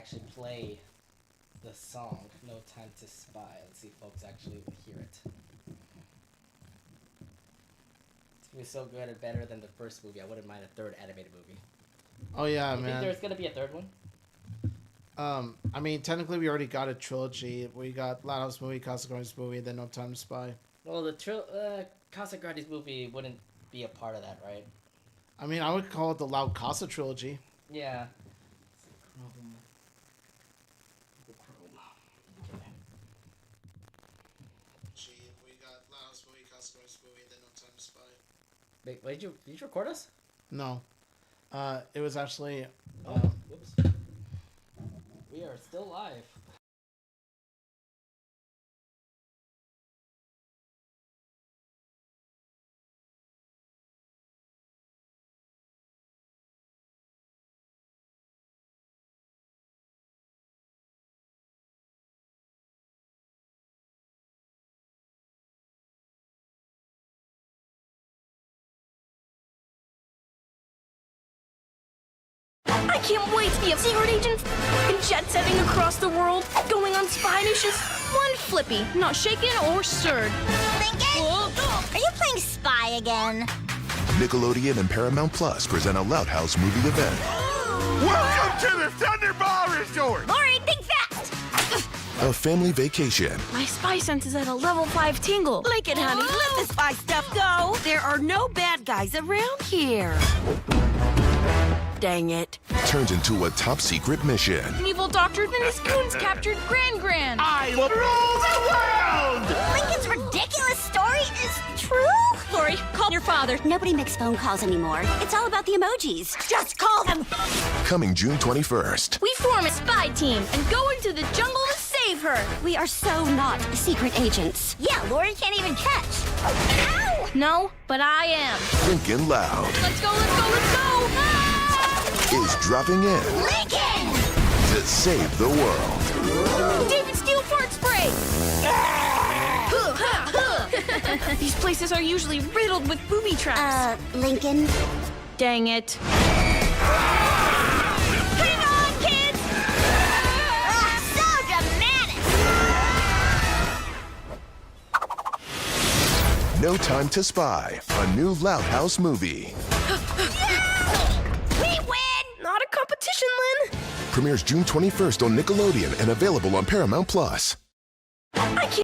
actually play the song "No Time to Spy." Let's see if folks actually hear it. It's gonna be so good and better than the first movie. I wouldn't mind a third animated movie. Oh yeah, you man. Think there's gonna be a third one? I mean, technically, we already got a trilogy. We got Loud House movie, Casa Grande's movie, and then No Time to Spy. Well, the Casa Grande's movie wouldn't be a part of that, right? I mean, I would call it the Loud Casa trilogy. Yeah. We got Loud House movie, Casa Grande's movie, and then No Time to Spy. Wait, did you record us? No. It was actually... Whoops. We are still live. I can't wait to be a secret agent and jet-setting across the world, going on spy missions. One flippy, not shaken or stirred. Lincoln? Are you playing Spy again? Nickelodeon and Paramount Plus present a Loud House movie event. Welcome to the Thunderball Resort! Lori, think fast! A family vacation. My spy sense is at a level 5 tingle. Lincoln, honey, let the spy stuff go. There are no bad guys around here. Dang it. Turns into a top secret mission. An evil doctor and his goons captured Gran. I will rule the world! Lincoln's ridiculous story is true? Lori, call your father. Nobody makes phone calls anymore. It's all about the emojis. Just call them! Coming June 21st. We form a spy team and go into the jungle to save her. We are so not secret agents. Yeah, Lori can't even catch. Ow! No, but I am. Lincoln Loud Let's go! Ah! is dropping in Lincoln! to save the world. David Steele fart spray! These places are usually riddled with booby traps. Lincoln? Dang it. Hang on, kids! So dramatic! No Time to Spy, a new Loud House movie. We win! Not a competition, Lynn. Premieres June 21st on Nickelodeon and available on Paramount Plus. I can't.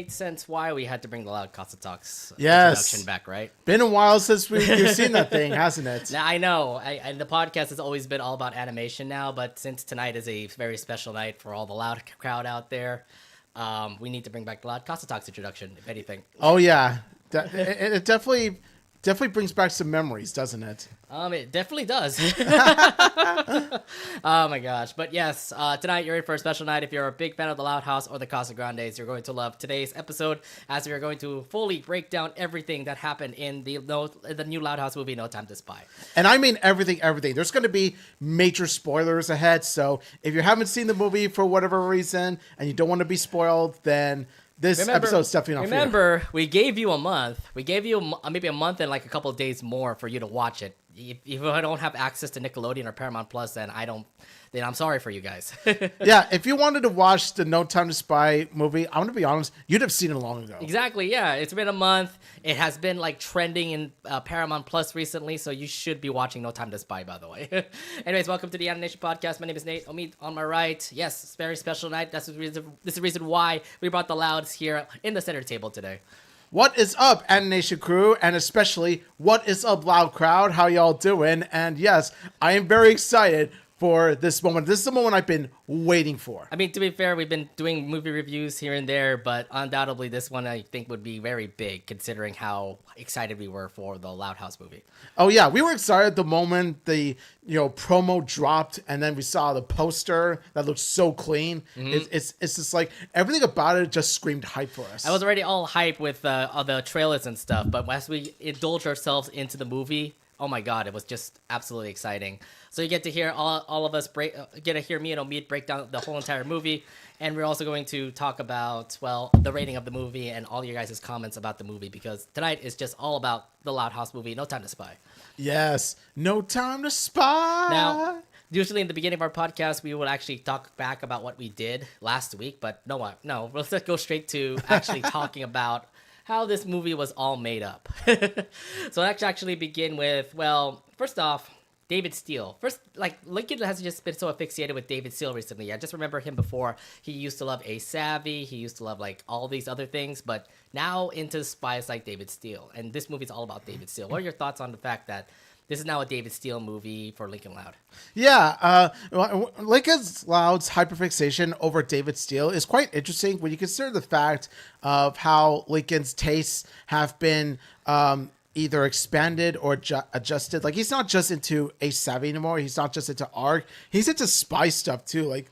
made sense why we had to bring the Loud Casa Talks introduction back, right? Been a while since you've seen that thing, hasn't it? Now, I know. And the podcast has always been all about animation now, but since tonight is a very special night for all the Loud crowd out there, we need to bring back the Loud Casa Talks introduction, if anything. Oh, yeah. It definitely brings back some memories, doesn't it? It definitely does. Oh my gosh. But yes, tonight you're in for a special night. If you're a big fan of the Loud House or the Casa Grandes, you're going to love today's episode, as we are going to fully break down everything that happened in the new Loud House movie, No Time to Spy. And I mean everything. There's going to be major spoilers ahead, so if you haven't seen the movie for whatever reason and you don't want to be spoiled, then this episode's definitely not for you. Remember, we gave you a month. We gave you maybe a month and like a couple of days more for you to watch it. If I don't have access to Nickelodeon or Paramount Plus, then I'm sorry for you guys. Yeah, if you wanted to watch the No Time to Spy movie, I'm going to be honest, you'd have seen it long ago. Exactly, yeah. It's been a month. It has been like trending in Paramount Plus recently, so you should be watching No Time to Spy, by the way. Anyways, welcome to the Anination Podcast. My name is Nate. Omid on my right. Yes, it's a very special night. This is the reason why we brought the Louds here in the center table today. What is up, Anination crew, and especially what is up, Loud crowd? How y'all doing? And yes, I am very excited for this moment. This is the moment I've been waiting for. I mean, to be fair, we've been doing movie reviews here and there, but undoubtedly this one I think would be very big considering how excited we were for the Loud House movie. Oh yeah, we were excited the moment the promo dropped, and then we saw the poster that looked so clean. Mm-hmm. It's just like everything about it just screamed hype for us. I was already all hype with all the trailers and stuff, but as we indulge ourselves into the movie, oh my god, it was just absolutely exciting. So you get to hear all of us get to hear me and Omid break down the whole entire movie, and we're also going to talk about, well, the rating of the movie and all your guys' comments about the movie, because tonight is just all about the Loud House movie, No Time to Spy. Yes, No Time to Spy. Now, usually in the beginning of our podcast, we would actually talk back about what we did last week, but no, let's go straight to actually talking about how this movie was all made up. So let's actually begin with, well, first off, David Steele. First, like, Lincoln has just been so asphyxiated with David Steele recently. I just remember him before. He used to love Ace Savvy. He used to love, like, all these other things. But now into spies like David Steele. And this movie's all about David Steele. What are your thoughts on the fact that this is now a David Steele movie for Lincoln Loud? Yeah, Lincoln Loud's hyperfixation over David Steele is quite interesting when you consider the fact of how Lincoln's tastes have been either expanded or adjusted. Like, he's not just into Ace Savvy anymore. He's not just into ARC. He's into spy stuff too. Like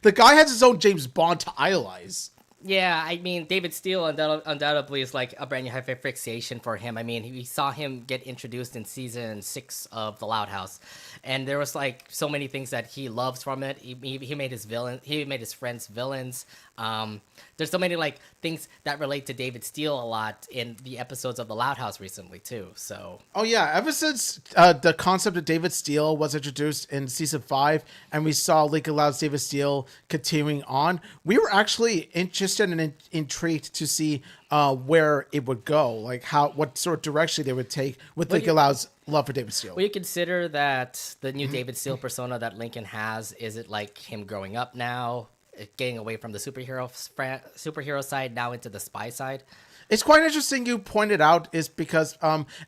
the guy has his own James Bond to idolize. Yeah, I mean, David Steele undoubtedly is like a brand new hyperfixation for him. I mean, we saw him get introduced in season 6 of The Loud House, and there was like so many things that he loves from it. He made his friends villains. There's so many like things that relate to David Steele a lot in the episodes of The Loud House recently too. So ever since the concept of David Steele was introduced in season 5, and we saw Lincoln Loud's David Steele continuing on, we were actually interested and intrigued to see where it would go, like what sort of direction they would take with Lincoln Loud's love for David Steele. Will you consider that the new David Steele persona that Lincoln has, is it like him growing up now, getting away from the superhero side now into the spy side? It's quite interesting you pointed out, is because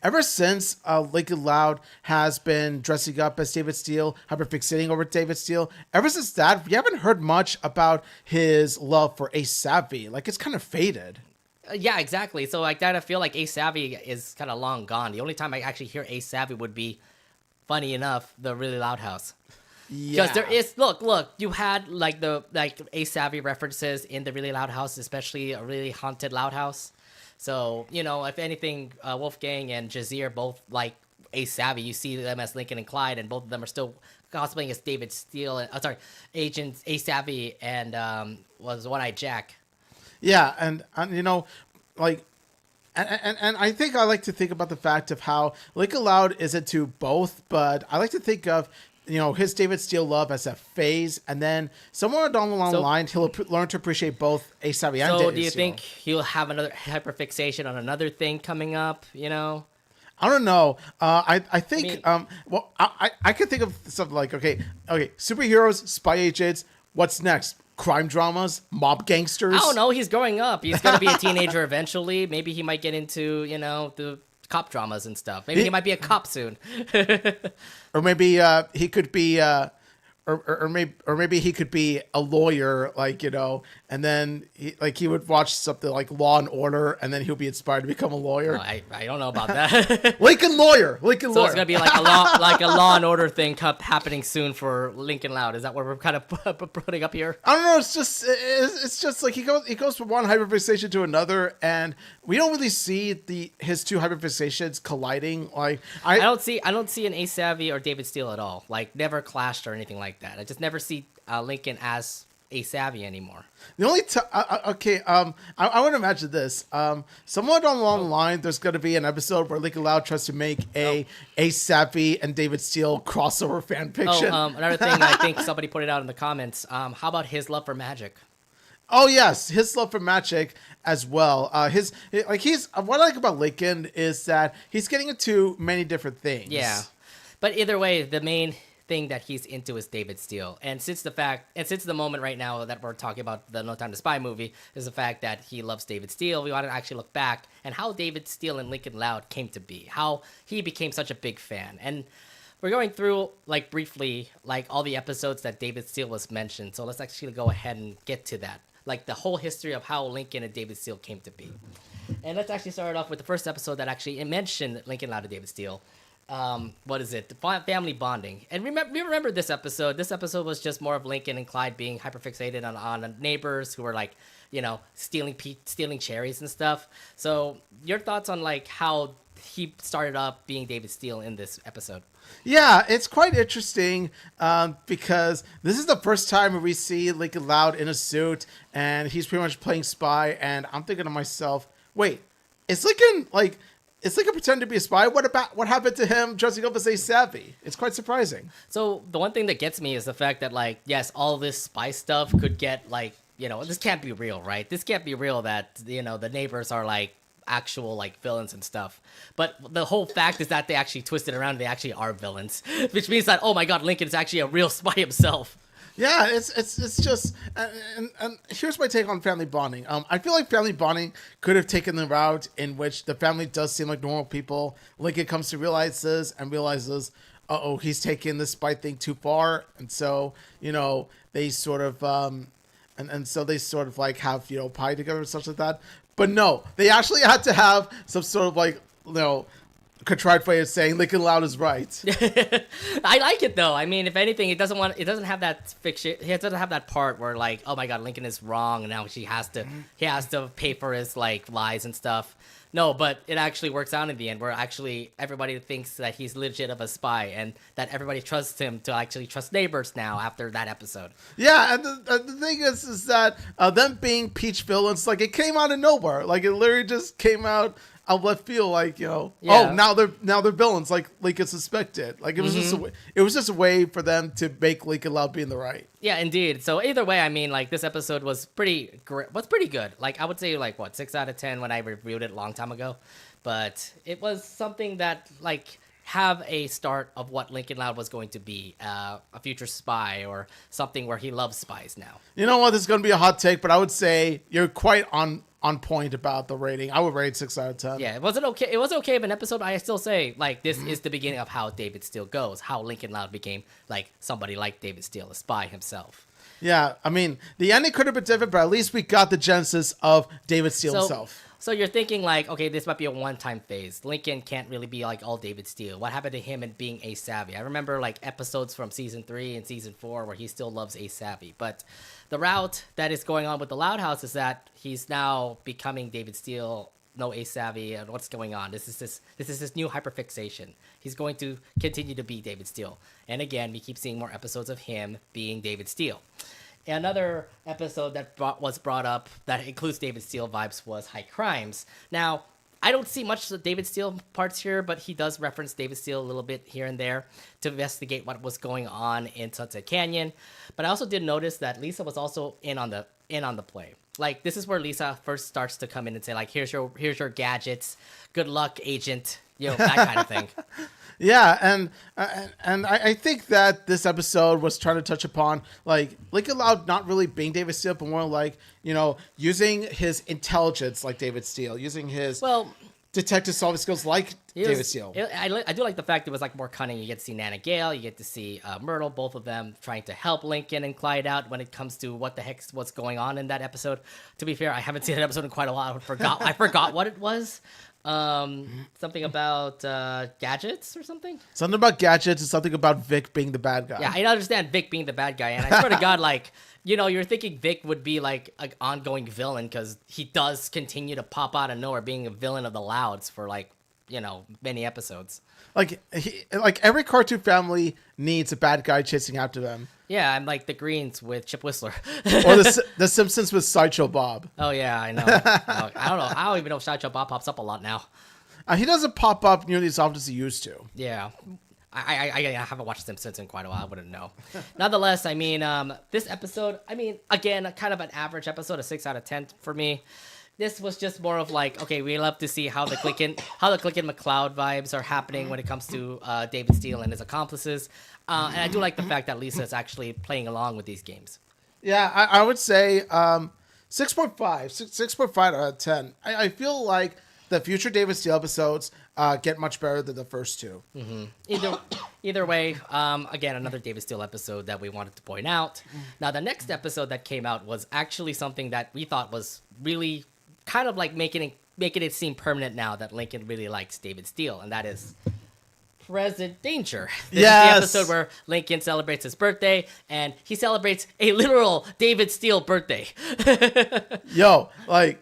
ever since Lincoln Loud has been dressing up as David Steele, hyperfixating over David Steele, ever since that, we haven't heard much about his love for Ace Savvy. Like, it's kind of faded. Yeah, exactly. So like that, I feel like Ace Savvy is kind of long gone. The only time I actually hear Ace Savvy would be, funny enough, the Really Loud House. Yeah. Because there is, look, you had like Ace Savvy references in the Really Loud House, especially a really haunted Loud House. So, if anything, Wolfgang and Jazeer both like Ace Savvy. You see them as Lincoln and Clyde, and both of them are still cosplaying as David Steele. Agent Ace Savvy and was One-Eyed Jack. Yeah, and like, and I think I like to think about the fact of how Lincoln Loud is into both, but I like to think of his David Steele love as a phase, and then somewhere along the line, he'll learn to appreciate both Ace Savvy and David Steele. So do you think he'll have another hyperfixation on another thing coming up, I don't know. I think, I could think of something like, okay, superheroes, spy agents, what's next? crime dramas, mob gangsters. I don't know. He's growing up. He's going to be a teenager eventually. Maybe he might get into, the cop dramas and stuff. Maybe he might be a cop soon. Or maybe he could be or maybe he could be a lawyer, and then he would watch something like Law and Order, and then he'll be inspired to become a lawyer. No, I don't know about that. Lincoln Lawyer. So it's gonna be like a Law and Order thing happening soon for Lincoln Loud. Is that what we're kind of putting up here? I don't know. It's just like he goes from one hyperfixation to another, and we don't really see his two hyperfixations colliding. Like I don't see an Ace Savvy or David Steele at all. Like never clashed or anything like that. I just never see Lincoln as a savvy anymore. The only I want to imagine this. Somewhat along the line, there's going to be an episode where Lincoln Loud tries to make a savvy and David Steele crossover fan fiction. Another thing, I think somebody put it out in the comments. How about his love for magic? Oh yes, his love for magic as well. What I like about Lincoln is that he's getting into many different things. Yeah, but either way, the main thing that he's into is David Steele, and since the moment right now that we're talking about the No Time to Spy movie is the fact that he loves David Steele, we want to actually look back and how David Steele and Lincoln Loud came to be, how he became such a big fan. And we're going through briefly all the episodes that David Steele was mentioned, so let's actually go ahead and get to that, the whole history of how Lincoln and David Steele came to be. And let's actually start off with the first episode that actually mentioned Lincoln Loud and David Steele. What is it? Family bonding. And remember this episode. This episode was just more of Lincoln and Clyde being hyperfixated on neighbors who were stealing cherries and stuff. So your thoughts on how he started up being David Steele in this episode? Yeah, it's quite interesting because this is the first time we see Lincoln Loud in a suit and he's pretty much playing spy. And I'm thinking to myself, wait, is Lincoln pretending to be a spy? What happened to him dressing up as a savvy? It's quite surprising. So the one thing that gets me is the fact that yes, all this spy stuff could get this can't be real, right? This can't be real that the neighbors are actual villains and stuff. But the whole fact is that they actually twisted around and they actually are villains, which means that, oh my god, Lincoln is actually a real spy himself. Yeah, it's just, and here's my take on family bonding. I feel like family bonding could have taken the route in which the family does seem like normal people. Lincoln comes to realize this and realizes, he's taking this spy thing too far, and so they sort of have pie together and stuff like that. But no, they actually had to have some sort of contrived way of saying Lincoln Loud is right. I like it though. I mean, if anything, it doesn't have that fiction. It doesn't have that part where oh my god, Lincoln is wrong and now he has to pay for his lies and stuff. No, but it actually works out in the end where actually everybody thinks that he's legit of a spy and that everybody trusts him to actually trust neighbors now after that episode. Yeah, and the thing is that them being peach villains, it came out of nowhere. It literally just came out of left field, Yeah. Oh, now they're villains, Lincoln suspected. It was just a way for them to make Lincoln Loud be in the right. Yeah, indeed. So either way, I mean, this episode was pretty good. I would say 6 out of 10 when I reviewed it a long time ago, but it was something that have a start of what Lincoln Loud was going to be, a future spy or something where he loves spies now. You know what? This is going to be a hot take, but I would say you're quite on point about the rating. I would rate 6 out of 10. Yeah, it wasn't okay. It was okay of an episode. I still say this is the beginning of how David Steele goes, how Lincoln Loud became somebody like David Steele, a spy himself. Yeah, I mean, the ending could have been different, but at least we got the genesis of David Steele himself. So you're thinking okay, this might be a one-time phase. Lincoln can't really be all David Steele. What happened to him and being Ace Savvy? I remember episodes from season 3 and season 4 where he still loves Ace Savvy. But the route that is going on with the Loud House is that he's now becoming David Steele, no Ace Savvy, and what's going on? This is this new hyperfixation. He's going to continue to be David Steele. And again, we keep seeing more episodes of him being David Steele. Another episode that was brought up that includes David Steele vibes was High Crimes. Now, I don't see much of David Steele parts here, but he does reference David Steele a little bit here and there to investigate what was going on in Sunset Canyon. But I also did notice that Lisa was also in on the play. This is where Lisa first starts to come in and say here's your gadgets. Good luck, agent. that kind of thing. Yeah, and I think that this episode was trying to touch upon like Lincoln Loud not really being David Steele, but more like, you know, using his intelligence like David Steele, using his detective solving skills like David Steele. I do like the fact it was like more cunning. You get to see Nana Gale, you get to see Myrtle, both of them trying to help Lincoln and Clyde out when it comes to what the heck's what's going on in that episode. To be fair, I haven't seen that episode in quite a while. I forgot what it was. Something about gadgets or something. Something about gadgets and something about Vic being the bad guy. Yeah, I understand Vic being the bad guy, and I swear to God, like, you know, you're thinking Vic would be like an ongoing villain because he does continue to pop out of nowhere, being a villain of the Louds for like, you know, many episodes. Like every cartoon family needs a bad guy chasing after them. Yeah, I'm like the Greens with Chip Whistler. Or the Simpsons with Sideshow Bob. Oh yeah, I know. I don't know. I don't even know if Sideshow Bob pops up a lot now. He doesn't pop up nearly as often as he used to. Yeah. I haven't watched Simpsons in quite a while. I wouldn't know. Nonetheless, I mean, this episode, I mean, again, kind of an average episode, a 6 out of 10 for me. This was just more of like, okay, we love to see how the Click and McCloud vibes are happening when it comes to David Steele and his accomplices. And I do like the fact that Lisa is actually playing along with these games. Yeah, I would say 6.5 out of 10. I feel like the future David Steele episodes get much better than the first two. Mm-hmm. Either way, again, another David Steele episode that we wanted to point out. Now, the next episode that came out was actually something that we thought was really kind of like making it seem permanent now that Lincoln really likes David Steele, and that is Present Danger. This is the episode where Lincoln celebrates his birthday, and he celebrates a literal David Steele birthday. Yo, like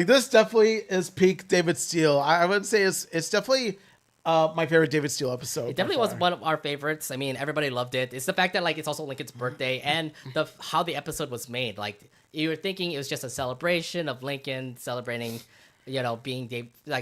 this definitely is peak David Steele. I would say it's definitely my favorite David Steele episode. It definitely was one of our favorites. I mean, everybody loved it. It's the fact that like it's also Lincoln's birthday and how the episode was made. Like you were thinking it was just a celebration of Lincoln celebrating, you know,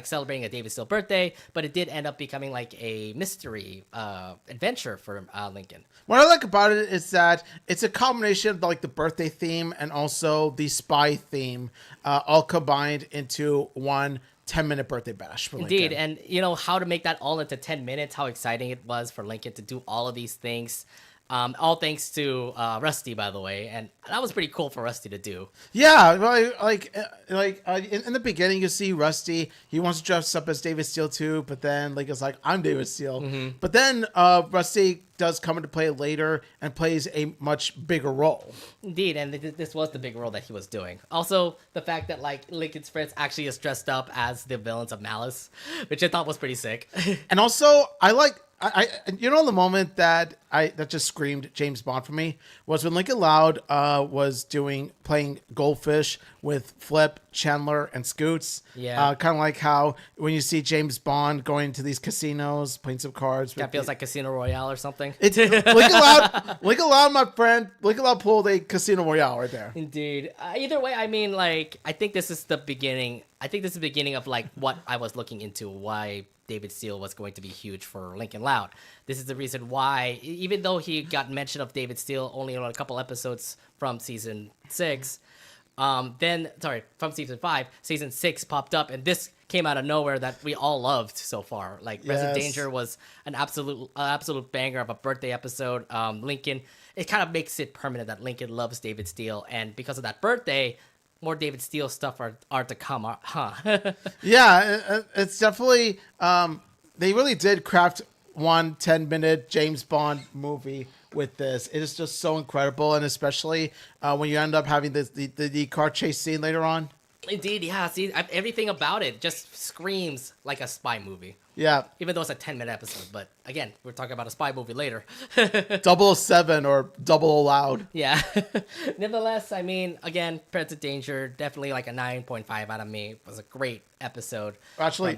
celebrating a David Steele birthday, but it did end up becoming like a mystery adventure for Lincoln. What I like about it is that it's a combination of like the birthday theme and also the spy theme, all combined into one 10-minute birthday bash for Lincoln. Indeed, and you know how to make that all into 10 minutes, how exciting it was for Lincoln to do all of these things. All thanks to Rusty, by the way, and that was pretty cool for Rusty to do. Yeah, in the beginning, you see Rusty. He wants to dress up as David Steele too, but then like it's like I'm David Steele. Mm-hmm. But then Rusty does come into play later and plays a much bigger role. Indeed, and this was the big role that he was doing. Also, the fact that like Lincoln's friends actually is dressed up as the villains of Malice, which I thought was pretty sick. And also, I you know, the moment that just screamed James Bond for me was when Lincoln Loud was playing Goldfish with Flip, Chandler, and Scoots. Yeah. Kind of like how when you see James Bond going to these casinos, playing some cards. That feels like Casino Royale or something. Lincoln Loud, my friend. Lincoln Loud pulled a Casino Royale right there. Indeed. Either way, I mean, like, I think this is the beginning. I think this is the beginning of like what I was looking into, why David Steele was going to be huge for Lincoln Loud. This is the reason why, even though he got mention of David Steele only on a couple episodes from season 6, from season 5, season 6 popped up, and this came out of nowhere that we all loved so far. Like, Present Danger was an absolute banger of a birthday episode. Lincoln, it kind of makes it permanent that Lincoln loves David Steele, and because of that birthday, more David Steele stuff are to come, huh? Yeah, it's definitely they really did craft one 10-minute James Bond movie with this. It is just so incredible, and especially when you end up having the car chase scene later on. Indeed, yeah. See, everything about it just screams like a spy movie. Yeah. Even though it's a 10-minute episode. But again, we're talking about a spy movie later. 007 or Double Loud. Yeah. Nevertheless, I mean, again, Present Danger, definitely like a 9.5 out of me. It was a great episode. Actually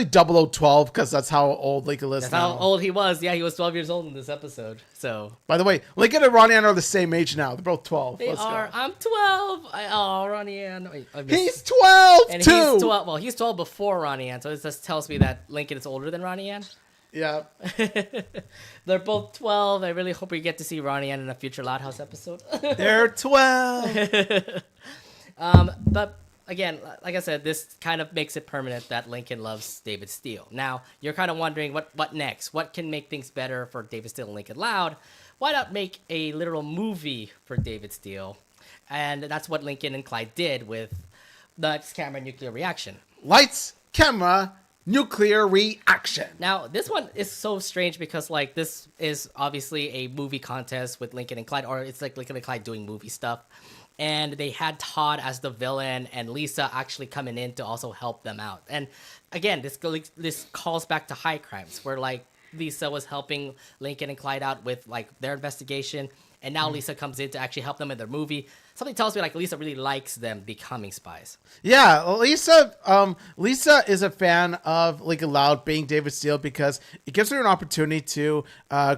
0012, because that's how old Lincoln is now. That's how old he was. Yeah, he was 12 years old in this episode. So. By the way, Lincoln and Ronnie Ann are the same age now. They're both 12. They are. Go. I'm 12. Ronnie Ann. He's 12 and too. He's 12. Well, he's 12 before Ronnie Ann, so it just tells me that Lincoln is older than Ronnie Ann. Yeah. They're both 12. I really hope we get to see Ronnie Ann in a future Loud House episode. They're 12. But again, like I said, this kind of makes it permanent that Lincoln loves David Steele. Now, you're kind of wondering what next? What can make things better for David Steele and Lincoln Loud? Why not make a literal movie for David Steele? And that's what Lincoln and Clyde did with Lights, Camera, Nuclear Reaction. Lights, camera, nuclear reaction. Now, this one is so strange because, like, this is obviously a movie contest with Lincoln and Clyde, or it's like Lincoln and Clyde doing movie stuff. And they had Todd as the villain and Lisa actually coming in to also help them out. And again, this calls back to High Crimes, where, like, Lisa was helping Lincoln and Clyde out with, like, their investigation. And now Lisa comes in to actually help them in their movie. Something tells me, like, Lisa really likes them becoming spies. Yeah, Lisa is a fan of Lincoln Loud being David Steele because it gives her an opportunity to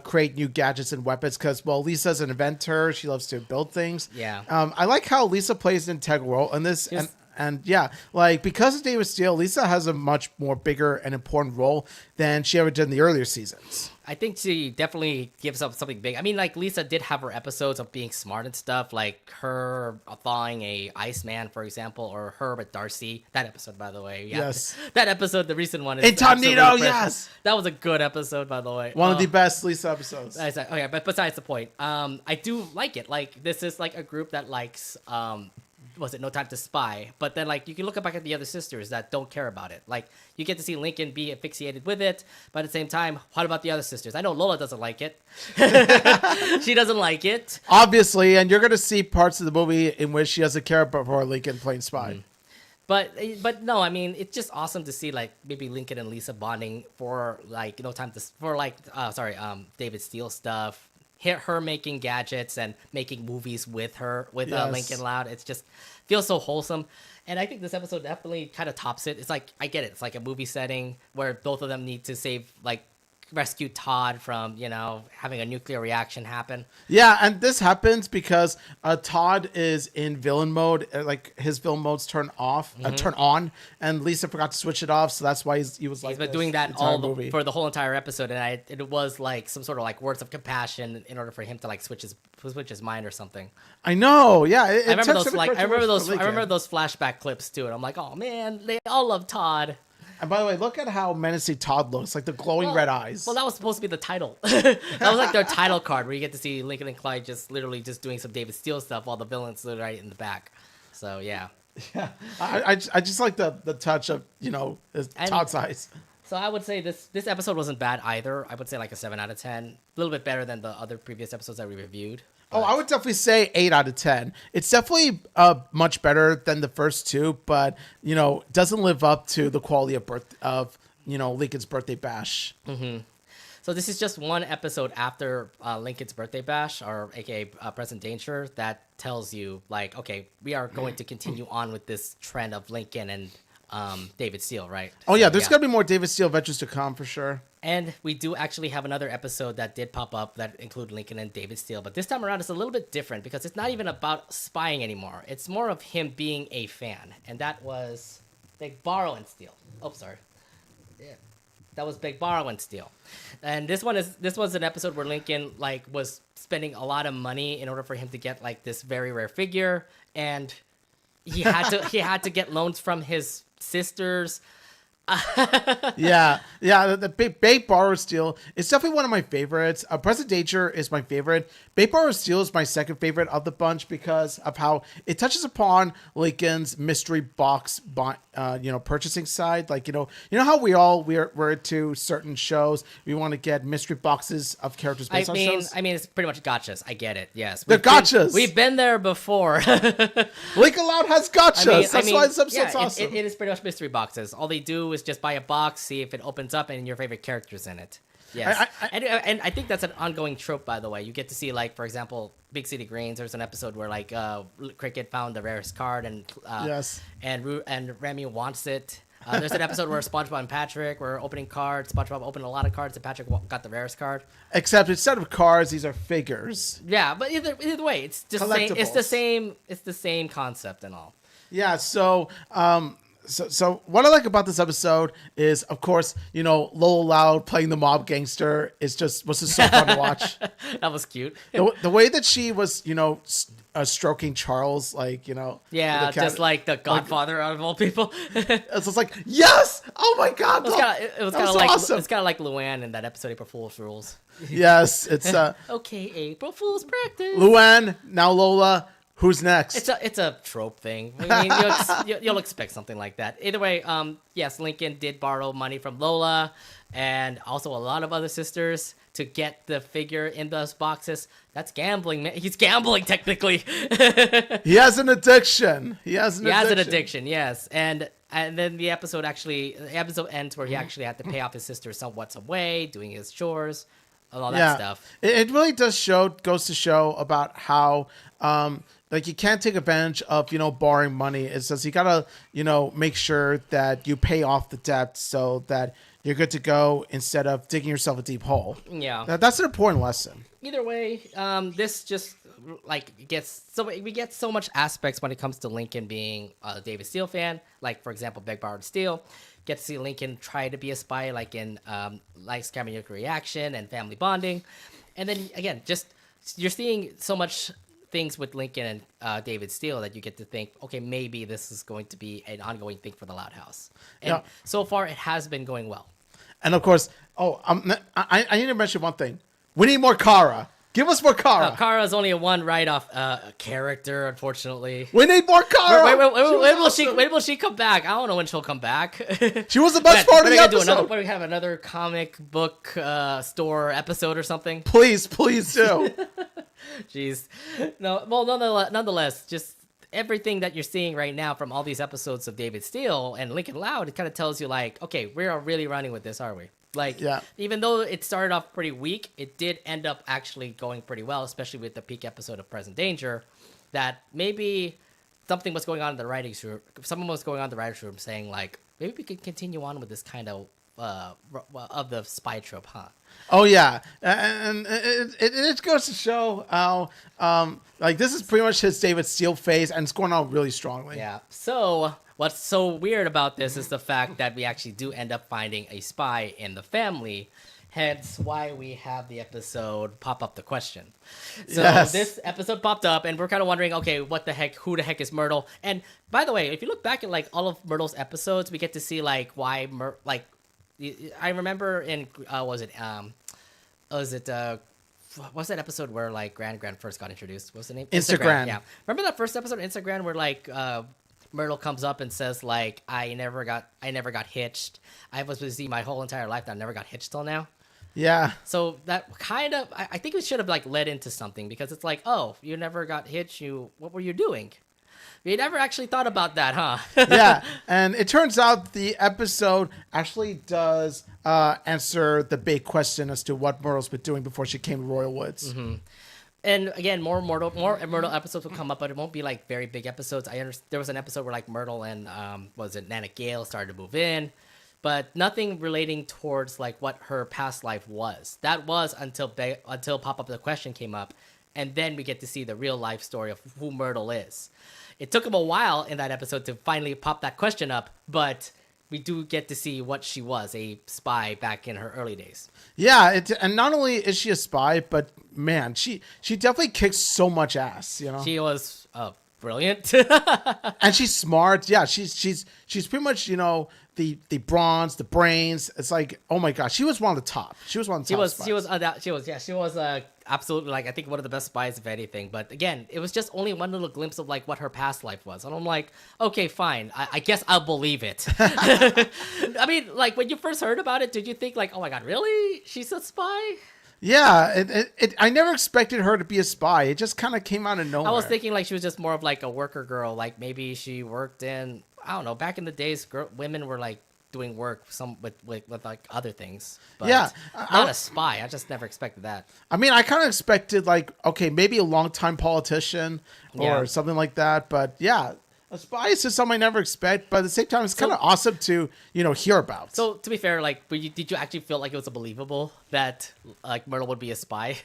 create new gadgets and weapons because, well, Lisa's an inventor. She loves to build things. Yeah. I like how Lisa plays an integral role in this. And yeah, like, because of David Steele, Lisa has a much more bigger and important role than she ever did in the earlier seasons. I think she definitely gives up something big. I mean, like, Lisa did have her episodes of being smart and stuff, like her thawing a Iceman, for example, or her with Darcy. That episode, by the way. Yeah. Yes. That episode, the recent one. Is Incognito, yes. That was a good episode, by the way. One of the best Lisa episodes. Okay, but besides the point, I do like it. Like, this is like a group that likes was it No Time to Spy? But then, like, you can look back at the other sisters that don't care about it. Like, you get to see Lincoln be asphyxiated with it, but at the same time, what about the other sisters? I know Lola doesn't like it. She doesn't like it. Obviously, and you're going to see parts of the movie in which she doesn't care about Lincoln playing spy. But no, I mean, it's just awesome to see, like, maybe Lincoln and Lisa bonding for, like, David Steele stuff. Her making gadgets and making movies with her, with Lincoln Loud. It's just feels so wholesome. And I think this episode definitely kind of tops it. It's like, I get it. It's like a movie setting where both of them need to rescue Todd from, having a nuclear reaction happen. Yeah, and this happens because Todd is in villain mode. Like, his villain mode's turn on, and Lisa forgot to switch it off, so that's why he was like. He's been doing that for the whole entire episode, and it was like some sort of like words of compassion in order for him to like switch his mind or something. I know, yeah. I remember those flashback clips too, and I'm like, oh man, they all love Todd. And by the way, look at how menacing Todd looks, like the glowing red eyes. Well, that was supposed to be the title. That was like their title card, where you get to see Lincoln and Clyde just literally just doing some David Steele stuff while the villain's literally right in the back. So, yeah. Yeah, I just like the touch of, Todd's eyes. So I would say this episode wasn't bad either. I would say like a 7 out of 10. A little bit better than the other previous episodes that we reviewed. Oh, I would definitely say 8 out of 10. It's definitely much better than the first two, but doesn't live up to the quality of Lincoln's birthday bash. Mm-hmm. So this is just one episode after Lincoln's birthday bash, or aka Present Danger, that tells you like, okay, we are going to continue on with this trend of Lincoln and David Steele, right? Oh yeah, there's gonna be more David Steele adventures to come for sure. And we do actually have another episode that did pop up that include Lincoln and David Steele, but this time around it's a little bit different because it's not even about spying anymore. It's more of him being a fan, and that was Big Borrow and Steal. Oh, sorry. Yeah, that was Big Borrow and Steal. And this was an episode where Lincoln like was spending a lot of money in order for him to get like this very rare figure, and he had to get loans from his sisters. yeah, the Big Borrow Steal is definitely one of my favorites. Present Danger is my favorite. Big Borrow Steal is my second favorite of the bunch because of how it touches upon Lincoln's mystery box, purchasing side. Like how we're into certain shows. We want to get mystery boxes of characters based on shows. I mean, it's pretty much gotchas. I get it. Yes, they're gotchas. We've been there before. Lincoln Loud has gotchas. That's why this episode's awesome. It is pretty much mystery boxes. All they do is just buy a box, see if it opens up, and your favorite character's in it. Yes, and I think that's an ongoing trope, by the way. You get to see, like, for example, Big City Greens. There's an episode where, like, Cricket found the rarest card, and and Remy wants it. There's an episode where SpongeBob and Patrick were opening cards. SpongeBob opened a lot of cards, and Patrick got the rarest card. Except instead of cards, these are figures. Yeah, but either way, it's just same. It's the same concept and all. Yeah. So So what I like about this episode is, of course, Lola Loud playing the mob gangster was just so fun to watch. That was cute. The way that she was, stroking Charles, Yeah, just like the Godfather out of all people. It's just like, yes, oh my God, it was kind of so like awesome. It's kind of like Luann in that episode April Fool's Rules. Yes, it's Okay, April Fool's practice. Luann, now Lola. Who's next? It's a trope thing. I mean, you'll expect something like that. Either way, yes, Lincoln did borrow money from Lola and also a lot of other sisters to get the figure in those boxes. That's gambling, man. He's gambling technically. He has an addiction. He has an addiction, yes. And then the episode ends where he actually had to pay off his sister some way, doing his chores, and all that stuff. It really goes to show about how you can't take advantage of, borrowing money. It says you gotta, make sure that you pay off the debt so that you're good to go instead of digging yourself a deep hole. Yeah. That's an important lesson. Either way, this just we get so much aspects when it comes to Lincoln being a David Steele fan. Like, for example, Big Borrowed Steel. Get to see Lincoln try to be a spy, like in Scamming Reaction and Family Bonding. And then, again, just you're seeing so much things with Lincoln and David Steele that you get to think, okay, maybe this is going to be an ongoing thing for the Loud House. And so far, it has been going well. And of course, I need to mention one thing. We need more Kara. Give us more Kara. Kara's only a one write-off character, unfortunately. We need more Kara. When will she come back? I don't know when she'll come back. She was the best part of the episode. We have another comic book store episode or something? Please do. Jeez. No. Well, nonetheless, just everything that you're seeing right now from all these episodes of David Steele and Lincoln Loud, it kind of tells you like, okay, we are really running with this, are we? Like, even though it started off pretty weak, it did end up actually going pretty well, especially with the peak episode of Present Danger, that maybe something was going on in the writers' room. Someone was going on in the writers' room saying, like, maybe we could continue on with this kind of the spy trope, huh? Oh, yeah. And it goes to show how, this is pretty much his David Steele phase, and it's going on really strongly. Yeah. So what's so weird about this is the fact that we actually do end up finding a spy in the family, hence why we have the episode pop up the question. So this episode popped up, and we're kind of wondering, okay, who the heck is Myrtle? And by the way, if you look back at like all of Myrtle's episodes, we get to see like why I remember in what's that episode where like Gran first got introduced? What's the name? Instagram. Yeah. Remember that first episode of Instagram where like Myrtle comes up and says like, I never got hitched. I was busy my whole entire life and I never got hitched till now. Yeah. So that kind of, I think we should have like led into something, because it's like, oh, you never got hitched. What were you doing? You never actually thought about that, huh? Yeah, and it turns out the episode actually does answer the big question as to what Myrtle's been doing before she came to Royal Woods. Mm-hmm. And again, more Myrtle episodes will come up, but it won't be like very big episodes. There was an episode where like Myrtle and Nana Gale started to move in, but nothing relating towards like what her past life was. That was until Pop Up the Question came up, and then we get to see the real life story of who Myrtle is. It took him a while in that episode to finally pop that question up, but we do get to see what she was, a spy back in her early days. Yeah, and not only is she a spy, but man, she definitely kicks so much ass, She was brilliant. And she's smart. Yeah, she's pretty much, the bronze, the brains. It's like, oh my gosh, she was one of the top. She was absolutely, like, I think one of the best spies, if anything. But again, it was just only one little glimpse of like what her past life was, and I'm like, okay, fine, I guess I'll believe it. I mean, like, when you first heard about it, did you think like, oh my god, really? She's a spy? Yeah, I never expected her to be a spy. It just kind of came out of nowhere. I was thinking like she was just more of like a worker girl, like maybe she worked in, I don't know, back in the days, women were like doing work with like other things, but not a spy. I just never expected that. I mean, I kind of expected like, okay, maybe a longtime politician or something like that, but yeah, A spy is just something I never expect, but at the same time, it's kind of awesome to, hear about. So to be fair, like, did you actually feel like it was believable that like Myrtle would be a spy?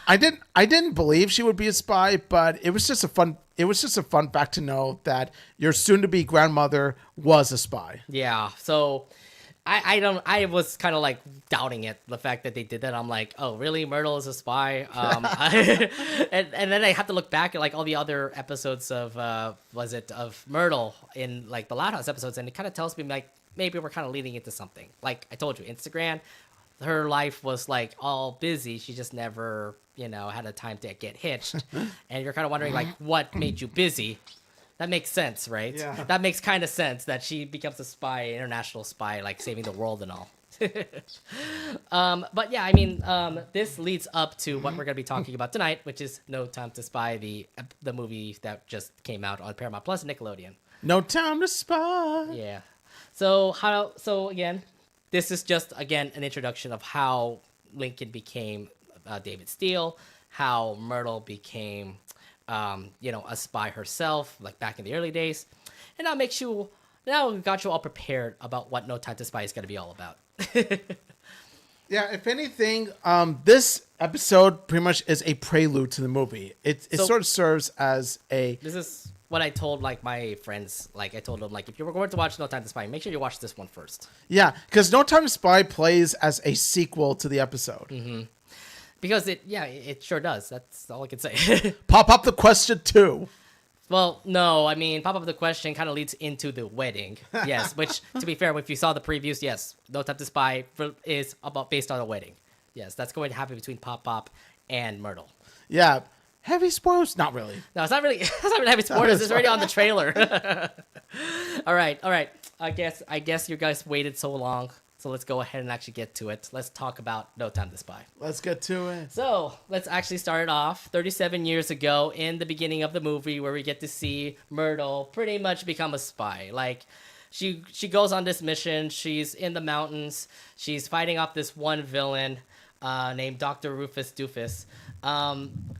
I didn't believe she would be a spy, but it was just a fun fact to know that your soon-to-be grandmother was a spy. Yeah. So I was kind of like doubting it, the fact that they did that. I'm like, oh, really? Myrtle is a spy? And then I have to look back at like all the other episodes of, of Myrtle in like the Loud House episodes. And it kind of tells me like, maybe we're kind of leading into something. Like I told you, Instagram, her life was like all busy. She just never, had a time to get hitched. And you're kind of wondering like, what made you busy? That makes sense, right? Yeah. That makes kind of sense that she becomes a spy, international spy, like saving the world and all. But yeah, I mean, this leads up to what we're going to be talking about tonight, which is No Time to Spy, the movie that just came out on Paramount Plus Nickelodeon. No Time to Spy. Yeah. So again, this is just, again, an introduction of how Lincoln became David Steele, how Myrtle became... a spy herself, like back in the early days. And now we got you all prepared about what No Time to Spy is going to be all about. Yeah, if anything, this episode pretty much is a prelude to the movie. It sort of serves as a... This is what I told, like, my friends. Like, I told them, like, if you were going to watch No Time to Spy, make sure you watch this one first. Yeah, because No Time to Spy plays as a sequel to the episode. Mm-hmm. Because it sure does. That's all I can say. Pop up the question 2. Well, no, I mean, Pop Up the Question kind of leads into the wedding. Yes, which, to be fair, if you saw the previews, yes, No Time to Spy is based on a wedding. Yes, that's going to happen between Pop and Myrtle. Yeah. Heavy spoilers? Not really. No, it's not really heavy spoilers. It's already on the trailer. All right. I guess you guys waited so long. So let's go ahead and actually get to it. Let's talk about No Time to Spy. Let's get to it. So let's actually start it off 37 years ago in the beginning of the movie, where we get to see Myrtle pretty much become a spy. Like she goes on this mission. She's in the mountains. She's fighting off this one villain named Dr. Rufus Doofus.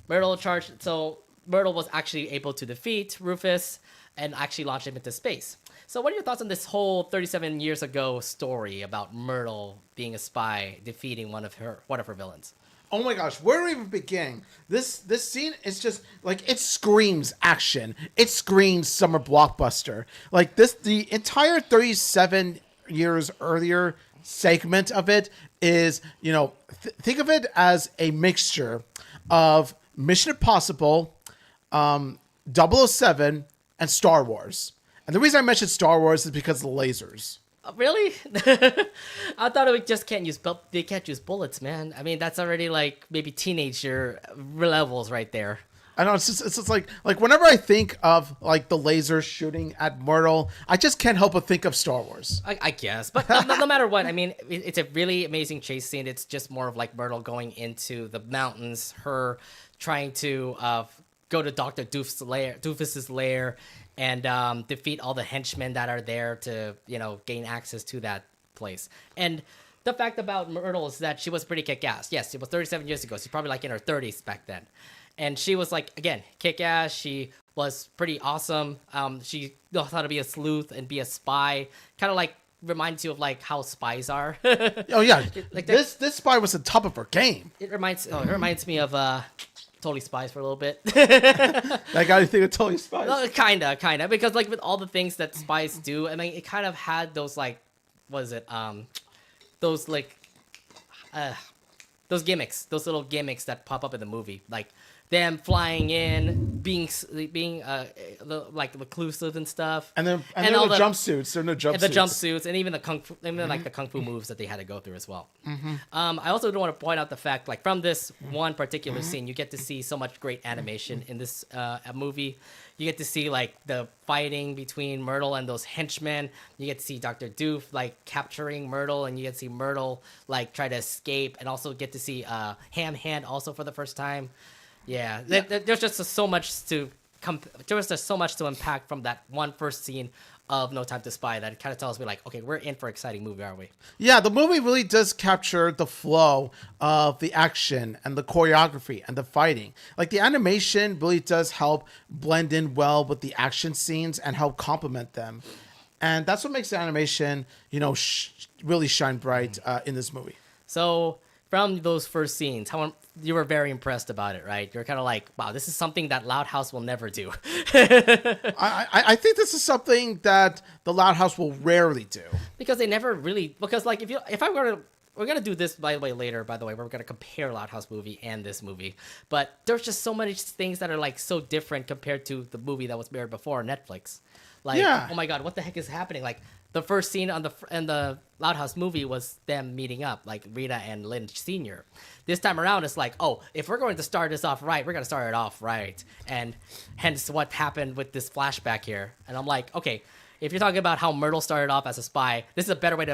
Myrtle was actually able to defeat Rufus and actually launch him into space. So what are your thoughts on this whole 37 years ago story about Myrtle being a spy, defeating one of her villains? Oh my gosh, where do we even begin? This scene is just like, it screams action. It screams summer blockbuster. Like the entire 37 years earlier segment of it is, think of it as a mixture of Mission Impossible, 007, and Star Wars. And the reason I mentioned Star Wars is because of the lasers. Really? I thought they can't use bullets, man. I mean, that's already like maybe teenager levels right there. I know, it's just like whenever I think of like the lasers shooting at Myrtle, I just can't help but think of Star Wars. I guess, but no matter what, I mean, it's a really amazing chase scene. It's just more of like Myrtle going into the mountains, her trying to go to Dr. Doofus's lair, and defeat all the henchmen that are there to, gain access to that place. And the fact about Myrtle is that she was pretty kick-ass. Yes, it was 37 years ago. She's probably like in her 30s back then. And she was like, again, kick-ass. She was pretty awesome. She knows how to be a sleuth and be a spy. Kind of like reminds you of like how spies are. Oh yeah, like this spy was the top of her game. It reminds me of Totally Spies for a little bit. That got anything with Totally Spies? No, kinda, because like with all the things that spies do, I mean, it kind of had those like, those gimmicks, those little gimmicks that pop up in the movie, like them flying in, being reclusive and stuff, and all the jumpsuits. There are no jumpsuits. And the jumpsuits, and even the kung fu, like the kung fu moves that they had to go through as well. Mm-hmm. I also do want to point out the fact, like from this one particular scene, you get to see so much great animation in this movie. You get to see like the fighting between Myrtle and those henchmen. You get to see Dr. Doof like capturing Myrtle, and you get to see Myrtle like try to escape, and also get to see Ham Hand also for the first time. Yeah, there's just so much to unpack from that one first scene of No Time to Spy that kind of tells me like, okay, we're in for an exciting movie, aren't we? Yeah, the movie really does capture the flow of the action and the choreography and the fighting. Like the animation really does help blend in well with the action scenes and help complement them. And that's what makes the animation, really shine bright in this movie. So from those first scenes, you were very impressed about it, right? You're kind of like, wow, this is something that Loud House will never do. I think this is something that the Loud House will rarely do. Because they never really, because like we're gonna do this by the way later. By the way, we're gonna compare Loud House movie and this movie, but there's just so many things that are like so different compared to the movie that was aired before on Netflix. Like, oh my god, what the heck is happening? Like the first scene in the Loud House movie was them meeting up, like Rita and Lynch Sr. This time around, it's like, oh, if we're going to start this off right, we're going to start it off right. And hence what happened with this flashback here. And I'm like, okay, if you're talking about how Myrtle started off as a spy, this is a better way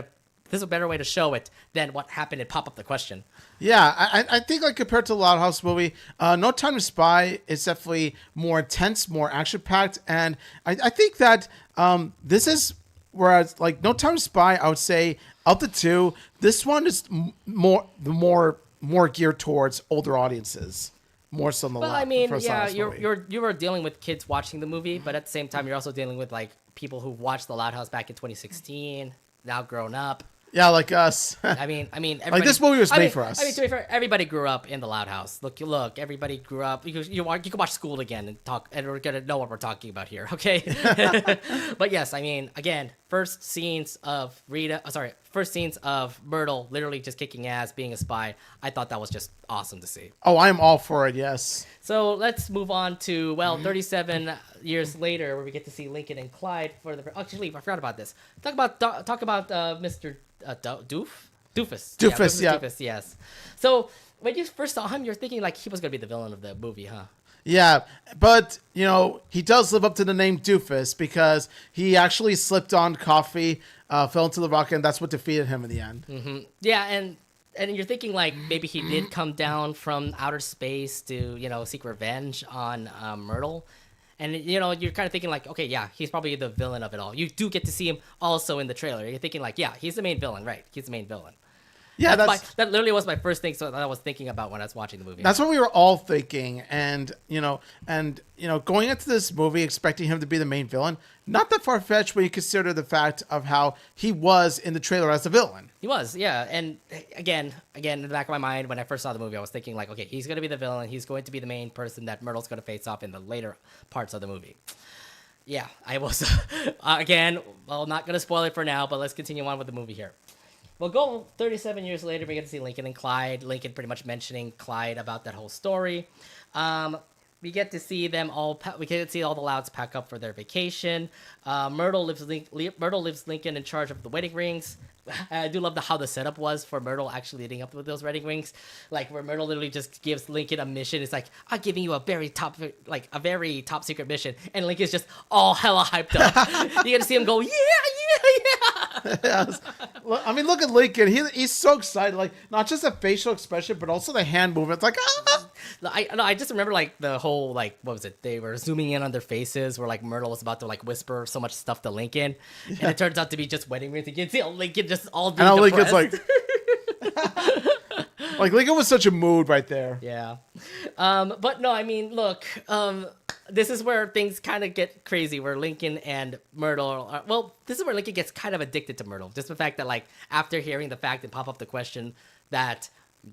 to show it than what happened in Pop Up the Question. Yeah, I think like compared to the Loud House movie, No Time to Spy is definitely more intense, more action-packed. And I think that this is, whereas like No Time to Spy, I would say of the two, this one is more geared towards older audiences, more so than the you were dealing with kids watching the movie, but at the same time, you're also dealing with like people who watched the Loud House back in 2016, now grown up. Yeah, like us. I mean, like this movie was made for us. I mean, to be fair, everybody grew up in the Loud House. Look, everybody grew up. You can watch School again and talk, and we're gonna know what we're talking about here, okay? But yes, I mean, again, first scenes of Myrtle literally just kicking ass, being a spy. I thought that was just awesome to see. Oh, I am all for it. Yes. So let's move on to 37 years later, where we get to see Lincoln and Clyde for the. Actually, I forgot about this. Talk about Mr. Doofus. Yeah. Doofus, yes. So when you first saw him, you're thinking like he was gonna be the villain of the movie, huh? Yeah, but he does live up to the name Doofus because he actually slipped on coffee, fell into the rock, and that's what defeated him in the end. Mm-hmm. Yeah, and you're thinking like maybe he did come down from outer space to seek revenge on Myrtle. And, you're kind of thinking like, okay, yeah, he's probably the villain of it all. You do get to see him also in the trailer. You're thinking like, yeah, he's the main villain, right? He's the main villain. Yeah, that literally was my first thing that I was thinking about when I was watching the movie. That's what we were all thinking. And, going into this movie expecting him to be the main villain, not that far-fetched when you consider the fact of how he was in the trailer as the villain. He was, yeah. And again, in the back of my mind, when I first saw the movie, I was thinking like, okay, he's going to be the villain. He's going to be the main person that Myrtle's going to face off in the later parts of the movie. Yeah, I was, not going to spoil it for now, but let's continue on with the movie here. We'll go 37 years later, we get to see Lincoln and Clyde. Lincoln pretty much mentioning Clyde about that whole story. We get to see them all. We get to see all the Louds pack up for their vacation. Myrtle leaves Lincoln in charge of the wedding rings. I do love how the setup was for Myrtle actually leading up with those wedding rings, like where Myrtle literally just gives Lincoln a mission. It's like, I'm giving you a very top secret mission, and Lincoln's just all hella hyped up. You get to see him go, yeah. Yes. I mean, look at Lincoln. He's so excited. Like, not just the facial expression, but also the hand movements. Like, ah! I just remember like the whole like what was it? They were zooming in on their faces where like Myrtle was about to like whisper so much stuff to Lincoln, and it turns out to be just wedding rings. You can see Lincoln just all being depressed. Lincoln's like, Lincoln was such a mood right there. Yeah, but no, I mean, look, this is where things kind of get crazy. Where Lincoln and Myrtle this is where Lincoln gets kind of addicted to Myrtle. Just the fact that like after hearing the fact and Pop Up the Question that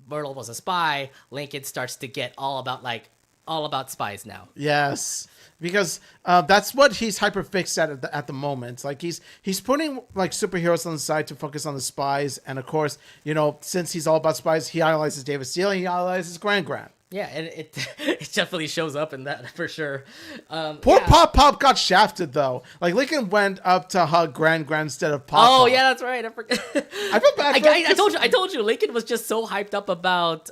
Myrtle was a spy, Lincoln starts to get all about spies now. Yes, because that's what he's hyper fixed at the moment. Like he's putting like superheroes on the side to focus on the spies, and of course, since he's all about spies, he idolizes David Steele and he idolizes Grand. Yeah, and it definitely shows up in that for sure. Poor Pop got shafted though. Like Lincoln went up to hug Grand instead of Pop. Oh yeah, that's right. I forgot. I feel bad. I told you. Lincoln was just so hyped up about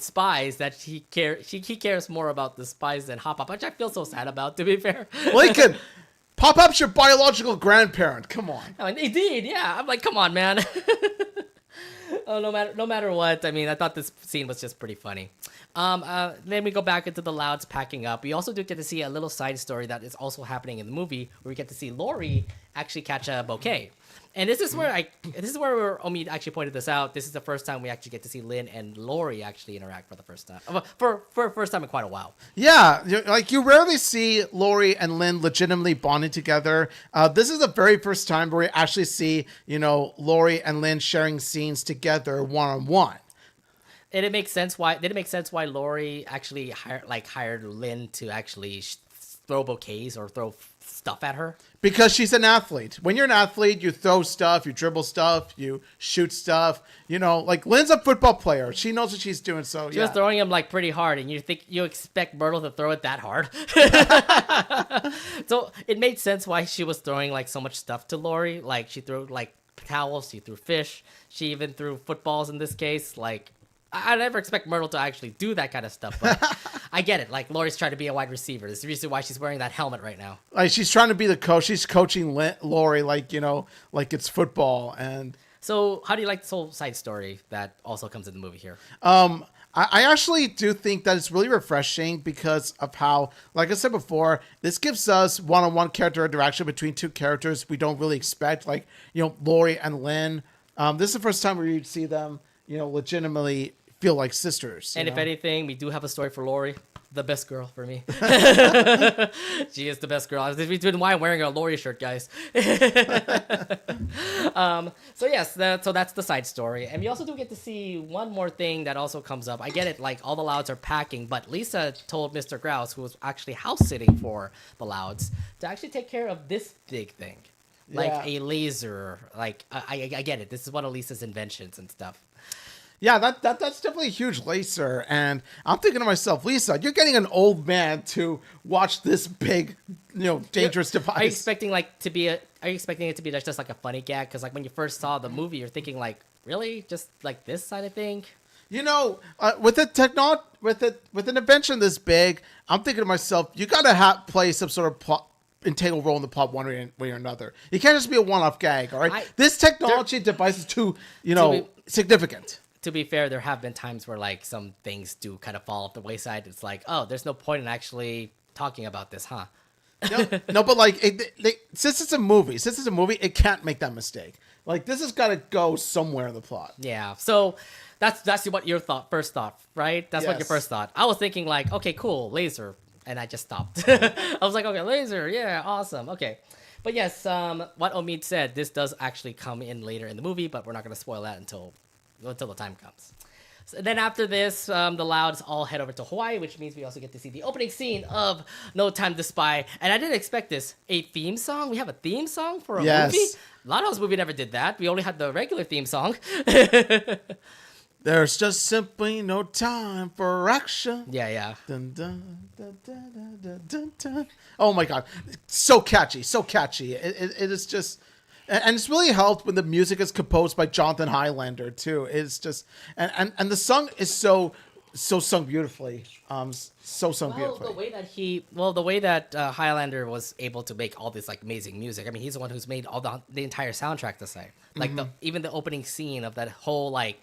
spies that he cares more about the spies than Hop, which I feel so sad about. To be fair, Lincoln, Pop-Up's your biological grandparent. Come on. Oh, indeed, yeah. I'm like, come on, man. Oh, no matter what. I mean, I thought this scene was just pretty funny. Then we go back into the Louds packing up. We also do get to see a little side story that is also happening in the movie, where we get to see Lori actually catch a bouquet. And this is where Omid actually pointed this out. This is the first time we actually get to see Lynn and Lori actually interact for the first time, for first time in quite a while. Yeah, like you rarely see Lori and Lynn legitimately bonding together. This is the very first time where we actually see, Lori and Lynn sharing scenes together one-on-one. And it makes sense why. Did it make sense why Lori actually hired Lynn to actually throw bouquets or throw stuff at her? Because she's an athlete. When you're an athlete, you throw stuff, you dribble stuff, you shoot stuff. Like Lynn's a football player. She knows what she's doing. So she was throwing him like pretty hard, and you expect Myrtle to throw it that hard. So it made sense why she was throwing like so much stuff to Lori. Like she threw like towels, she threw fish, she even threw footballs in this case. Like I never expect Myrtle to actually do that kind of stuff, but I get it. Like Lori's trying to be a wide receiver. There's the reason why she's wearing that helmet right now. Like she's trying to be the coach. She's coaching Lori like like it's football. And so, how do you like this whole side story that also comes in the movie here? I actually do think that it's really refreshing because of how, like I said before, this gives us one-on-one character interaction between two characters we don't really expect, like Lori and Lynn. This is the first time we see them, legitimately feel like sisters. And if anything, we do have a story for Lori, the best girl for me. She is the best girl. This is why I'm wearing a Lori shirt, guys. So yes, so that's the side story. And we also do get to see one more thing that also comes up. I get it, like all the Louds are packing, but Lisa told Mr. Grouse, who was actually house sitting for the Louds, to actually take care of this big thing. Like a laser. Like, I get it. This is one of Lisa's inventions and stuff. Yeah, that's definitely a huge laser, and I'm thinking to myself, Lisa, you're getting an old man to watch this big, dangerous device. Are you expecting it to be just like a funny gag? Because like when you first saw the movie, you're thinking like, really, just like this side of thing? With an invention this big, I'm thinking to myself, you gotta play some sort of plot. Integral role in the plot one way or another. It can't just be a one-off gag, all right? This technology device is too, significant. To be fair, there have been times where like some things do kind of fall off the wayside. It's like, oh, there's no point in actually talking about this, huh? No, but like, since it's a movie, it can't make that mistake. Like, this has got to go somewhere in the plot. Yeah. So that's what your first thought, right? That's what your first thought. I was thinking like, okay, cool, laser. And I just stopped. I was like, okay, laser, yeah, awesome, okay. But yes, what Omid said, this does actually come in later in the movie, but we're not going to spoil that until the time comes. So then after this, the Louds all head over to Hawaii, which means we also get to see the opening scene of No Time to Spy. And I didn't expect this. A theme song? We have a theme song for a movie? Lighthouse movie never did that. We only had the regular theme song. There's just simply no time for action. Yeah. Dun, dun, dun, dun, dun, dun, dun. Oh my God. So catchy. It is just, and it's really helped when the music is composed by Jonathan Highlander too. It's just, and the song is so sung beautifully. Beautifully. The way that Highlander was able to make all this like amazing music. I mean, he's the one who's made all the entire soundtrack to say. Like even the opening scene of that whole like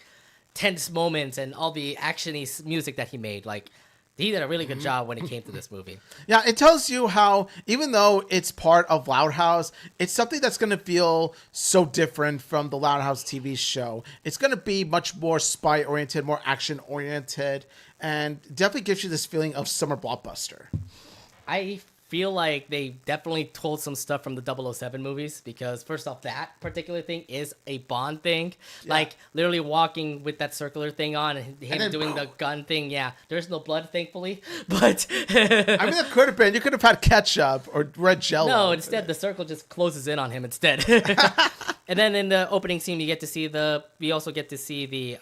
tense moments and all the action-y music that he made, like he did a really good job when it came to this movie. Yeah, it tells you how, even though it's part of Loud House, it's something that's going to feel so different from the Loud House TV show. It's going to be much more spy-oriented, more action-oriented, and definitely gives you this feeling of summer blockbuster. I feel like they definitely told some stuff from the 007 movies, because first off, that particular thing is a Bond thing. Yeah. Like literally walking with that circular thing on and him doing the gun thing. Yeah, there's no blood, thankfully, but I mean, that could have been. You could have had ketchup or red Jello. No, instead the circle just closes in on him instead. And then in the opening scene, we also get to see the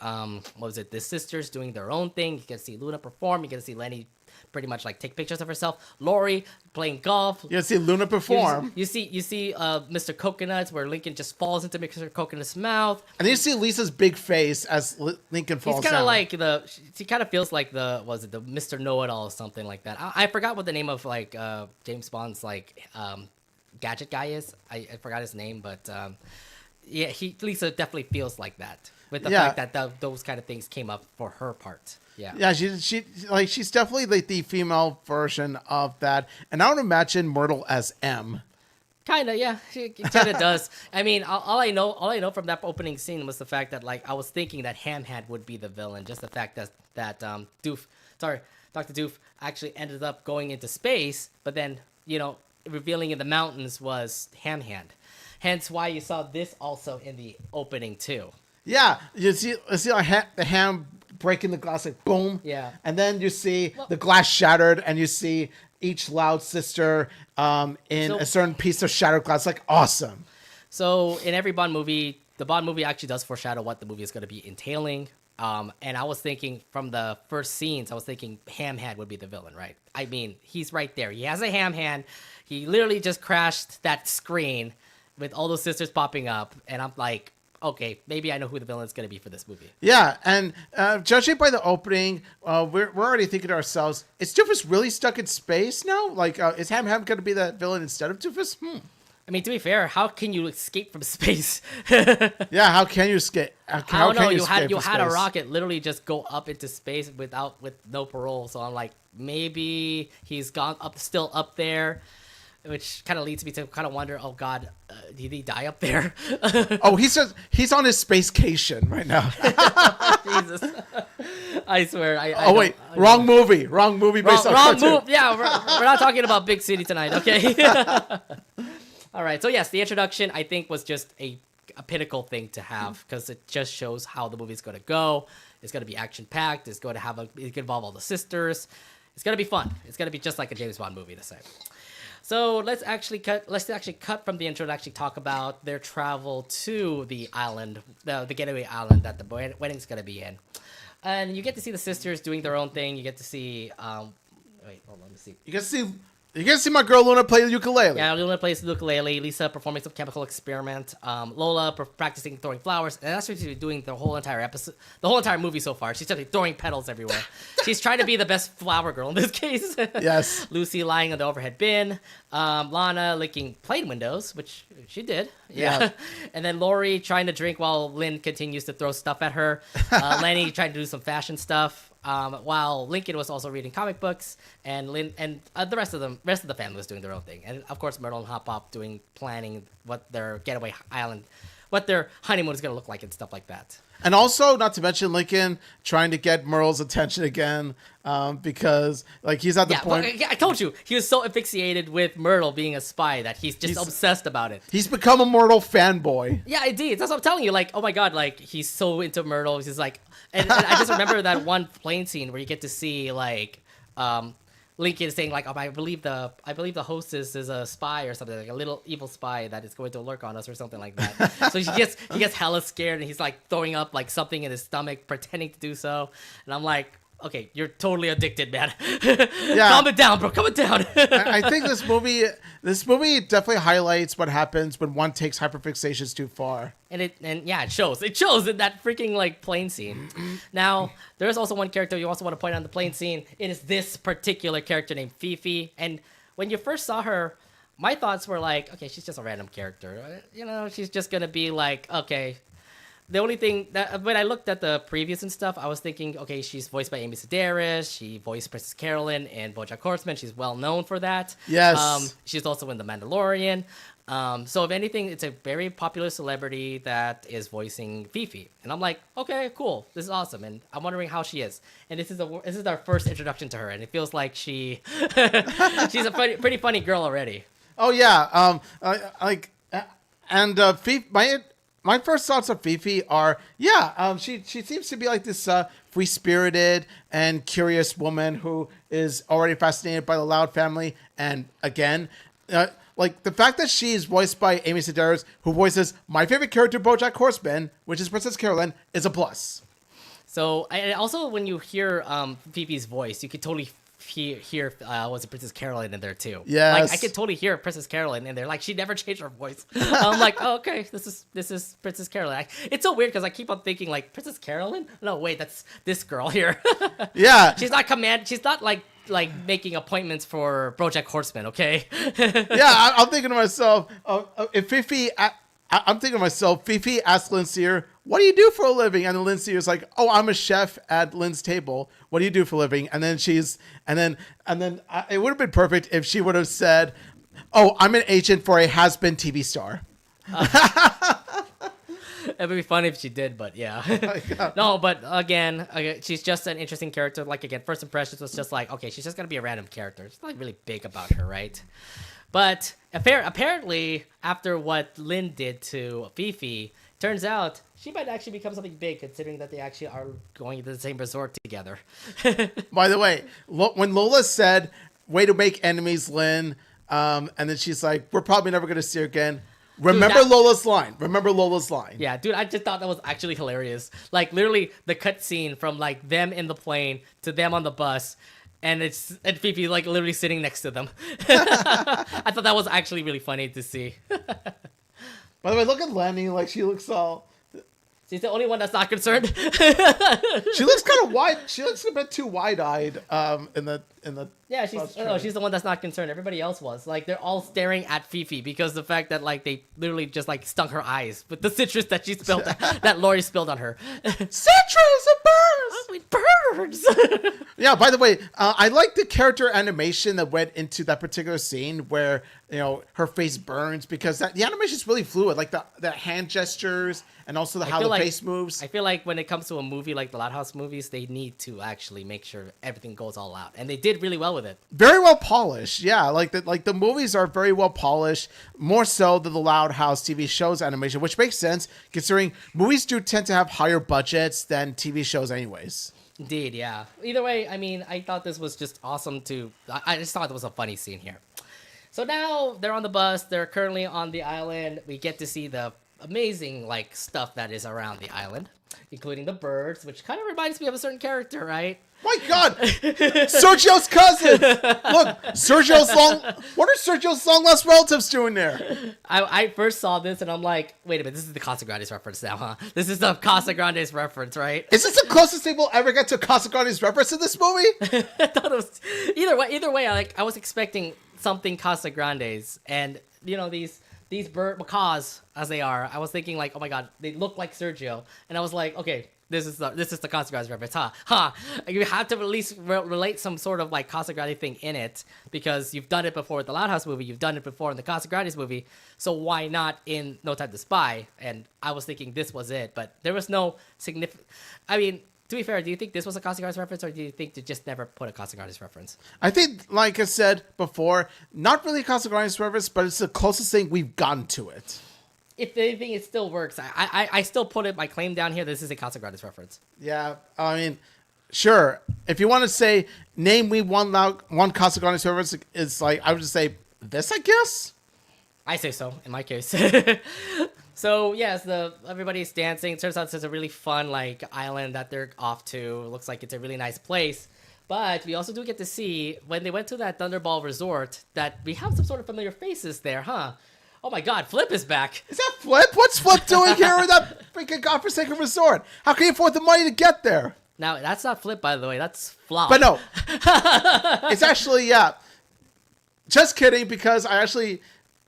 the sisters doing their own thing. You get to see Luna perform. You get to see Lenny pretty much like take pictures of herself. Lori playing golf. You see Luna perform. You see Mr. Coconuts, where Lincoln just falls into Mr. Coconut's mouth. And then you see Lisa's big face as Lincoln falls down. He's kind of like she kind of feels like the Mr. Know-It-All or something like that. I forgot what the name of like James Bond's like Gadget guy is. I forgot his name, but yeah, Lisa definitely feels like that with the fact that those kind of things came up for her part. Yeah. Yeah, she's definitely like the female version of that. And I would imagine Myrtle as M. Kind of, yeah. She kind of does. I mean, all I know from that opening scene was the fact that like I was thinking that Hamhead would be the villain, just the fact that Doof, Dr. Doof actually ended up going into space, but then, you know, revealing in the mountains was Hamhead. Hence why you saw this also in the opening too. Yeah, you see like the ham breaking the glass, like boom. Yeah. And then you see the glass shattered, and you see each Loud sister in a certain piece of shattered glass. Like, awesome. So in every Bond movie, the Bond movie actually does foreshadow what the movie is going to be entailing. And I was thinking from the first scenes, I was thinking Hamhead would be the villain, right? I mean, he's right there. He has a ham hand. He literally just crashed that screen with all those sisters popping up. And I'm like, okay, maybe I know who the villain is going to be for this movie. Yeah, and judging by the opening, we're already thinking to ourselves, is Doofus really stuck in space now? Like, is Ham going to be the villain instead of Doofus? I mean, to be fair, how can you escape from space? Yeah, how can you escape? I don't know. You had a rocket literally just go up into space with no parole. So I'm like, maybe he's still up there. Which kind of leads me to kind of wonder, oh God, did he die up there? Oh, he's on his spacecation right now. Jesus, I swear. Wrong movie based on wrong move. Yeah, we're not talking about Big City tonight, okay? All right, so yes, the introduction I think was just a pinnacle thing to have because it just shows how the movie's going to go. It's going to be action packed. It's going to involve all the sisters. It's going to be fun. It's going to be just like a James Bond movie to say. So let's actually cut from the intro to actually talk about their travel to the island, the getaway island that the wedding's gonna be in, and you get to see the sisters doing their own thing. You get to see, wait, hold on, let me see. You get to see my girl Luna play the ukulele. Yeah, Luna plays the ukulele. Lisa performing some chemical experiment. Lola practicing throwing flowers. And that's what she's doing the whole entire episode, the whole entire movie so far. She's just throwing petals everywhere. She's trying to be the best flower girl in this case. Yes. Lucy lying on the overhead bin. Lana licking plane windows, which she did. Yeah. And then Lori trying to drink while Lynn continues to throw stuff at her. Lenny trying to do some fashion stuff. While Lincoln was also reading comic books, and Lynn and the rest of the family was doing their own thing, and of course Myrtle and Hop Pop planning what their getaway island, what their honeymoon is going to look like and stuff like that. And also, not to mention Lincoln trying to get Myrtle's attention again, because like he's at the point. I told you he was so asphyxiated with Myrtle being a spy that he's obsessed about it. He's become a Myrtle fanboy. Yeah, indeed. That's what I'm telling you. Like, oh my God, like he's so into Myrtle. He's just like, and I just remember that one plane scene where you get to see like, Lincoln saying like, oh, I believe the hostess is a spy or something, like a little evil spy that is going to lurk on us or something like that. So he gets hella scared and he's like throwing up like something in his stomach, pretending to do so. And I'm like, okay, you're totally addicted, man. Yeah. Calm it down, bro. Calm it down. I think this movie definitely highlights what happens when one takes hyperfixations too far. And it shows. It shows in that freaking like plane scene. Now, there's also one character you also want to point out in the plane scene. It is this particular character named Fifi. And when you first saw her, my thoughts were like, okay, she's just a random character. You know, she's just gonna be like, okay. The only thing that when I looked at the previews and stuff, I was thinking, okay, she's voiced by Amy Sedaris. She voiced Princess Carolyn in BoJack Horseman. She's well known for that. Yes. She's also in The Mandalorian. So if anything, it's a very popular celebrity that is voicing Fifi. And I'm like, okay, cool. This is awesome. And I'm wondering how she is. And this is our first introduction to her. And it feels like she's a pretty funny girl already. Oh, yeah. My first thoughts of Fifi are, she seems to be like this free-spirited and curious woman who is already fascinated by the Loud family. And again, like the fact that she is voiced by Amy Sedaris, who voices my favorite character, BoJack Horseman, which is Princess Carolyn, is a plus. So, and also when you hear Fifi's voice, you could totally hear was it Princess Carolyn in there too? Yes. Like I could totally hear Princess Carolyn in there. Like she never changed her voice. I'm like, oh, okay, this is Princess Carolyn. It's so weird because I keep on thinking like Princess Carolyn. No, wait, that's this girl here. Yeah. She's not like making appointments for BoJack Horseman. Okay. Yeah, I'm thinking to myself, if Fifi I'm thinking to myself, Fifi asked Lynn Sear, what do you do for a living? And then Lynn Sear's like, oh, I'm a chef at Lynn's table. What do you do for a living? And then it would have been perfect if she would have said, oh, I'm an agent for a has-been TV star. It would be funny if she did, but yeah. No, but again, she's just an interesting character. Like, again, first impressions was just like, okay, she's just going to be a random character. It's not really big about her, right? But apparently, after what Lynn did to Fifi, turns out she might actually become something big, considering that they actually are going to the same resort together. By the way, when Lola said, way to make enemies, Lynn, and then she's like, we're probably never going to see her again. Remember Lola's line. Yeah, dude, I just thought that was actually hilarious. Like, literally, the cutscene from, like, them in the plane to them on the bus, and Fifi, like, literally sitting next to them. I thought that was actually really funny to see. By the way, look at Lenny. Like, she looks all... She's the only one that's not concerned. She looks kind of wide. She looks a bit too wide-eyed in the. Yeah, she's the one that's not concerned. Everybody else was like, they're all staring at Fifi because the fact that like they literally just like stung her eyes with the citrus that she spilled that Lori spilled on her. Citrus and birds. Oh, birds. Yeah. By the way, I like the character animation that went into that particular scene where her face burns, because the animation is really fluid. Like the hand gestures and also how the face moves. I feel like when it comes to a movie like the Loud House movies, they need to actually make sure everything goes all out, and they did really well with it. Very well polished, yeah. Like the movies are very well polished, more so than the Loud House TV shows animation, which makes sense considering movies do tend to have higher budgets than TV shows, anyways. Indeed, yeah. Either way, I mean, I thought this was just awesome too. I just thought it was a funny scene here. So now they're on the bus. They're currently on the island. We get to see the amazing like stuff that is around the island, including the birds, which kind of reminds me of a certain character, right? My God, Sergio's cousin. Look, what are Sergio's long lost relatives doing there? I first saw this and I'm like, wait a minute, this is the Casa Grande's reference now, huh? This is the Casa Grande's reference, right? Is this the closest thing we'll ever get to Casa Grande's reference in this movie? I thought it was either way. I was expecting something Casa Grande's, and these bird macaws as they are, I was thinking like, oh my God, they look like Sergio, and I was like, okay, this is the Casa Grande reference, huh? You have to at least relate some sort of like Casa Grande thing in it, because you've done it before with the Loud House movie, you've done it before in the Casa Grande's movie, so why not in No Time to Spy? And I was thinking this was it, but there was no significant. I mean, to be fair, do you think this was a Casa Grande's reference, or do you think to just never put a Casa Grande's reference? I think, like I said before, not really Casa Grande's reference, but it's the closest thing we've gotten to it. If anything, it still works. I still put my claim down here. This is a Casa Grande's reference. Yeah, I mean, sure. If you want to say, name me one Casa Grande's reference, it's like, I would just say this, I guess? I say so, in my case. So, yes, everybody's dancing. It turns out it's a really fun, like, island that they're off to. It looks like it's a really nice place. But we also do get to see, when they went to that Thunderball Resort, that we have some sort of familiar faces there, huh? Oh my God, Flip is back. Is that Flip? What's Flip doing here in that freaking godforsaken resort? How can you afford the money to get there? Now, that's not Flip, by the way. That's Flop. But no. It's actually, yeah. Just kidding, because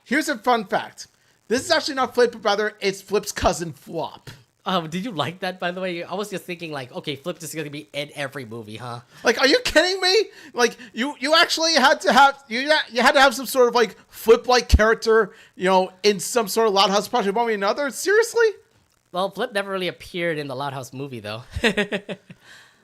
here's a fun fact. This is actually not Flip, but rather it's Flip's cousin Flop. Did you like that, by the way? I was just thinking, like, okay, Flip is going to be in every movie, huh? Like, are you kidding me? Like, you actually had to have some sort of, like, Flip-like character, in some sort of Loud House project one way or another? Seriously? Well, Flip never really appeared in the Loud House movie, though.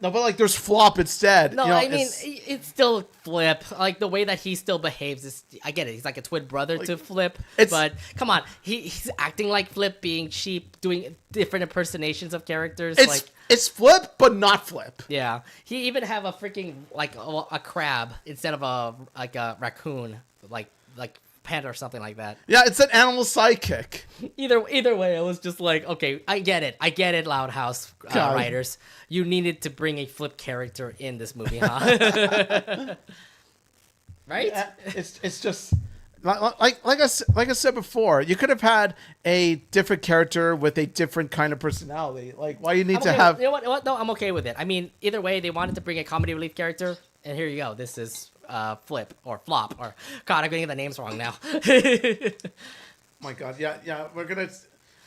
No, but, like, there's Flop instead. No, I mean, it's still Flip. Like, the way that he still behaves is... I get it. He's like a twin brother to Flip. But, come on. He's acting like Flip, being cheap, doing different impersonations of characters. It's Flip, but not Flip. Yeah. He even have a freaking, like, a crab instead of a raccoon. Like panda or something like that. Yeah, it's an animal sidekick. Either way, I was just like, okay, I get it, Loud House writers. You needed to bring a Flip character in this movie, huh? Right? Yeah, it's just like I said before, you could have had a different character with a different kind of personality. Like, why you need to have? You know what? No, I'm okay with it. I mean, either way, they wanted to bring a comedy relief character, and here you go. This is Flip or Flop or God, I'm getting the names wrong now. My God, yeah, we're gonna.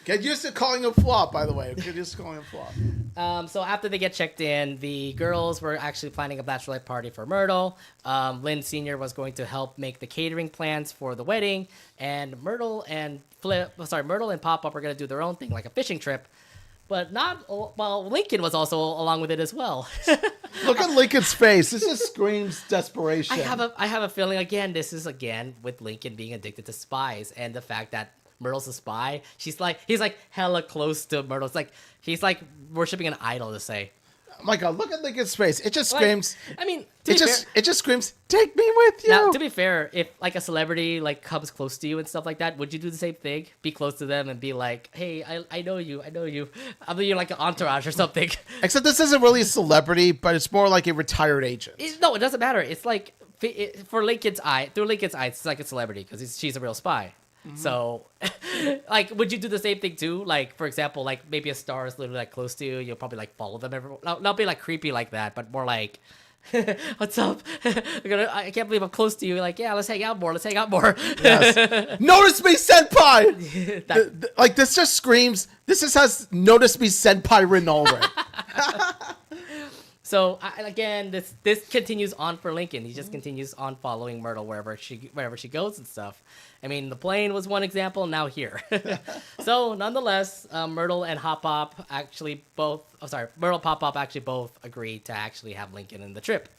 Get used to calling him flop, by the way. Get used to calling him flop. So after they get checked in, the girls were actually planning a bachelorette party for Myrtle. Lynn Sr. was going to help make the catering plans for the wedding, and Myrtle and Pop-Up were going to do their own thing, like a fishing trip. But Lincoln was also along with it as well. Look at Lincoln's face. This just screams desperation. I have a feeling, again, this is, with Lincoln being addicted to spies and the fact that Myrtle's a spy. He's like hella close to Myrtle. It's like he's like worshiping an idol to say. Oh my God, look at Lincoln's face. It just screams. It just screams, take me with you. Now, to be fair, if like a celebrity like comes close to you and stuff like that, would you do the same thing? Be close to them and be like, hey, I know you. I'm you're like an entourage or something. Except this isn't really a celebrity, but it's more like a retired agent. No, it doesn't matter. It's like for Lincoln's eye, through Lincoln's eyes, it's like a celebrity because she's a real spy. Mm-hmm. So, like, would you do the same thing too? Like, for example, like maybe a star is literally like close to you, you'll probably like follow them. Not be like creepy like that, but more like, what's up? I can't believe I'm close to you. Like, yeah, let's hang out more. Yes. Notice me, senpai. Like this just screams. This just has notice me, senpai written all over it. So again, this continues on for Lincoln. He just continues on following Myrtle wherever she goes and stuff. I mean, the plane was one example. Now here. So nonetheless, Myrtle and Pop-Up actually both agreed to actually have Lincoln in the trip.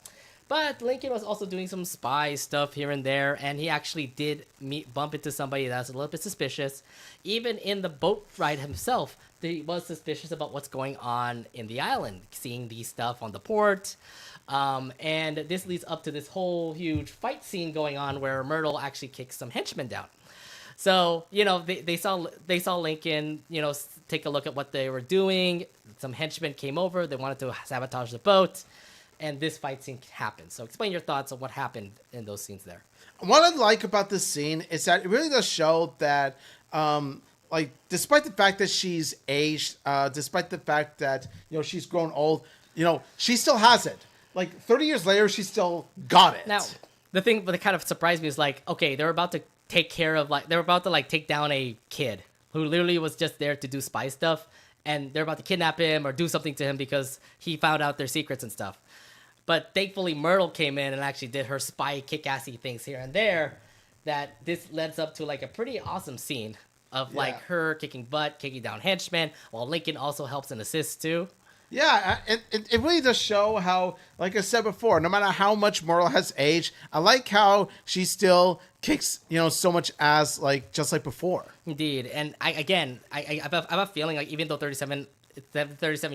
But Lincoln was also doing some spy stuff here and there, and he actually did bump into somebody that's a little bit suspicious. Even in the boat ride himself, he was suspicious about what's going on in the island, seeing these stuff on the port. And this leads up to this whole huge fight scene going on where Myrtle actually kicks some henchmen down. So, they saw Lincoln, take a look at what they were doing. Some henchmen came over. They wanted to sabotage the boat. And this fight scene happened. So explain your thoughts on what happened in those scenes there. What I like about this scene is that it really does show that, despite the fact that she's aged, despite the fact that, she's grown old, she still has it. Like 30 years later, she still got it. Now, the thing that kind of surprised me is okay, they're about to take down a kid who literally was just there to do spy stuff. And they're about to kidnap him or do something to him because he found out their secrets and stuff. But thankfully, Myrtle came in and actually did her spy kick-assy things here and there. That this leads up to a pretty awesome scene of her kicking butt, kicking down henchmen, while Lincoln also helps and assists too. Yeah, it really does show how, like I said before, no matter how much Myrtle has aged, I like how she still kicks, so much ass, just like before. Indeed, and I have a feeling even though 37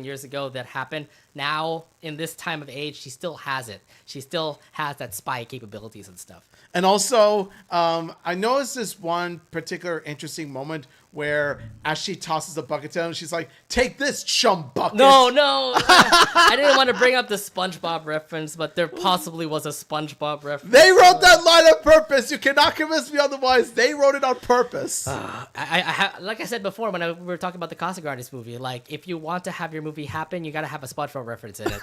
years ago that happened, now in this time of age, she still has it. She still has that spy capabilities and stuff. And also, I noticed this one particular interesting moment where as she tosses the bucket to him, she's like, take this, chum bucket. No. I didn't want to bring up the SpongeBob reference, but there possibly was a SpongeBob reference. They wrote that line on purpose. You cannot convince me otherwise. They wrote it on purpose. Like I said before when we were talking about the Casagrandes movie, if you want to have your movie happen, you got to have a SpongeBob reference in it.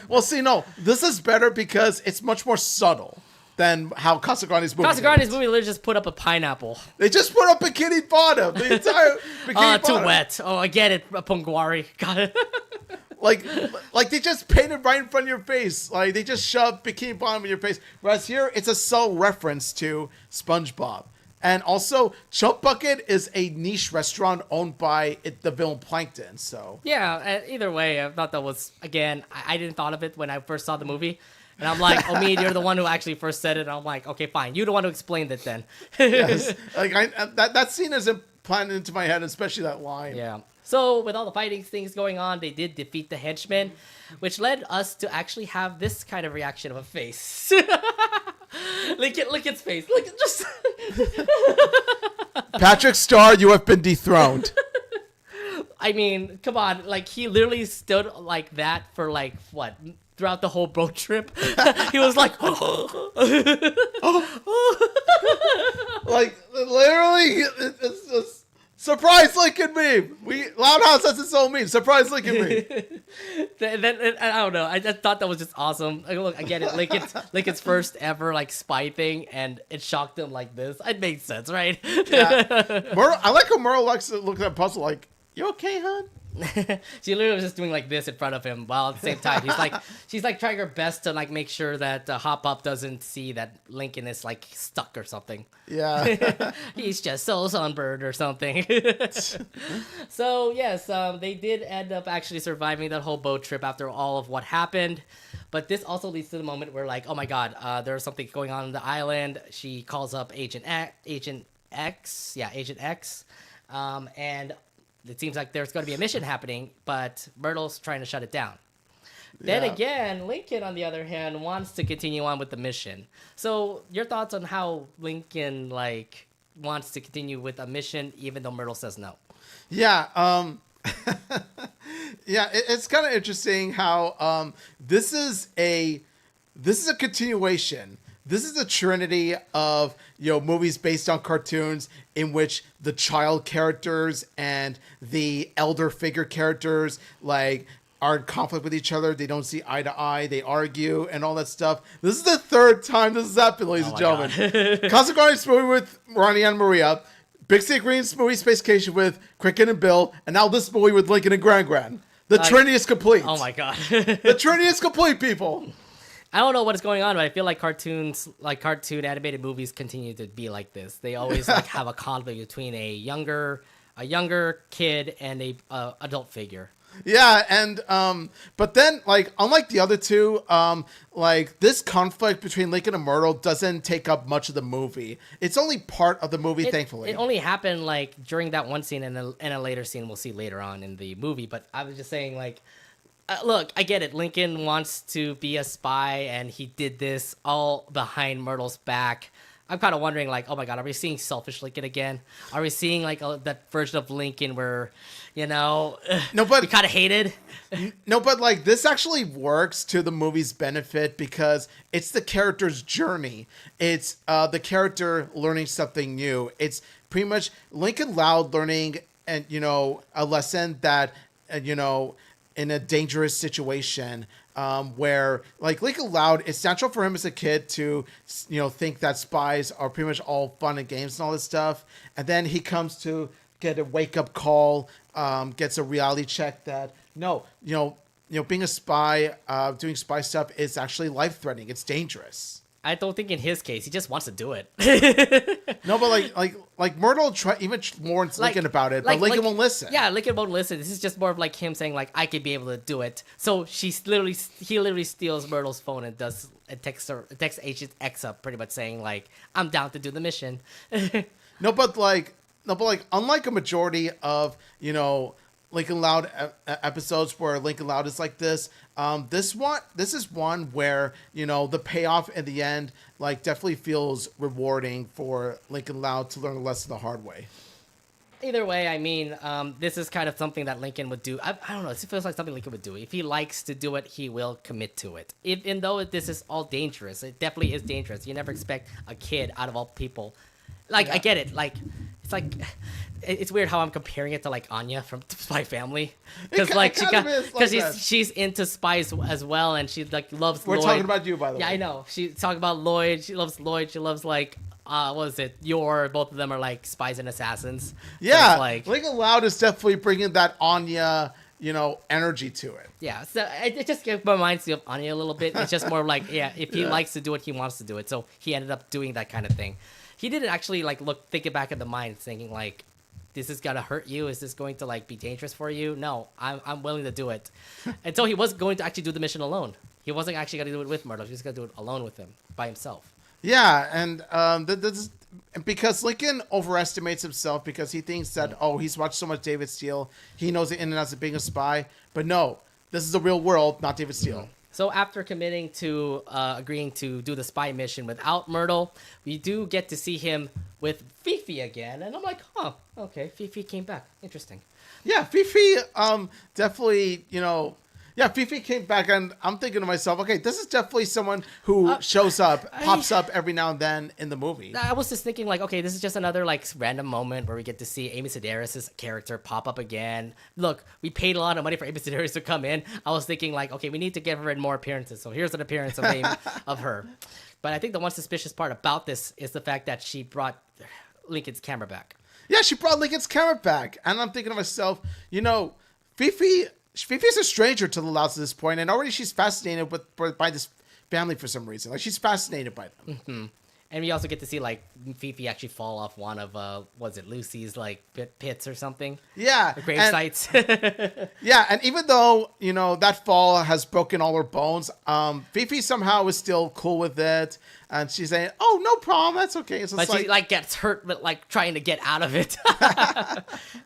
Well, see, no, this is better because it's much more subtle than how Casagrandes movie. Casagrandes movie literally just put up a pineapple. They just put up Bikini Bottom. The entire Bikini Bottom. Too wet. Oh, I get it, Pungwari. Got it. like they just painted right in front of your face. Like they just shoved Bikini Bottom in your face. Whereas here, it's a subtle reference to SpongeBob. And also, Chump Bucket is a niche restaurant owned by the villain Plankton. So yeah, either way, I thought that was, again, I didn't thought of it when I first saw the movie. And I'm like, Omid, you're the one who actually first said it. And I'm like, okay, fine. You're the one who explained it then. Yes. That scene is implanted into my head, especially that line. Yeah. So with all the fighting things going on, they did defeat the henchmen, which led us to actually have this kind of reaction of a face. Look its face. Look at just... Patrick Starr, you have been dethroned. I mean, come on. He literally stood like that for what? Throughout the whole boat trip. He was like... Literally, it's just... Surprise Lincoln meme. Loud House has its own meme. Surprise Lincoln meme. Then I don't know. I just thought that was just awesome. Like, look, I get it. Lincoln's first ever like spy thing, and it shocked him like this. It made sense, right? Yeah. Myrtle, I like how Myrtle likes to look at puzzle like, "You okay, hon?" She literally was just doing like this in front of him, while at the same time she's like trying her best to like make sure that Hop Up doesn't see that Lincoln is like stuck or something. Yeah. He's just so sunburned or something. So yes, they did end up actually surviving that whole boat trip after all of what happened. But this also leads to the moment where like, oh my god, there's something going on the island. She calls up Agent X, and it seems like there's going to be a mission happening, but Myrtle's trying to shut it down. Then again, Lincoln, on the other hand, wants to continue on with the mission. So your thoughts on how Lincoln like wants to continue with a mission even though Myrtle says no? Yeah, it's kind of interesting how this is a continuation. This is a trinity of movies based on cartoons in which the child characters and the elder figure characters like are in conflict with each other. They don't see eye to eye. They argue and all that stuff. This is the third time this has happened, ladies and gentlemen. Cosmic Guardians movie with Ronnie and Maria, Big City Greens movie Space Vacation with Cricket and Bill, and now this movie with Lincoln and Gran. The trinity is complete. Oh my god. The trinity is complete, people. I don't know what is going on, but I feel like cartoons, like cartoon animated movies, continue to be like this. They always like have a conflict between a younger kid and a adult figure. Yeah, and but then like unlike the other two, like this conflict between Lincoln and Myrtle doesn't take up much of the movie. It's only part of the movie, thankfully. It only happened like during that one scene and a later scene we'll see later on in the movie. But I was just saying like, look, I get it. Lincoln wants to be a spy, and he did this all behind Myrtle's back. I'm kind of wondering, like, oh my god, are we seeing selfish Lincoln again? Are we seeing like that version of Lincoln where, we kind of hated? No, but like this actually works to the movie's benefit because it's the character's journey. It's the character learning something new. It's pretty much Lincoln Loud learning and a lesson that in a dangerous situation. Where like Lincoln Loud, it's natural for him as a kid to, think that spies are pretty much all fun and games and all this stuff. And then he comes to get a wake up call, gets a reality check that being a spy, doing spy stuff is actually life threatening. It's dangerous. I don't think in his case he just wants to do it. No, but like Myrtle even warns Lincoln about it, but Lincoln won't listen. Yeah, Lincoln won't listen. This is just more of like him saying like I could be able to do it. So he literally steals Myrtle's phone and texts Agent X up, pretty much saying like I'm down to do the mission. No, but unlike a majority of Lincoln Loud episodes where Lincoln Loud is like this. This is one where the payoff in the end like definitely feels rewarding for Lincoln Loud to learn a lesson the hard way. Either way, I mean, this is kind of something that Lincoln would do. I don't know. It feels like something Lincoln would do. If he likes to do it, he will commit to it. Even though this is all dangerous, it definitely is dangerous. You never expect a kid out of all people. Like, yeah. I get it. Like, it's like, it's weird how I'm comparing it to like Anya from Spy Family, because she's into spies as well, and she like loves. We're Lloyd. Talking about you, by the way. Yeah, I know. She's talking about Lloyd. She loves Lloyd. She loves like what is it? Both of them are like spies and assassins. Yeah, so like Lincoln Loud is definitely bringing that Anya, energy to it. Yeah, so it just reminds me of Anya a little bit. It's just more like, if he likes to do it, he wants to do it. So he ended up doing that kind of thing. He didn't actually like thinking back in the mind, thinking like, this is gonna hurt you? Is this going to like be dangerous for you? No, I'm willing to do it. And so he was going to actually do the mission alone. He wasn't actually gonna do it with Myrtle. He was gonna do it alone with him, by himself. Yeah, and because Lincoln overestimates himself because he thinks that he's watched so much David Steele, he knows the in and outs of being a spy. But no, this is the real world, not David Steele. Mm-hmm. So after committing to agreeing to do the spy mission without Myrtle, we do get to see him with Fifi again, and I'm like, okay, Fifi came back. Interesting. Yeah, Fifi definitely, Yeah, Fifi came back, and I'm thinking to myself, okay, this is definitely someone who shows up, pops up every now and then in the movie. I was just thinking, like, okay, this is just another, like, random moment where we get to see Amy Sedaris' character pop up again. Look, we paid a lot of money for Amy Sedaris to come in. I was thinking, like, okay, we need to give her in more appearances. So here's an appearance of Amy, of her. But I think the one suspicious part about this is the fact that she brought Lincoln's camera back. Yeah, she brought Lincoln's camera back. And I'm thinking to myself, you know, Fifi's a stranger to the Louds at this point, and already she's fascinated by this family for some reason. Like, she's fascinated by them. Mm-hmm. And we also get to see, like, Fifi actually fall off one of, was it Lucy's, like, pits or something? Yeah. Grave sites. Yeah, and even though, you know, that fall has broken all her bones, Fifi somehow is still cool with it. And she's saying, oh, no problem, that's okay. It's but she, like, gets hurt, but, like, trying to get out of it.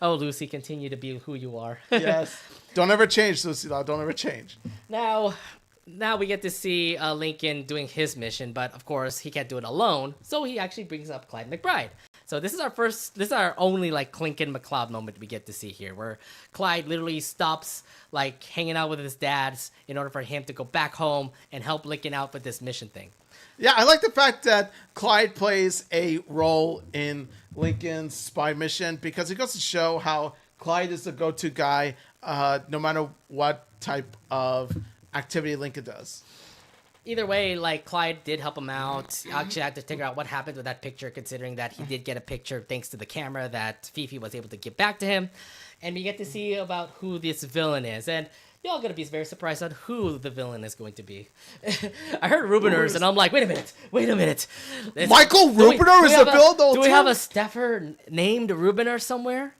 Oh, Lucy, continue to be who you are. Yes. Don't ever change, Lucy. Don't ever change. Now we get to see Lincoln doing his mission, but of course he can't do it alone. So he actually brings up Clyde McBride. So this is our only like Lincoln McCloud moment we get to see here, where Clyde literally stops like hanging out with his dads in order for him to go back home and help Lincoln out with this mission thing. Yeah, I like the fact that Clyde plays a role in Lincoln's spy mission because it goes to show how Clyde is the go-to guy no matter what type of activity Lincoln does. Either way, like, Clyde did help him out. Actually, I had to figure out what happened with that picture, considering that he did get a picture thanks to the camera that Fifi was able to give back to him. And we get to see about who this villain is. And y'all gonna be very surprised on who the villain is going to be. I heard Rubiners, and I'm like, wait a minute. Michael Rubiner is the villain the whole time? Do we have a staffer named Rubiner somewhere?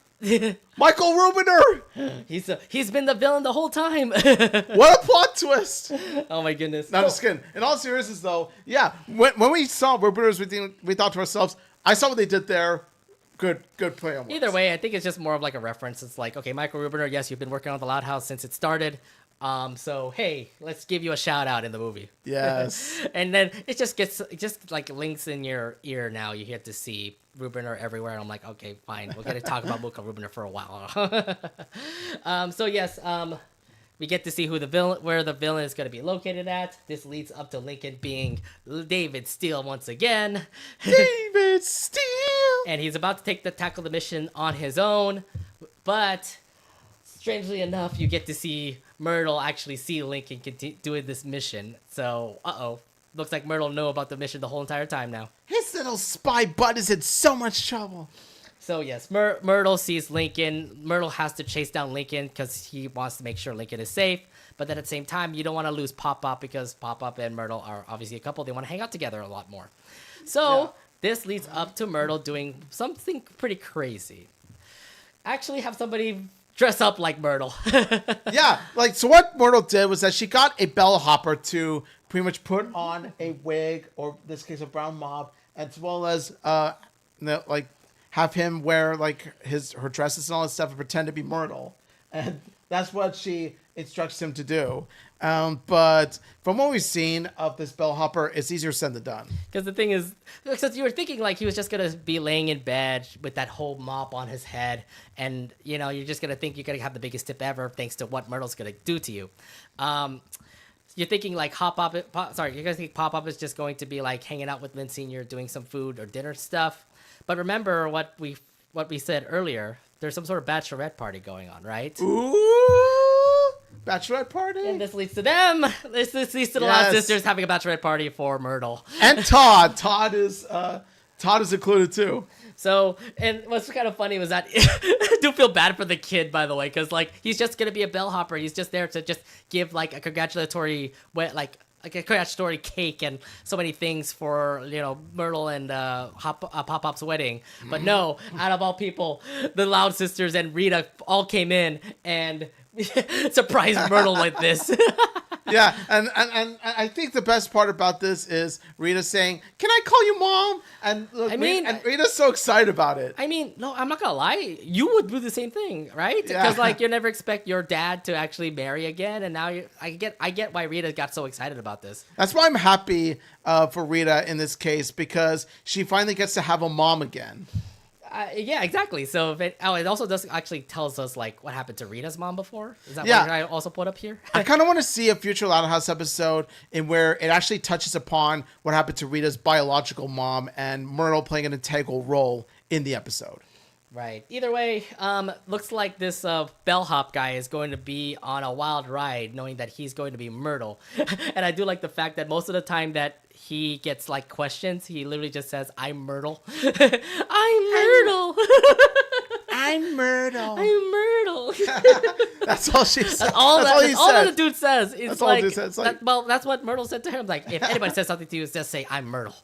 Michael Rubiner! He's been the villain the whole time. What a plot twist! Oh my goodness. No, I'm just kidding. In all seriousness though, yeah, when we saw Rubiners, we thought to ourselves, I saw what they did there. Good play on words. Either way, I think it's just more of like a reference. It's like, okay, Michael Rubiner, yes, you've been working on the Loud House since it started. So hey, let's give you a shout out in the movie. Yes. And then it just like links in your ear now. You get to see Rubiner everywhere. And I'm like, okay, fine. We're gonna talk about Michael Rubiner for a while. So yes, we get to see where the villain is gonna be located at. This leads up to Lincoln being David Steele once again. David Steele. And he's about to tackle the mission on his own, but strangely enough, you get to see Myrtle actually see Lincoln doing this mission. So, looks like Myrtle knew about the mission the whole entire time now. His little spy butt is in so much trouble. So yes, Myrtle sees Lincoln. Myrtle has to chase down Lincoln because he wants to make sure Lincoln is safe. But then at the same time, you don't want to lose Pop-Up because Pop-Up and Myrtle are obviously a couple. They want to hang out together a lot more. So this leads up to Myrtle doing something pretty crazy. Actually have somebody dress up like Myrtle. Yeah, like, so what Myrtle did was that she got a bellhopper to pretty much put on a wig, or in this case a brown mop, as well as like have him wear like her dresses and all that stuff and pretend to be Myrtle. And that's what she instructs him to do. But from what we've seen of this bellhopper, it's easier said than done. Because the thing is, because you were thinking like he was just going to be laying in bed with that whole mop on his head. And, you know, you're just going to think you're going to have the biggest tip ever thanks to what Myrtle's going to do to you. You're thinking like you're going to think Pop-Up is just going to be like hanging out with Lynn Sr. doing some food or dinner stuff. But remember what we said earlier. There's some sort of bachelorette party going on, right? Ooh, bachelorette party? And this leads to them. This leads to the Loud Sisters having a bachelorette party for Myrtle. And Todd. Todd is included too. So, and what's kind of funny was that I do feel bad for the kid, by the way, because like he's just gonna be a bellhopper. He's just there to just give like a congratulatory a congratulatory cake and so many things for, you know, Myrtle and Pop-Pop's wedding. But no, out of all people, the Loud Sisters and Rita all came in and surprised Myrtle with this. Yeah, and I think the best part about this is Rita saying, "Can I call you Mom?" And look, and Rita's so excited about it. I mean, no, I'm not gonna lie. You would do the same thing, right? Because like you never expect your dad to actually marry again, and now I get why Rita got so excited about this. That's why I'm happy for Rita in this case, because she finally gets to have a mom again. Yeah, exactly. So it also does actually tells us like what happened to Rita's mom before. Is that what I also put up here? I kind of want to see a future Loud House episode in where it actually touches upon what happened to Rita's biological mom and Myrtle playing an integral role in the episode. Right. Either way, looks like this bellhop guy is going to be on a wild ride, knowing that he's going to be Myrtle. And I do like the fact that most of the time that he gets like questions, he literally just says, "I'm Myrtle." I'm Myrtle. I'm Myrtle. I'm Myrtle. That's all she says. That's all that the dude says. It's that's all the dude says. well, that's what Myrtle said to him. Like, if anybody says something to you, just say, "I'm Myrtle."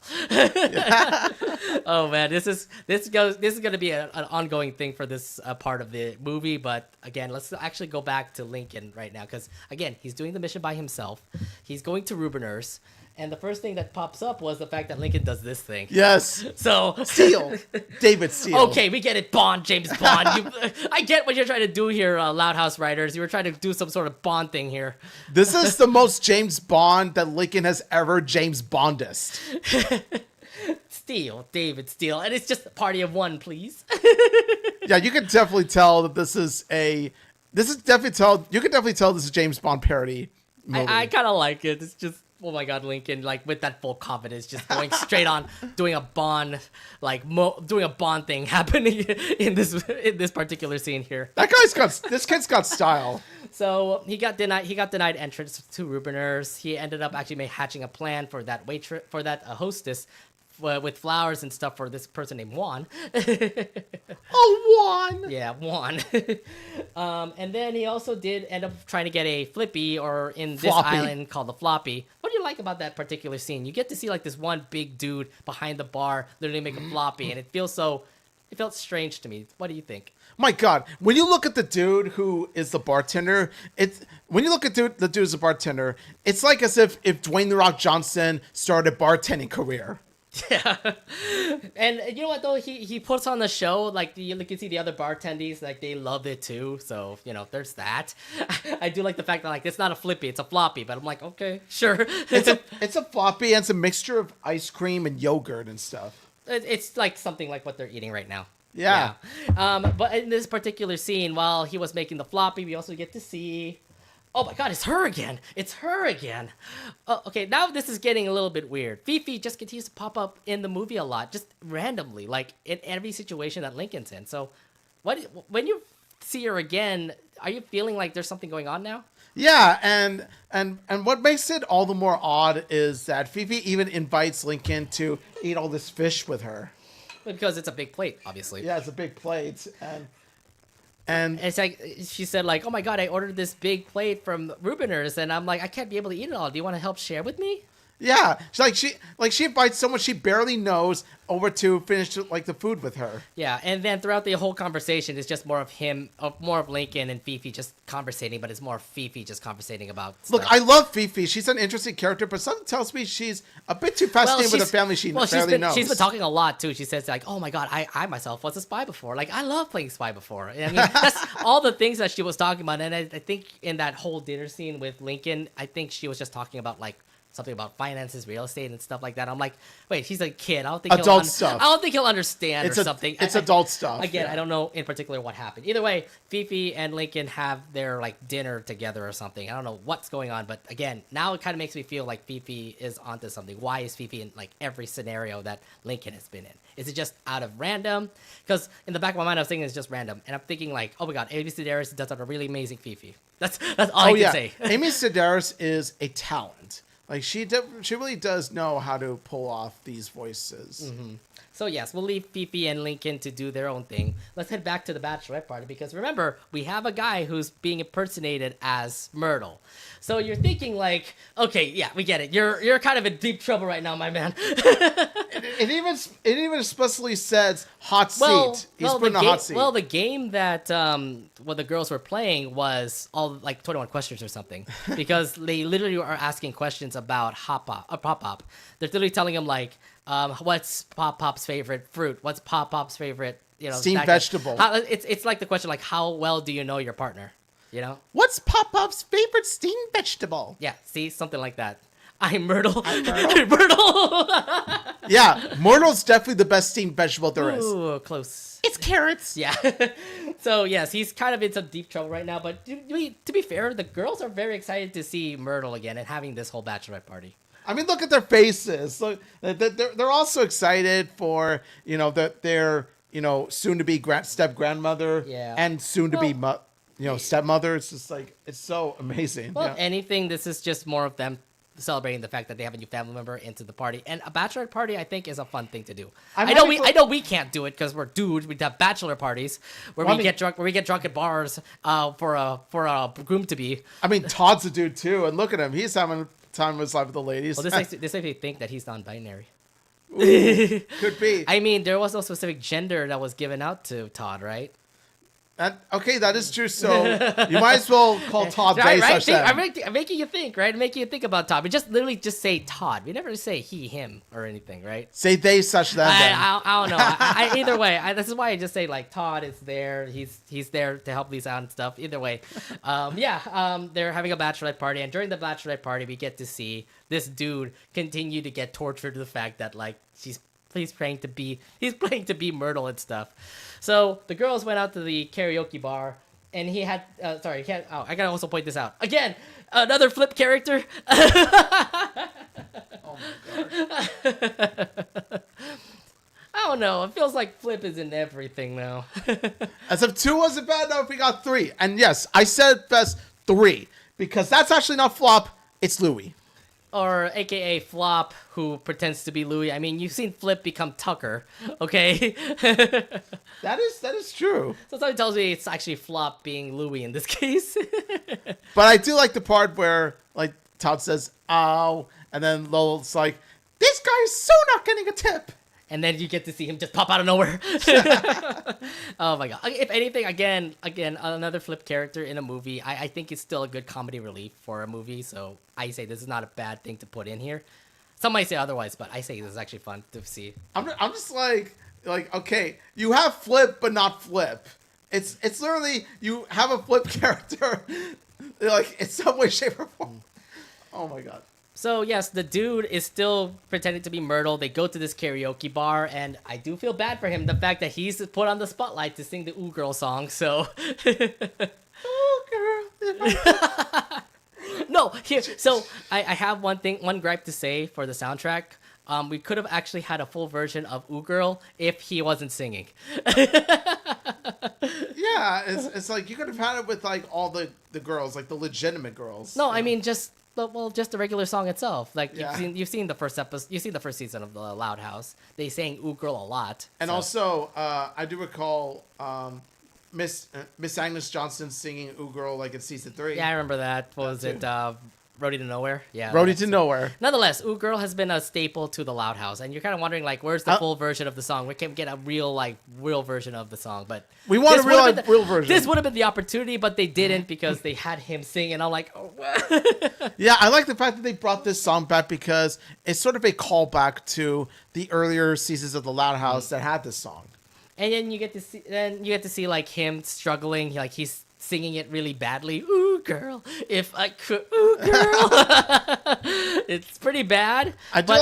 Oh man, this is going to be an ongoing thing for this part of the movie. But again, let's actually go back to Lincoln right now, because again, he's doing the mission by himself. He's going to Rubiners. And the first thing that pops up was the fact that Lincoln does this thing. Yes. So Steele. David Steele. Okay, we get it, Bond, James Bond. I get what you're trying to do here, Loud House writers. You were trying to do some sort of Bond thing here. This is the most James Bond that Lincoln has ever James Bondist. Steele, David Steele, and it's just a party of one, please. Yeah, you can definitely tell that you can definitely tell this is a James Bond parody movie. I kind of like it. It's just, oh my God, Lincoln, like with that full confidence, just going straight on, doing a Bond, doing a Bond thing happening in this particular scene here. This kid's got style. So he got denied entrance to Rubiners. He ended up actually hatching a plan for that hostess with flowers and stuff for this person named Juan. Oh, Juan. Yeah, Juan. And then he also did end up trying to get a flippy, or in this island called the floppy. What do you like about that particular scene? You get to see like this one big dude behind the bar literally make a floppy, and it felt strange to me. What do you think? My God, when you look at the dude who is the bartender, it's like as if Dwayne The Rock Johnson started a bartending career. Yeah. And you know what though, he puts on the show, like you can see the other bartendies, like they love it too, so there's that. I do like the fact that like it's not a flippy, it's a floppy, but I'm like, okay, sure. It's a floppy, and it's a mixture of ice cream and yogurt and stuff. It's like something like what they're eating right now. Yeah. But in this particular scene, while he was making the floppy, we also get to see, oh my God, it's her again. It's her again. Okay, now this is getting a little bit weird. Fifi just continues to pop up in the movie a lot, just randomly, like in every situation that Lincoln's in. So when you see her again, are you feeling like there's something going on now? Yeah, and what makes it all the more odd is that Fifi even invites Lincoln to eat all this fish with her. Because it's a big plate, obviously. Yeah, it's a big plate, and it's like she said, like, oh my God, I ordered this big plate from Rubiners, and I'm like, I can't be able to eat it all. Do you want to help share with me? Yeah, she invites someone she barely knows over to finish like the food with her. Yeah, and then throughout the whole conversation, it's just more of Lincoln and Fifi just conversating, but it's more Fifi just conversating about stuff. Look, I love Fifi. She's an interesting character, but something tells me she's a bit too fascinated with a family she barely knows. She's been talking a lot too. She says like, "Oh my God, I myself was a spy before. Like, I love playing spy before." I mean, that's all the things that she was talking about. And I think in that whole dinner scene with Lincoln, I think she was just talking about like something about finances, real estate, and stuff like that. I'm like, wait, he's a kid. I don't think he'll understand something. It's adult stuff. Again, yeah. I don't know in particular what happened. Either way, Fifi and Lincoln have their like dinner together or something. I don't know what's going on, but again, now it kind of makes me feel like Fifi is onto something. Why is Fifi in like every scenario that Lincoln has been in? Is it just out of random? Because in the back of my mind, I was thinking it's just random, and I'm thinking like, oh my God, Amy Sedaris does have a really amazing Fifi. That's all I can say. Amy Sedaris is a talent. Like she really does know how to pull off these voices. Mm-hmm. So yes, we'll leave Fifi and Lincoln to do their own thing. Let's head back to the bachelorette party, because remember, we have a guy who's being impersonated as Myrtle. So you're thinking like, okay, yeah, we get it. You're kind of in deep trouble right now, my man. It even explicitly says hot seat. He's put in a hot seat. Well, the game that the girls were playing was all like 21 questions or something, because they literally are asking questions about Pop Pop. They're literally telling him like, what's Pop Pop's favorite fruit? What's Pop Pop's favorite, steamed vegetable? It's like the question like, how well do you know your partner? What's Pop Pop's favorite steamed vegetable? Yeah, see, something like that. I'm Myrtle. Myrtle. Myrtle. Yeah, Myrtle's definitely the best steamed vegetable there is. Ooh, close. It's carrots. Yeah. So, yes, he's kind of in some deep trouble right now. But to be fair, the girls are very excited to see Myrtle again and having this whole bachelorette party. I mean, look at their faces. Look, they're also excited for, their, soon-to-be step-grandmother and soon-to-be, stepmother. It's just like, it's so amazing. Well, if anything, this is just more of them celebrating the fact that they have a new family member into the party. And a bachelorette party, I think, is a fun thing to do. I know we can't do it because we're dudes. We have bachelor parties where we get drunk at bars for a groom to be. I mean, Todd's a dude too, and look at him. He's having time with his life with the ladies. Well, this makes me think that he's non-binary. Ooh, could be. I mean, there was no specific gender that was given out to Todd, right? Okay, that is true. So you might as well call Todd they right? such I'm making you think, right? I'm making you think about Todd. We just literally just say Todd. We never say he, him, or anything, right? Say they such them. I don't know. Either way, this is why I just say like Todd is there. He's there to help Lisa out and stuff. Either way, they're having a bachelorette party, and during the bachelorette party, we get to see this dude continue to get tortured to the fact that like he's playing to be Myrtle and stuff. So the girls went out to the karaoke bar, and he had I gotta also point this out again. Another Flip character. Oh my god. I don't know. It feels like Flip is in everything now. As if 2 wasn't bad enough, we got 3. And yes, I said best 3 because that's actually not Flop. It's Louie. Or AKA Flop, who pretends to be Louie. I mean, you've seen Flip become Tucker, okay? That is true. So something tells me it's actually Flop being Louie in this case. But I do like the part where like Todd says, "Ow," and then Lowell's like, "This guy is so not getting a tip." And then you get to see him just pop out of nowhere. Oh my god. If anything, again, another Flip character in a movie, I think it's still a good comedy relief for a movie. So I say this is not a bad thing to put in here. Some might say otherwise, but I say this is actually fun to see. I'm just like, okay, you have Flip, but not Flip. It's literally, you have a Flip character, like, in some way, shape, or form. Oh my god. So yes, the dude is still pretending to be Myrtle. They go to this karaoke bar, and I do feel bad for him. The fact that he's put on the spotlight to sing the Ooh Girl song. So, Ooh girl. no, here. So I have one gripe to say for the soundtrack. We could have actually had a full version of Ooh Girl if he wasn't singing. Yeah, it's like you could have had it with like all the girls, like the legitimate girls. No, I mean just the regular song itself. Like Yeah. you've seen the first episode, you've seen the first season of the Loud House. They sang "Ooh Girl" a lot. And so. also, I do recall Miss Agnes Johnson singing "Ooh Girl" like in season 3. Yeah, I remember that. What was it? too. Roadie to Nowhere. Yeah. Roadie to Nowhere. Nonetheless, Ooh Girl has been a staple to the Loud House, and you're kind of wondering like, where's the full version of the song? We can't get a real version of the song, but We want a real version. This would have been the opportunity, but they didn't because they had him sing, and I'm like, oh, Yeah, I like the fact that they brought this song back because it's sort of a callback to the earlier seasons of the Loud House that had this song. And then you get to see like him struggling, like he's singing it really badly. Ooh girl, if I could. Ooh girl. It's pretty bad. I do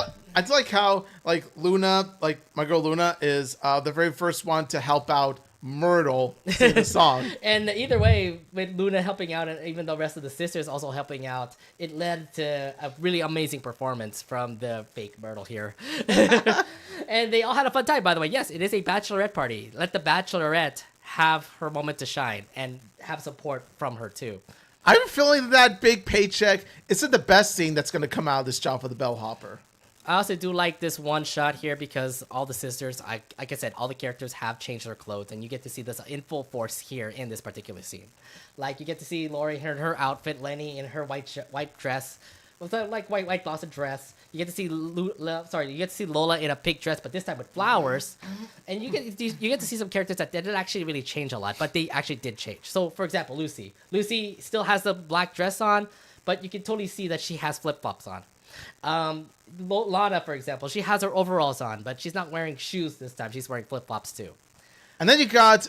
like how like Luna, like my girl Luna, is the very first one to help out Myrtle sing the song. And either way, with Luna helping out and even the rest of the sisters also helping out, it led to a really amazing performance from the fake Myrtle here. And they all had a fun time, by the way. Yes, it is a bachelorette party. Let the bachelorette have her moment to shine and have support from her too. I have a feeling that big paycheck isn't the best scene that's going to come out of this job for the bellhopper. I also do like this one shot here because all the sisters, like I said, all the characters have changed their clothes, and you get to see this in full force here in this particular scene. Like you get to see Lori in her outfit, Lenny in her white dress, with a like white glossy dress. You get to see Lola in a pink dress, but this time with flowers. And you get to see some characters that didn't actually really change a lot, but they actually did change. So for example, Lucy still has the black dress on, but you can totally see that she has flip flops on. Lana, for example, she has her overalls on, but she's not wearing shoes this time. She's wearing flip-flops too. And then you got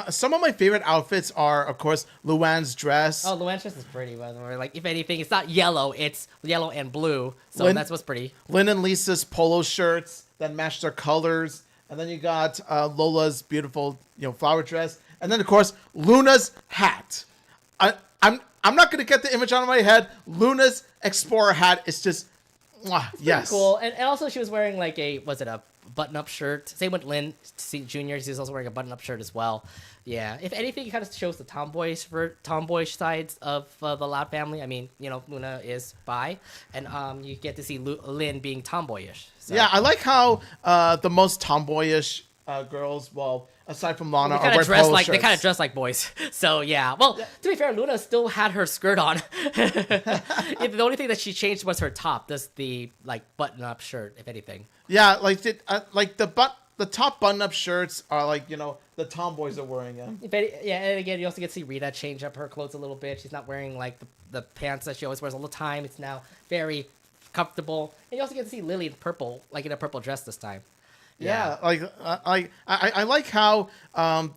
some of my favorite outfits are, of course, Luann's dress. Oh, Luann's dress is pretty, by the way. Like, if anything, it's not yellow, it's yellow and blue. So that's what's pretty. Lynn and Lisa's polo shirts that match their colors. And then you got Lola's beautiful, flower dress. And then, of course, Luna's hat. I'm not going to get the image out of my head. Luna's Explorer hat is just, yes. Cool. And also she was wearing like a button-up shirt. Same with Lynn Jr. She's also wearing a button-up shirt as well. Yeah. If anything, it kind of shows the tomboyish sides of the Loud family. I mean, Luna is bi, and you get to see Lynn being tomboyish. So. Yeah, I like how the most tomboyish girls, aside from Lana, they kind of dress like boys. So yeah. Well, to be fair, Luna still had her skirt on. The only thing that she changed was her top. The button-up shirt, if anything. Yeah, the top button-up shirts are the tomboys are wearing them. And again, you also get to see Rita change up her clothes a little bit. She's not wearing the pants that she always wears all the time. It's now very comfortable. And you also get to see Lily in purple, in a purple dress this time. Yeah, I like how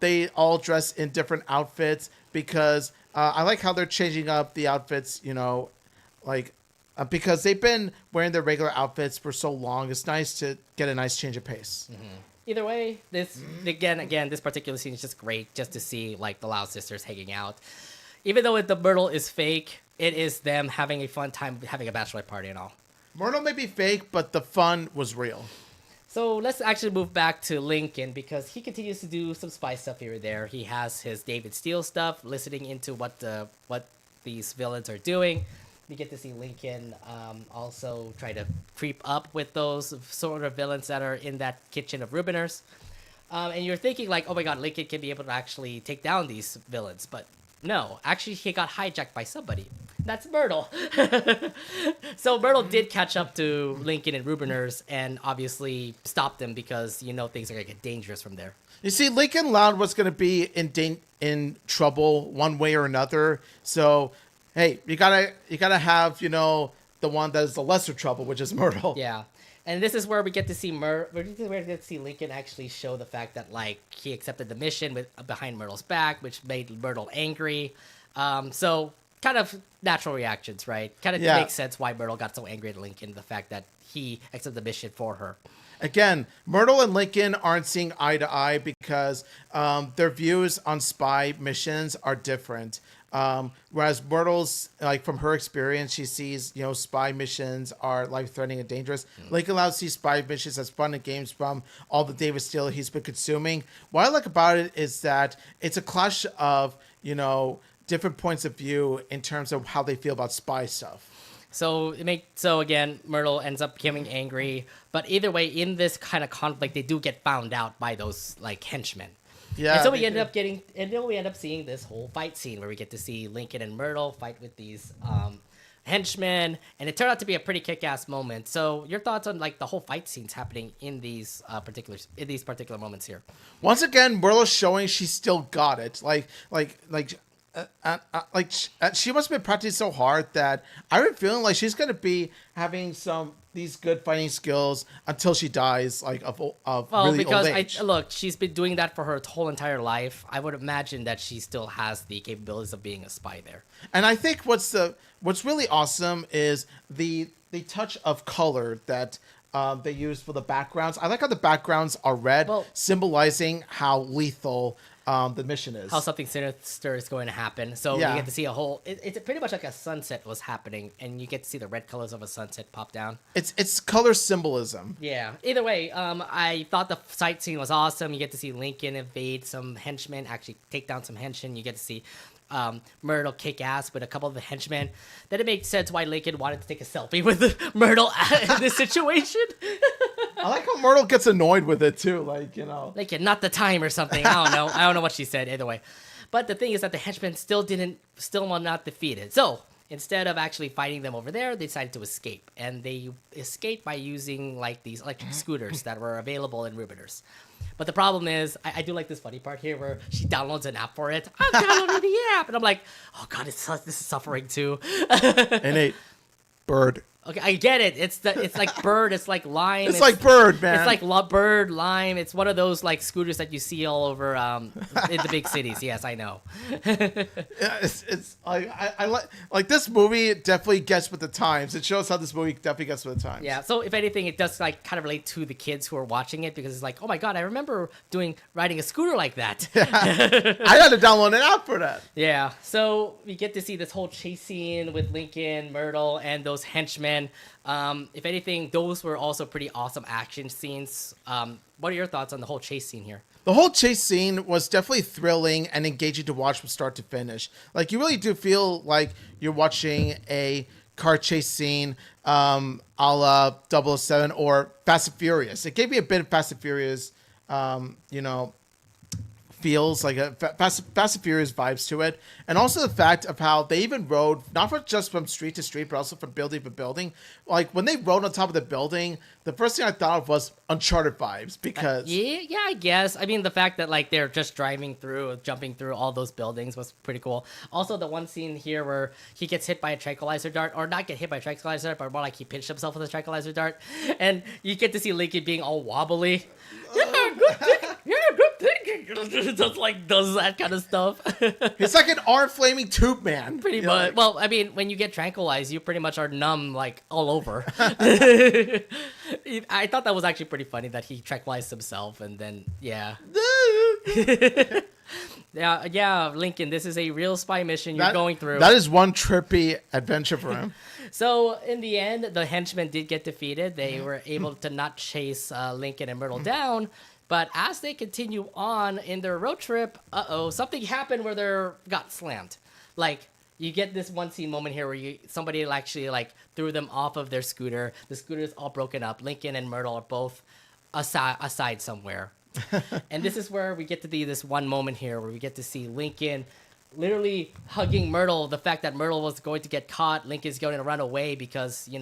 they all dress in different outfits because I like how they're changing up the outfits, because they've been wearing their regular outfits for so long. It's nice to get a nice change of pace. Mm-hmm. Either way, this particular scene is just great just to see the Loud sisters hanging out. Even though the Myrtle is fake, it is them having a fun time having a bachelorette party and all. Myrtle may be fake, but the fun was real. So let's actually move back to Lincoln because he continues to do some spy stuff here and there. He has his David Steele stuff, listening into what these villains are doing. We get to see Lincoln also try to creep up with those sort of villains that are in that kitchen of Rubiners. And you're thinking oh my god, Lincoln can be able to actually take down these villains. But no, actually he got hijacked by somebody. That's Myrtle. So Myrtle did catch up to Lincoln and Rubiners and obviously stopped them because things are going to get dangerous from there. You see, Lincoln Loud was going to be in trouble one way or another. So, hey, you gotta have, the one that is the lesser trouble, which is Myrtle. Yeah. And this is where we get to see Lincoln actually show the fact that he accepted the mission behind Myrtle's back, which made Myrtle angry. So kind of natural reactions, right? Kind of makes sense why Myrtle got so angry at Lincoln, the fact that he accepted the mission for her. Again, Myrtle and Lincoln aren't seeing eye to eye because their views on spy missions are different. Whereas Myrtle's, from her experience, she sees, spy missions are life-threatening and dangerous. Lincoln Loud sees spy missions as fun and games from all the David Steele he's been consuming. What I like about it is that it's a clash of, different points of view in terms of how they feel about spy stuff. So again, Myrtle ends up becoming angry. But either way, in this kind of conflict, they do get found out by those henchmen. Yeah. And so we end up seeing this whole fight scene where we get to see Lincoln and Myrtle fight with these henchmen, and it turned out to be a pretty kick-ass moment. So your thoughts on the whole fight scenes happening in these particular moments here? Once again, Myrtle's showing she still got it. She must have been practicing so hard that I have a feeling like she's going to be having these good fighting skills until she dies, of really old age. Look, she's been doing that for her whole entire life. I would imagine that she still has the capabilities of being a spy there. And I think what's really awesome is the touch of color that they use for the backgrounds. I like how the backgrounds are red, symbolizing how lethal the mission is. How something sinister is going to happen. So you get to see it's pretty much like a sunset was happening, and you get to see the red colors of a sunset pop down. It's color symbolism. Yeah. Either way, I thought the fight scene was awesome. You get to see Lincoln evade some henchmen, actually take down some henchmen. You get to see Myrtle kick ass with a couple of the henchmen. Then it makes sense why Lincoln wanted to take a selfie with Myrtle in this situation. I like how Myrtle gets annoyed with it too, Lincoln, not the time or something. I don't know what she said either way. But the thing is that the henchmen still were not defeated. So instead of actually fighting them over there, they decided to escape, and they escaped by using these electric scooters that were available in Rubiners. But the problem is, I do like this funny part here where she downloads an app for it. I'm downloading the app, and I'm like, oh god, this is suffering too. Innate bird Okay, I get it. It's like bird. It's like lime. It's like bird, man. It's like bird, lime. It's one of those like scooters that you see all over in the big cities. Yes, I know. Yeah, it's I like this movie. It definitely gets with the times. It shows how this movie definitely gets with the times. Yeah. So if anything, it does like kind of relate to the kids who are watching it because it's like, oh my god, I remember riding a scooter like that. I had to download an app for that. Yeah. So we get to see this whole chase scene with Lincoln, Myrtle, and those henchmen. If anything, those were also pretty awesome action scenes. What are your thoughts on the whole chase scene here? The whole chase scene was definitely thrilling and engaging to watch from start to finish. Like, you really do feel like you're watching a car chase scene a la 007 or Fast and Furious. It gave me a bit of Fast and Furious, feels like a Fast and Furious vibes to it, and also the fact of how they even rode not just from street to street, but also from building to building. Like when they rode on top of the building, the first thing I thought of was Uncharted vibes because yeah, I guess. I mean, the fact that like they're just jumping through all those buildings was pretty cool. Also, the one scene here where he gets hit by a tranquilizer dart, or not get hit by a tranquilizer dart, but more like he pinched himself with a tranquilizer dart, and you get to see Lincoln being all wobbly. Yeah, good thinking. Just like does that kind of stuff. It's like an arm flaming tube man. Pretty much. Well, I mean, when you get tranquilized, you pretty much are numb like all over. I thought that was actually pretty funny that he tranquilized himself and then yeah. Yeah, Lincoln, this is a real spy mission you're going through. That is one trippy adventure for him. So in the end, the henchmen did get defeated. They were able to not chase Lincoln and Myrtle down. But as they continue on in their road trip, something happened where they got slammed. Like, you get this one scene moment here where somebody actually like threw them off of their scooter. The scooter is all broken up. Lincoln and Myrtle are both aside somewhere. And this is where we get to see this one moment here where we get to see Lincoln literally hugging Myrtle. The fact that Myrtle was going to get caught, Lincoln's going to run away because, he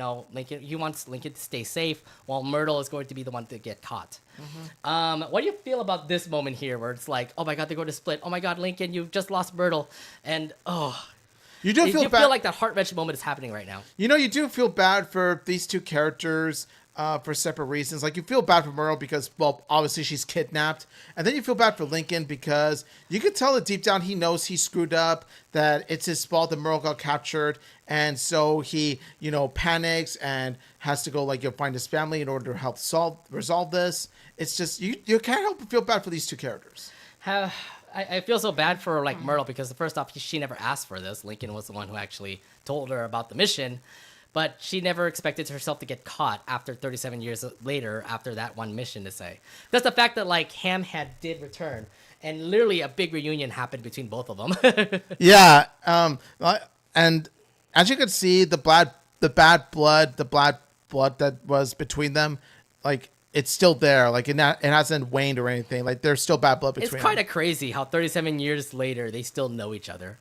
wants Lincoln to stay safe while Myrtle is going to be the one to get caught. Mm-hmm. What do you feel about this moment here where it's like, oh my god, they're going to split. Oh my god, Lincoln, you've just lost Myrtle. And, You do feel bad. Feel like that heart-wrenching moment is happening right now. You do feel bad for these two characters for separate reasons. Like, you feel bad for Myrtle because, well, obviously she's kidnapped. And then you feel bad for Lincoln because you could tell that deep down he knows he screwed up, that it's his fault that Myrtle got captured. And so he, panics and has to go, find his family in order to help resolve this. It's just, you can't help but feel bad for these two characters. I feel so bad for Myrtle because first off, she never asked for this. Lincoln was the one who actually told her about the mission, but she never expected herself to get caught after 37 years later after that one mission to say. That's the fact that Hamhead did return and literally a big reunion happened between both of them. Yeah. And as you can see, the bad blood that was between them, it's still there. It hasn't waned or anything. There's still bad blood between them. It's kind of crazy how 37 years later, they still know each other.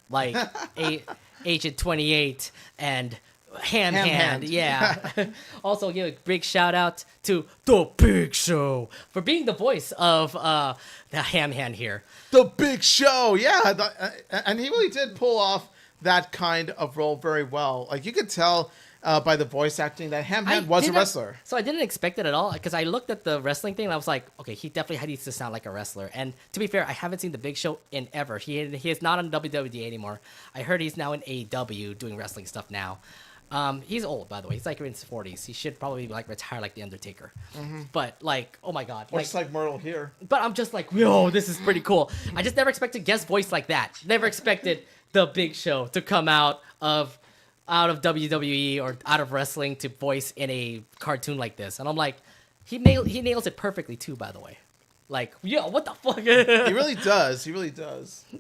Agent 28 and Ham. Yeah. Also, give a big shout out to The Big Show for being the voice of the Ham Hand here. The Big Show. Yeah. And he really did pull off that kind of role very well. You could tell by the voice acting that Hamhead was a wrestler. So I didn't expect it at all because I looked at the wrestling thing and I was like, okay, he definitely needs to sound like a wrestler. And to be fair, I haven't seen The Big Show in ever. He is not on WWE anymore. I heard he's now in AEW doing wrestling stuff now. He's old, by the way. He's in his 40s. He should probably retire like The Undertaker. Mm-hmm. But oh my god. Or just like Myrtle here. But I'm just yo, this is pretty cool. I just never expected guest voice like that. Never expected The Big Show to come out of WWE or out of wrestling to voice in a cartoon like this. And I'm like, he nails it perfectly too, by the way. What the fuck? He really does.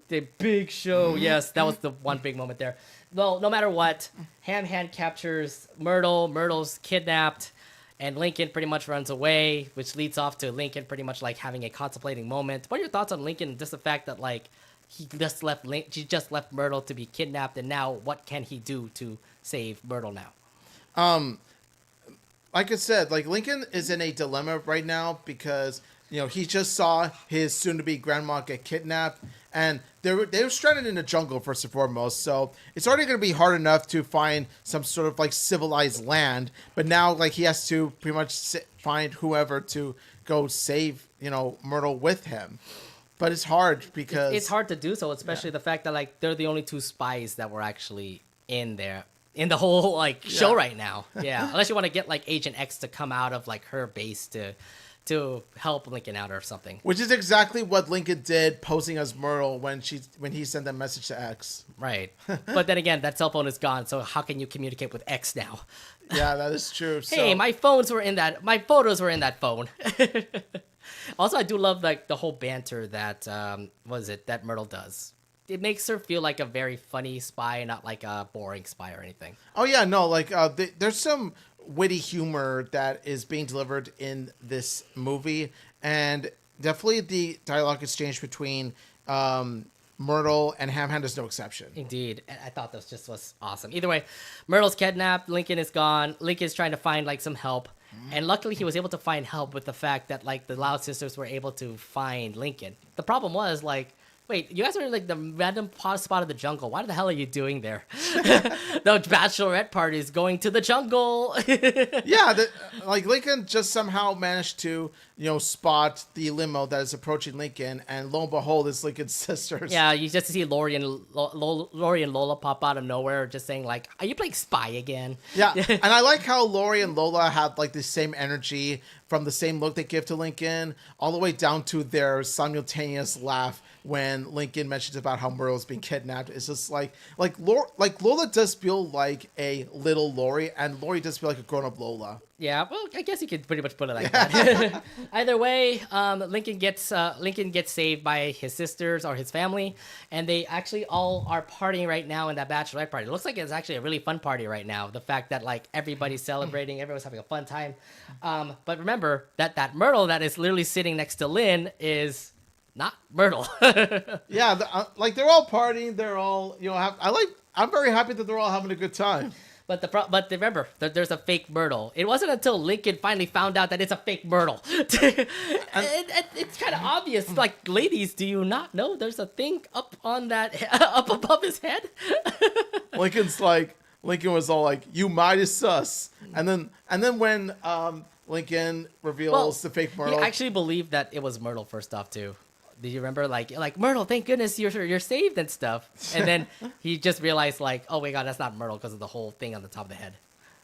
The Big Show. Yes, that was the one big moment there. Well, no matter what, Hamhead captures Myrtle. Myrtle's kidnapped. And Lincoln pretty much runs away, which leads off to Lincoln pretty much having a contemplating moment. What are your thoughts on Lincoln? Just the fact that she just left Myrtle to be kidnapped, and now what can he do to save Myrtle now? Like I said, Lincoln is in a dilemma right now because he just saw his soon-to-be grandma get kidnapped, and they were stranded in the jungle first and foremost. So it's already going to be hard enough to find some sort of like civilized land, but now like he has to pretty much find whoever to go save Myrtle with him. But it's hard because it's hard to do so, especially the fact that like they're the only two spies that were actually in there in the whole like show right now. Yeah, unless you want to get like Agent X to come out of like her base to help Lincoln out or something. Which is exactly what Lincoln did posing as Myrtle when he sent that message to X. Right. But then again, that cell phone is gone, so how can you communicate with X now? Yeah, that is true. Hey, my photos were in that phone. Also, I do love like the whole banter that that Myrtle does. It makes her feel like a very funny spy, not like a boring spy or anything. Oh yeah, no, like there's some witty humor that is being delivered in this movie, and definitely the dialogue exchange between Myrtle and Ham Hand is no exception. Indeed. I thought this just was awesome. Either way, Myrtle's kidnapped, Lincoln is gone, Lincoln's trying to find like some help, and luckily he was able to find help with the fact that like the Loud sisters were able to find Lincoln. The problem was like, wait, you guys are in like the random spot of the jungle. Why the hell are you doing there? The bachelorette party is going to the jungle. Yeah, like Lincoln just somehow managed to, spot the limo that is approaching Lincoln, and lo and behold, it's Lincoln's sisters. Yeah, you just see Lori and Lola pop out of nowhere, just saying like, "Are you playing spy again?" Yeah, and I like how Lori and Lola have like the same energy from the same look they give to Lincoln, all the way down to their simultaneous laugh when Lincoln mentions about how Myrtle's being kidnapped. It's just like Lola does feel like a little Lori, and Lori does feel like a grown-up Lola. Yeah, well, I guess you could pretty much put it like that. Either way, Lincoln gets saved by his sisters or his family, and they actually all are partying right now in that bachelorette party. It looks like it's actually a really fun party right now. The fact that like everybody's celebrating, everyone's having a fun time. But remember that Myrtle that is literally sitting next to Lynn is not Myrtle. Yeah, like they're all partying. They're all I'm very happy that they're all having a good time. But remember, there's a fake Myrtle. It wasn't until Lincoln finally found out that it's a fake Myrtle. And it's kind of obvious. Like, ladies, do you not know there's a thing up on that, up above his head? Lincoln was all like, "You might is sus," and then when Lincoln reveals the fake Myrtle, he actually believed that it was Myrtle first off too. Do you remember like Myrtle? Thank goodness you're saved and stuff. And then he just realized like, oh my god, that's not Myrtle because of the whole thing on the top of the head.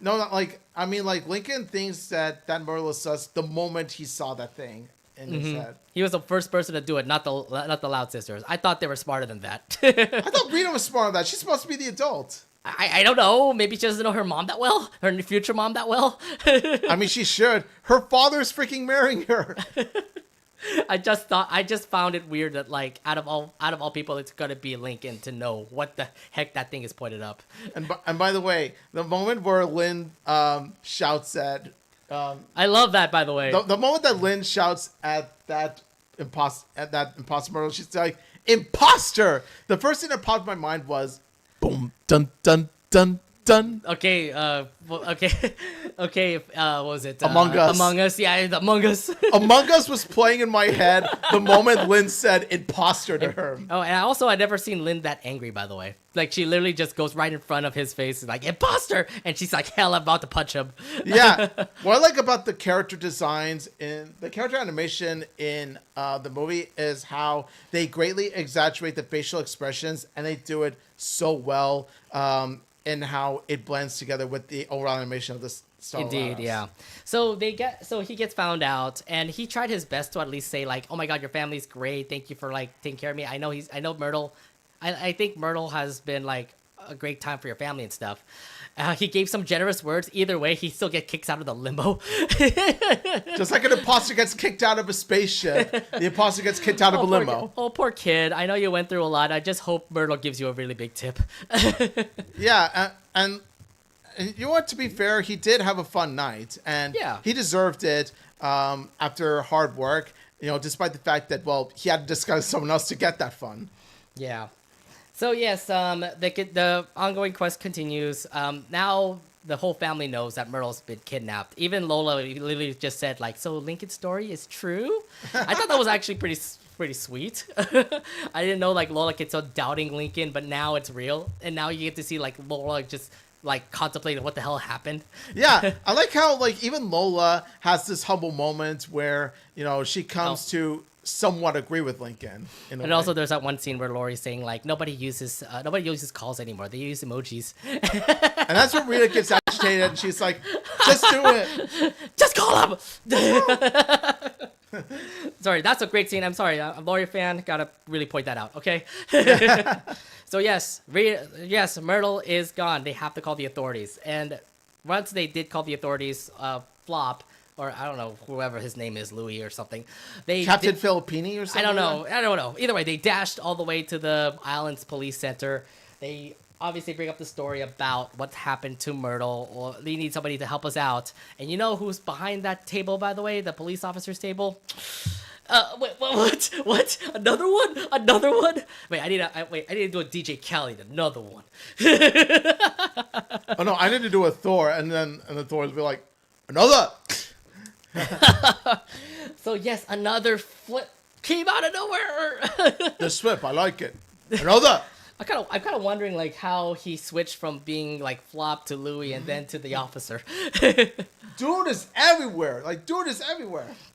No, not like Lincoln thinks that Myrtle is sus the moment he saw that thing in his head. He was the first person to do it, not the Loud sisters. I thought they were smarter than that. I thought Rita was smart on that. She's supposed to be the adult. I don't know. Maybe she doesn't know her mom that well, her future mom that well. I mean, she should. Her father's freaking marrying her. I just found it weird that like out of all people, it's gonna be Lincoln to know what the heck that thing is pointed up. And by the way, the moment where Lynn shouts at I love that, by the way. The moment that Lynn shouts at that imposter Myrtle, she's like, "Imposter!" The first thing that popped in my mind was, boom, dun dun dun dun. Okay, okay. What was it? Among Us. Among Us, yeah, Among Us. Among Us was playing in my head the moment Lynn said imposter to her. Oh, and I've never seen Lynn that angry, by the way. Like, she literally just goes right in front of his face, like, imposter! And she's like, hell, I'm about to punch him. Yeah. What I like about the character designs in the character animation in the movie is how they greatly exaggerate the facial expressions, and they do it so well. And how it blends together with the overall animation of this Star Wars. Indeed, yeah. So he gets found out, and he tried his best to at least say like, "Oh my God, your family's great. Thank you for like taking care of me. I know Myrtle. I think Myrtle has been like a great time for your family and stuff." He gave some generous words. Either way, he still gets kicked out of the limo. Just like an imposter gets kicked out of a spaceship, the imposter gets kicked out of a limo. Poor kid. I know you went through a lot. I just hope Myrtle gives you a really big tip. Yeah, and you know what? To be fair, he did have a fun night, and he deserved it after hard work. Despite the fact that he had to disguise someone else to get that fun. Yeah. So yes, the ongoing quest continues. Now the whole family knows that Myrtle's been kidnapped. Even Lola literally just said like, "So Lincoln's story is true." I thought that was actually pretty sweet. I didn't know like Lola gets so doubting Lincoln, but now it's real, and now you get to see like Lola just like contemplating what the hell happened. Yeah, I like how like even Lola has this humble moment where she comes to somewhat agree with Lincoln. And also, there's that one scene where Lori's saying like nobody uses calls anymore. They use emojis. And that's when Rita gets agitated, and she's like, "Just do it. Just call him." Sorry, that's a great scene. I'm sorry, I'm a Lori fan. Gotta really point that out. Okay. So yes, Myrtle is gone. They have to call the authorities. And once they did call the authorities, Flop, or I don't know, whoever his name is, Louis or something. Captain Filippini or something? I don't know. Either way, they dashed all the way to the island's police center. They obviously bring up the story about what happened to Myrtle, or they need somebody to help us out. And you know who's behind that table, by the way? The police officer's table? Wait, what? Another one? Wait, I need to do a DJ Khaled, another one. Oh no, I need to do a Thor, and the Thors be like, another. So yes, another flip came out of nowhere. The swip, I like it. Another. I'm kind of wondering like how he switched from being like Flop to Louis and then to the officer. Dude is everywhere.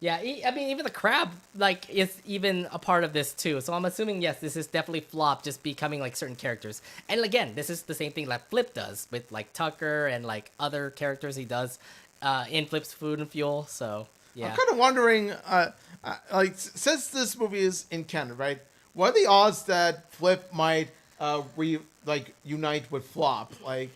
Yeah, I mean even the crab like is even a part of this too. So I'm assuming yes, this is definitely Flop just becoming like certain characters. And again, this is the same thing that Flip does with like Tucker and like other characters he does in Flip's Food and Fuel. So yeah, I'm kind of wondering, like since this movie is in canon, right? What are the odds that Flip might unite with Flop? Like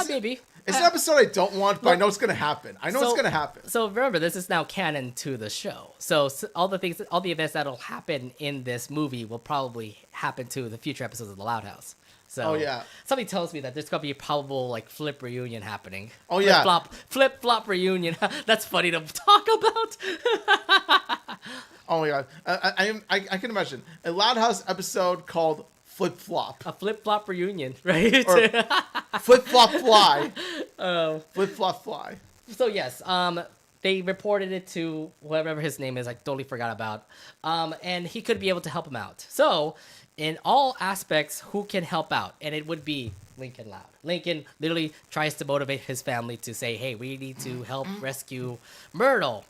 maybe. It's an episode I don't want, but I know it's gonna happen. It's gonna happen. So remember, this is now canon to the show. So all the events that'll happen in this movie will probably happen to the future episodes of The Loud House. So something tells me that there's gonna be a probable like Flip reunion happening. Flip flop reunion. That's funny to talk about. Oh my god, I can imagine a Loud House episode called Flip Flop. A flip flop reunion, right? Or Flip Flop Fly. Flip Flop Fly. So yes, they reported it to whoever his name is. I totally forgot about. And he could be able to help him out. So in all aspects, who can help out? And it would be Lincoln Loud. Lincoln literally tries to motivate his family to say, "Hey, we need to help rescue Myrtle."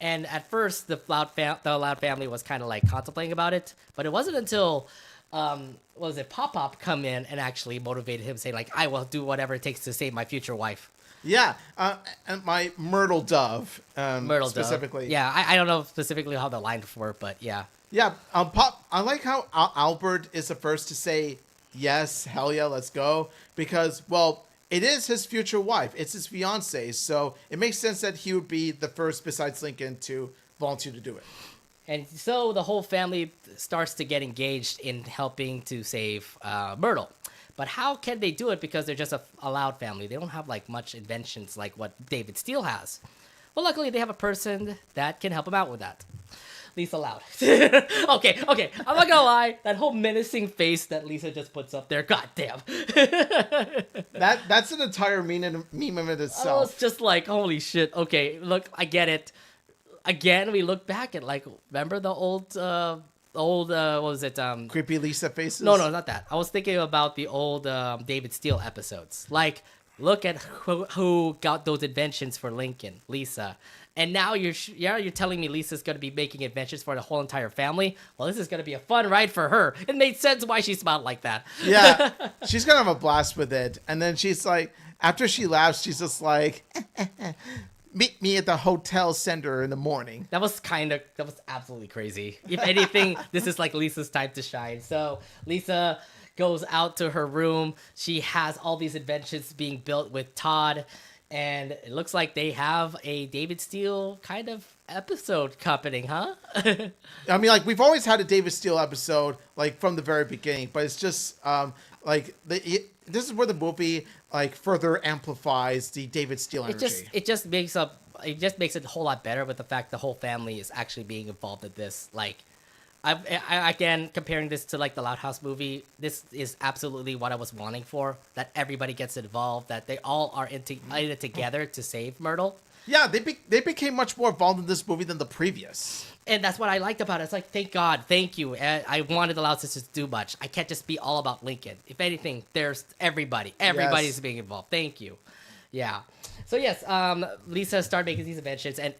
And at first, the Loud family was kind of like contemplating about it, but it wasn't until Pop come in and actually motivated him, saying like, "I will do whatever it takes to save my future wife." Yeah, and my Myrtle Dove, specifically. Dove. Yeah, I don't know specifically how the lines were, but yeah. Yeah, Pop. I like how Albert is the first to say yes, hell yeah, let's go, because it is his future wife. It's his fiance, so it makes sense that he would be the first besides Lincoln to volunteer to do it. And so the whole family starts to get engaged in helping to save Myrtle. But how can they do it? Because they're just a Loud family. They don't have like much inventions like what David Steele has. Well, luckily they have a person that can help them out with that. Lisa Loud. Okay. I'm not gonna lie. That whole menacing face that Lisa just puts up there, goddamn. That's an entire meme of it itself. I was just like, holy shit. Okay, look, I get it. Again, we look back at like, remember the old what was it? Creepy Lisa faces? No, not that. I was thinking about the old David Steele episodes. Like, look at who got those inventions for Lincoln, Lisa. And now you're telling me Lisa's going to be making inventions for the whole entire family? Well, this is going to be a fun ride for her. It made sense why she smiled like that. Yeah, she's going to have a blast with it. And then she's like, after she laughs, she's just like, meet me at the hotel center in the morning. That was absolutely crazy. If anything, this is like Lisa's time to shine. So Lisa goes out to her room. She has all these inventions being built with Todd. And it looks like they have a David Steele kind of episode happening, huh? I mean, like, we've always had a David Steele episode, like, from the very beginning. But it's just, this is where the movie, like, further amplifies the David Steele energy. It just makes it a whole lot better with the fact the whole family is actually being involved in this. Like, Again, comparing this to like the Loud House movie, this is absolutely what I was wanting for. That everybody gets involved, that they all are in it together to save Myrtle. Yeah, they became much more involved in this movie than the previous. And that's what I liked about it. It's like, thank God, thank you. I wanted the Loud Sisters to do much. I can't just be all about Lincoln. If anything, there's everybody. Everybody's being involved. Thank you. Yeah. So yes, Lisa started making these inventions, and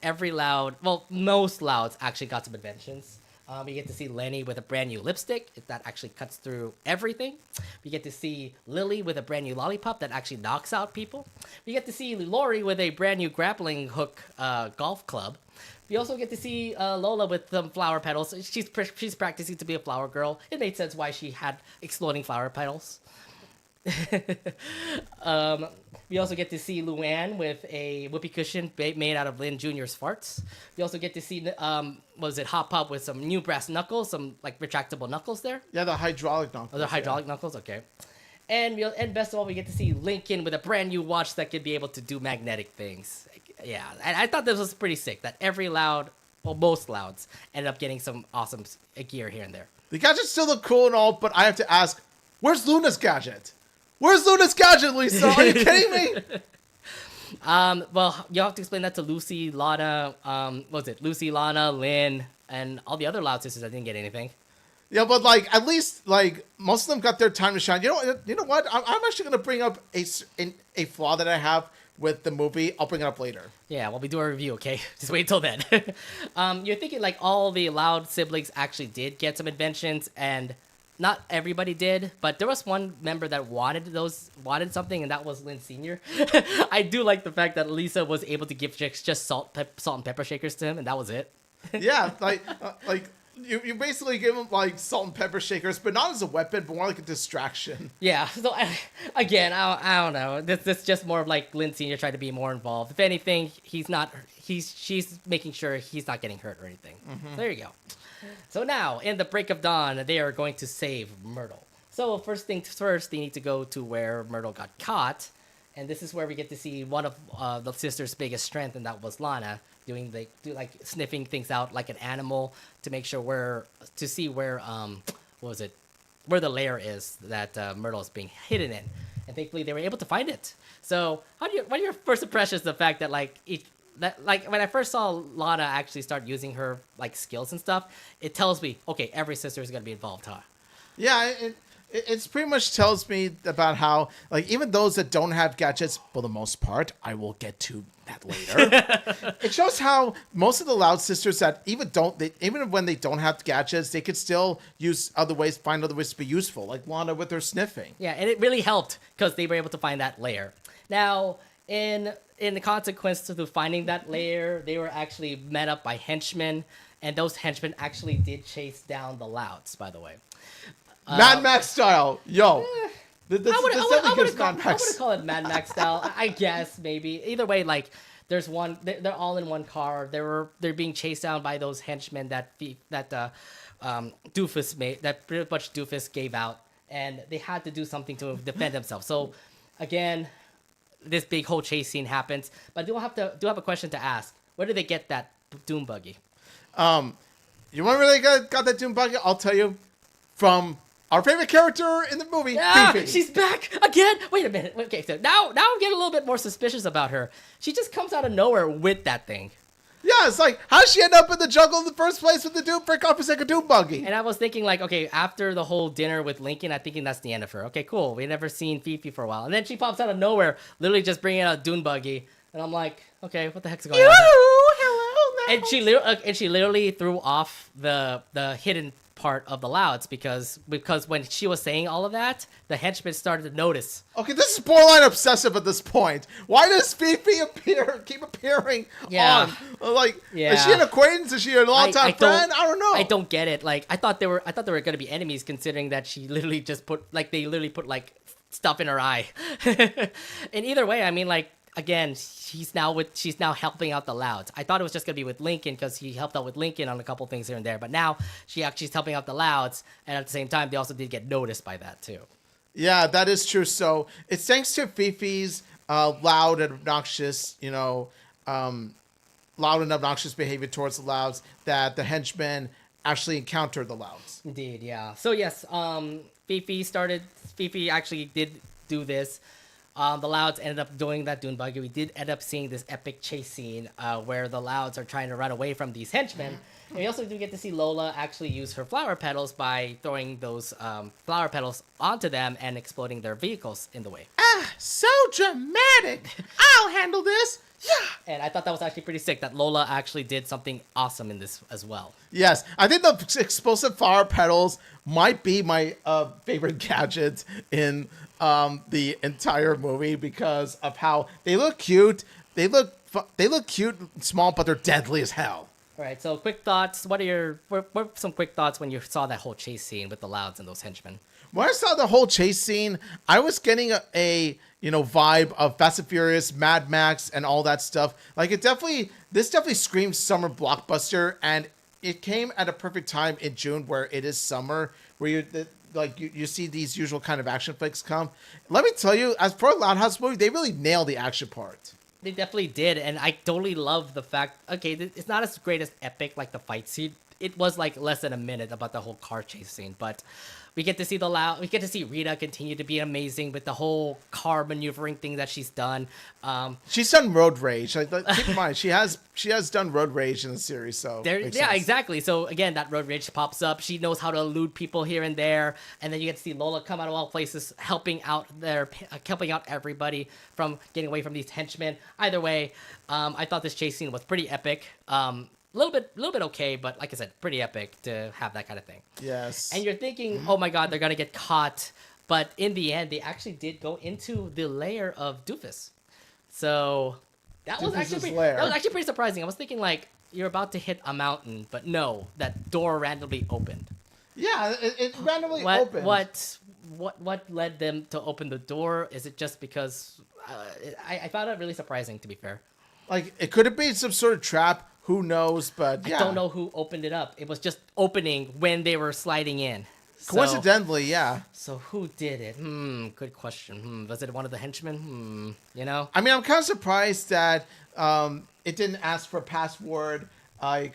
most Louds actually got some inventions. We get to see Lenny with a brand new lipstick that actually cuts through everything. We get to see Lily with a brand new lollipop that actually knocks out people. We get to see Lori with a brand new grappling hook golf club. We also get to see Lola with some flower petals. She's practicing to be a flower girl. It made sense why she had exploding flower petals. We also get to see Luann with a whoopee cushion made out of Lynn Jr.'s farts. We also get to see, Hop Pop with some new brass knuckles, some like retractable knuckles there. Yeah, the hydraulic knuckles. Oh, the hydraulic knuckles, okay. And best of all, we get to see Lincoln with a brand new watch that could be able to do magnetic things. Yeah, I thought this was pretty sick. That every Loud, most Louds, ended up getting some awesome gear here and there. The gadgets still look cool and all, but I have to ask, where's Luna's gadget? Where's Luna's gadget, Lisa? Are you kidding me? Well, you'll have to explain that to Lucy, Lana, Lucy, Lana, Lynn, and all the other Loud sisters that didn't get anything. Yeah, but like at least like most of them got their time to shine. You know what? I'm actually gonna bring up a flaw that I have with the movie. I'll bring it up later. Yeah, well, we do a review, okay? Just wait till then. You're thinking like all the Loud siblings actually did get some inventions, and not everybody did, but there was one member that wanted something, and that was Lynn Sr. I do like the fact that Lisa was able to give just salt and pepper shakers to him, and that was it. Yeah, like you basically give him like salt and pepper shakers, but not as a weapon, but more like a distraction. Yeah, so I don't know. This just more of like Lynn Sr. tried to be more involved. If anything, she's making sure he's not getting hurt or anything. Mm-hmm. So there you go. So now, in the break of dawn, they are going to save Myrtle. So first things first, they need to go to where Myrtle got caught. And this is where we get to see one of the sister's biggest strength, and that was Lana, sniffing things out like an animal to make sure where the lair is that Myrtle is being hidden in. And thankfully, they were able to find it. So what are your first impressions of the fact that when I first saw Lana actually start using her like skills and stuff, it tells me, okay, every sister is gonna be involved, huh? Yeah, it's pretty much tells me about how like even those that don't have gadgets, for the most part, I will get to that later. It shows how most of the Loud sisters that even when they don't have gadgets, they could still find other ways to be useful, like Lana with her sniffing. Yeah, and it really helped because they were able to find that lair. Now, in the consequence to finding that lair, they were actually met up by henchmen, and those henchmen actually did chase down the Louds, by the way. Mad Max style, yo. I wouldn't call it Mad Max style. I guess maybe. Either way, like there's one. They're all in one car. They're being chased down by those henchmen that Doofus made. That pretty much Doofus gave out, and they had to do something to defend themselves. So, again, this big whole chase scene happens. But I do have a question to ask. Where did they get that Doom buggy? You want to really got that Doom buggy? I'll tell you from our favorite character in the movie, Fifi. She's back again. Wait a minute. Okay, so now I'm getting a little bit more suspicious about her. She just comes out of nowhere with that thing. Yeah, it's like, how'd she end up in the jungle in the first place with the Doom Doom buggy? And I was thinking like, okay, after the whole dinner with Lincoln, I'm thinking that's the end of her. Okay, cool. We never seen Fifi for a while. And then she pops out of nowhere, literally just bringing out a Dune buggy. And I'm like, okay, what the heck's going on? Hello. And she literally threw off the hidden part of the Louds because when she was saying all of that, the henchmen started to notice. Okay, this is borderline obsessive at this point. Why does Fifi keep appearing on? Like, is she an acquaintance? Is she a longtime friend? I don't know. I don't get it. Like, I thought they were gonna be enemies, considering that she literally just put like stuff in her eye. And either way, I mean, like, again, she's now helping out the Louds. I thought it was just gonna be with Lincoln because he helped out with Lincoln on a couple things here and there, but now she's helping out the Louds, and at the same time, they also did get noticed by that too. Yeah, that is true. So it's thanks to Fifi's loud and obnoxious, behavior towards the Louds that the henchmen actually encounter the Louds. Indeed, yeah. So yes, Fifi actually did do this. The Louds ended up doing that dune buggy. We did end up seeing this epic chase scene where the Louds are trying to run away from these henchmen. And we also do get to see Lola actually use her flower petals by throwing those flower petals onto them and exploding their vehicles in the way. Ah, so dramatic. I'll handle this. Yeah. And I thought that was actually pretty sick that Lola actually did something awesome in this as well. Yes, I think the explosive flower petals might be my favorite gadget in the entire movie because of how they look cute. They look cute and small, but they're deadly as hell. All right, so quick thoughts. What are some quick thoughts when you saw that whole chase scene with the Louds and those henchmen? When I saw the whole chase scene, I was getting a vibe of Fast and Furious, Mad Max, and all that stuff. Like this definitely screams summer blockbuster, and it came at a perfect time in June where it is summer, where you see these usual kind of action flicks come. Let me tell you, as for a Loud House movie, they really nailed the action part. They definitely did, and I totally love the fact. Okay, it's not as great as epic like the fight scene. It was like less than a minute about the whole car chase scene, but we get to see we get to see Rita continue to be amazing with the whole car maneuvering thing that she's done. She's done road rage. Like, keep in mind, she has done road rage in the series. So exactly. So again, that road rage pops up. She knows how to elude people here and there, and then you get to see Lola come out of all places, helping out everybody from getting away from these henchmen. Either way, I thought this chase scene was pretty epic. Little bit okay, but like I said, pretty epic to have that kind of thing. Yes. And you're thinking, oh my god, they're gonna get caught, but in the end, they actually did go into the lair of Doofus. So that was actually pretty surprising. I was thinking like you're about to hit a mountain, but no, that door randomly opened. Yeah, it randomly opened. What led them to open the door? Is it just because I found it really surprising, to be fair. Like it could have been some sort of trap. Who knows? But yeah. I don't know who opened it up. It was just opening when they were sliding in. Coincidentally, yeah. So who did it? Good question. Was it one of the henchmen? You know? I mean, I'm kind of surprised that it didn't ask for a password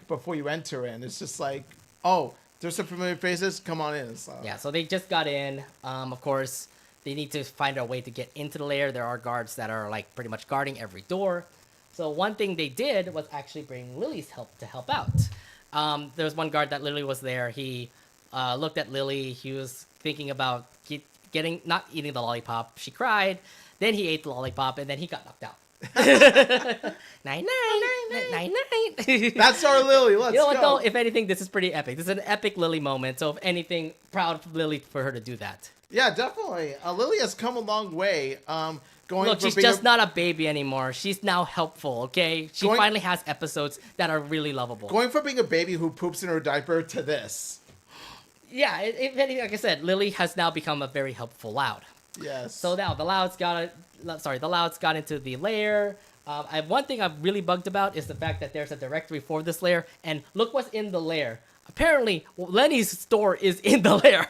before you enter in. It's just like, oh, there's some familiar faces. Come on in. So. Yeah, so they just got in. Of course, they need to find a way to get into the lair. There are guards that are like pretty much guarding every door. So one thing they did was actually bring Lily's help to help out. There was one guard that literally was there. He looked at Lily. He was thinking about not eating the lollipop. She cried. Then he ate the lollipop, and then he got knocked out. Night. That's our Lily. Let's go. You know what, though? If anything, this is pretty epic. This is an epic Lily moment. So if anything, proud of Lily for her to do that. Yeah, definitely. Lily has come a long way. Look, she's just not a baby anymore. She's now helpful, okay? She finally has episodes that are really lovable. Going from being a baby who poops in her diaper to this. Yeah, if anything, like I said, Lily has now become a very helpful Loud. Yes. So now the Louds got into the lair. One thing I'm really bugged about is the fact that there's a directory for this lair, and look what's in the lair. Apparently, Lenny's store is in the lair.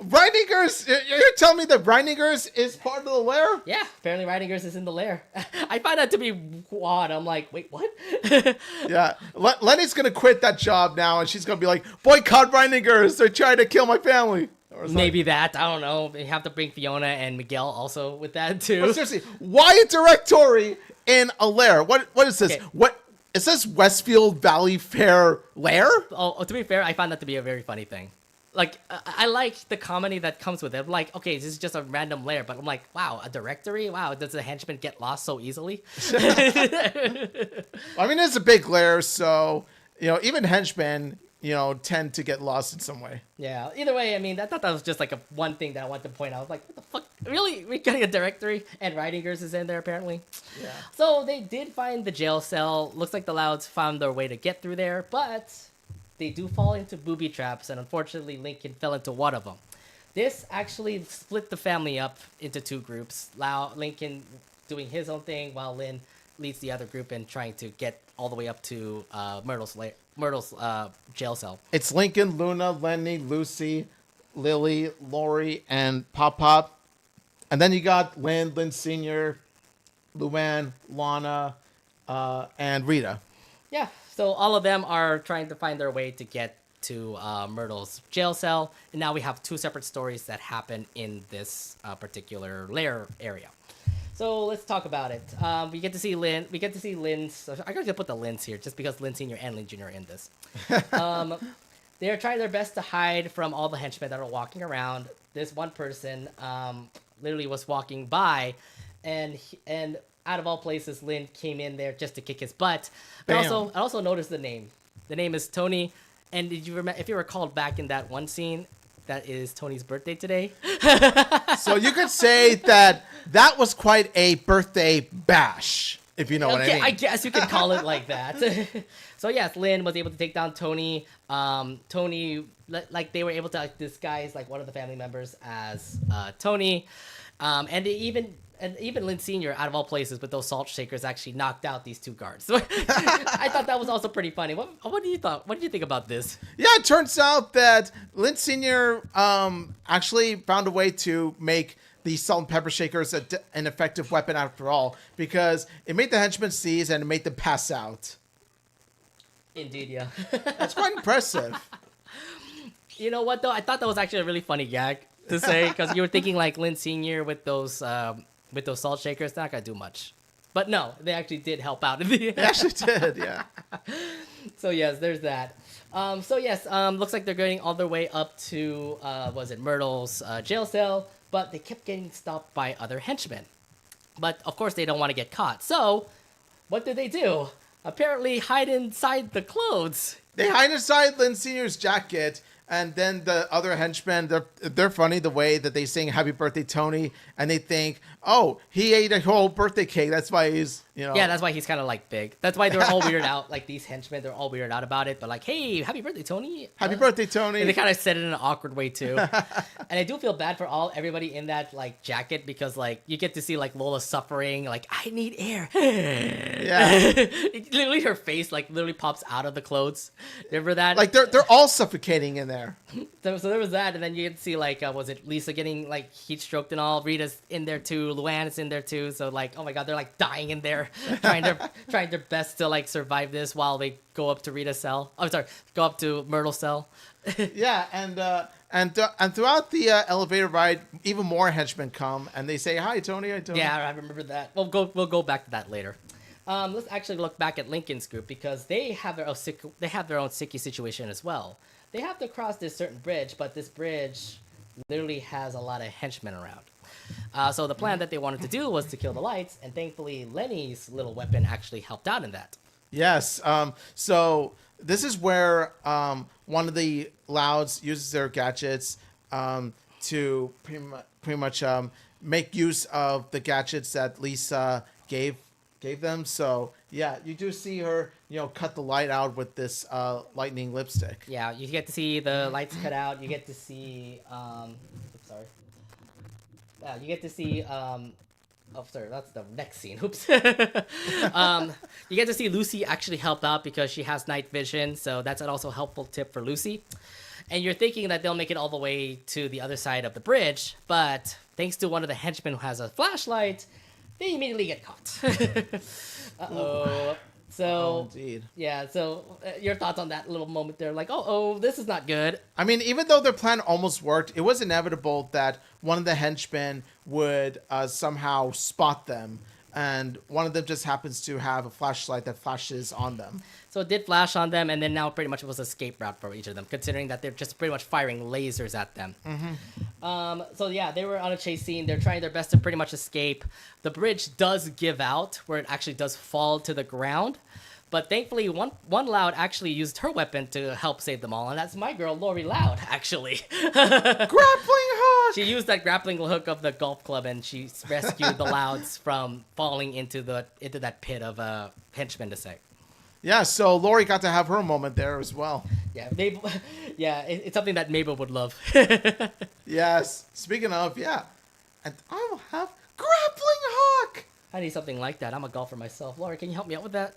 Reiniger's, you're telling me that Reiniger's is part of the lair? Yeah, apparently Reiniger's is in the lair. I find that to be odd. I'm like, wait, what? Yeah, Lenny's going to quit that job now, and she's going to be like, boycott Reiniger's. They're trying to kill my family. Maybe that. I don't know. They have to bring Fiona and Miguel also with that, too. But seriously, why a directory in a lair? What is this? Okay. What? Is this Westfield Valley Fair lair? Oh, to be fair, I found that to be a very funny thing. Like, I like the comedy that comes with it. I'm like, okay, this is just a random lair, but I'm like, wow, a directory? Wow, does the henchman get lost so easily? I mean, it's a big lair, so, even henchmen, tend to get lost in some way. Yeah, either way, I mean, I thought that was just like one thing that I wanted to point out. I was like, what the fuck? Really? We're getting a directory? And Reiniger's is in there, apparently? Yeah. So they did find the jail cell. Looks like the Louds found their way to get through there, but they do fall into booby traps, and unfortunately, Lincoln fell into one of them. This actually split the family up into two groups. Lincoln doing his own thing, while Lynn leads the other group in trying to get all the way up to Myrtle's jail cell. It's Lincoln, Luna, Lenny, Lucy, Lily, Lori, and Pop Pop. And then you got Lynn Sr., Luann, Lana, and Rita. Yeah, So all of them are trying to find their way to get to Myrtle's jail cell, and now we have two separate stories that happen in this particular lair area. So let's talk about it. We get to see Lynn. We get to see Lynn's. So I'm going to put the Lynn's here just because Lynn Sr. and Lynn Jr. are in this. They're trying their best to hide from all the henchmen that are walking around. This one person literally was walking by, and out of all places, Lynn came in there just to kick his butt. I also noticed the name. The name is Tony. And did you remember, if you recall back in that one scene, that is Tony's birthday today? So you could say that was quite a birthday bash, if you know what I mean. I guess you could call it like that. So yes, Lynn was able to take down Tony. Tony, like they were able to disguise like one of the family members as Tony. And even Lynn Sr., out of all places, with those salt shakers, actually knocked out these two guards. So I thought that was also pretty funny. What do you thought? What did you think about this? Yeah, it turns out that Lynn Sr. Actually found a way to make the salt and pepper shakers an effective weapon after all, because it made the henchmen seize and it made them pass out. Indeed, yeah. That's quite impressive. You know what, though? I thought that was actually a really funny gag to say, because you were thinking like Lynn Sr. with those salt shakers, not gonna do much. But no, they actually did help out in the end. They actually did, yeah. So yes, there's that. Looks like they're going all their way up to Myrtle's jail cell, but they kept getting stopped by other henchmen. But of course they don't want to get caught. So what do? Apparently hide inside the clothes. They hide inside Lynn Sr.'s jacket. And then the other henchmen, they're funny the way that they sing "Happy Birthday, Tony," and they think, "Oh, he ate a whole birthday cake. That's why he's, Yeah, that's why he's kind of like big. That's why they're all weirded out. Like these henchmen, they're all weirded out about it. But like, hey, happy birthday, Tony! Happy birthday, Tony! And they kind of said it in an awkward way too. And I do feel bad for everybody in that like jacket, because like you get to see like Lola suffering. Like, I need air. Yeah. Literally, her face like literally pops out of the clothes. Remember that? Like they're all suffocating in there. So there was that, and then you get to see like was it Lisa getting like heat stroked and all? Rita's in there too. Luann is in there too. So like, oh my god, they're like dying in there, trying their best to like survive this while they go up to Rita's cell. I'm sorry, go up to Myrtle's cell. Yeah, and throughout the elevator ride, even more henchmen come and they say, "Hi, Tony." Hi, Tony. Yeah, I remember that. We'll go back to that later. Let's actually look back at Lincoln's group, because they have their own sticky situation as well. They have to cross this certain bridge, but this bridge literally has a lot of henchmen around. So the plan that they wanted to do was to kill the lights, and thankfully Lenny's little weapon actually helped out in that. Yes. So this is where one of the Louds uses their gadgets to pretty much make use of the gadgets that Lisa gave them. So yeah, you do see her, cut the light out with this lightning lipstick. Yeah, you get to see the lights cut out. You get to see, you get to see, sorry, that's the next scene. Oops. You get to see Lucy actually help out because she has night vision. So that's an also helpful tip for Lucy. And you're thinking that they'll make it all the way to the other side of the bridge, but thanks to one of the henchmen who has a flashlight, they immediately get caught. Uh-oh. So, indeed. Yeah, so your thoughts on that little moment there, like, this is not good. I mean, even though their plan almost worked, it was inevitable that one of the henchmen would somehow spot them, and one of them just happens to have a flashlight that flashes on them. So it did flash on them, and then now pretty much it was an escape route for each of them, considering that they're just pretty much firing lasers at them. Mm-hmm. So yeah, they were on a chase scene. They're trying their best to pretty much escape. The bridge does give out, where it actually does fall to the ground. But thankfully, one Loud actually used her weapon to help save them all, and that's my girl, Lori Loud, actually. Grappling hook! She used that grappling hook of the golf club, and she rescued the Louds from falling into that pit of henchmen, to say. Yeah, so Lori got to have her moment there as well. Yeah, it's something that Mabel would love. Yes. Speaking of, yeah. And I will have grappling hook! I need something like that. I'm a golfer myself. Lori, can you help me out with that?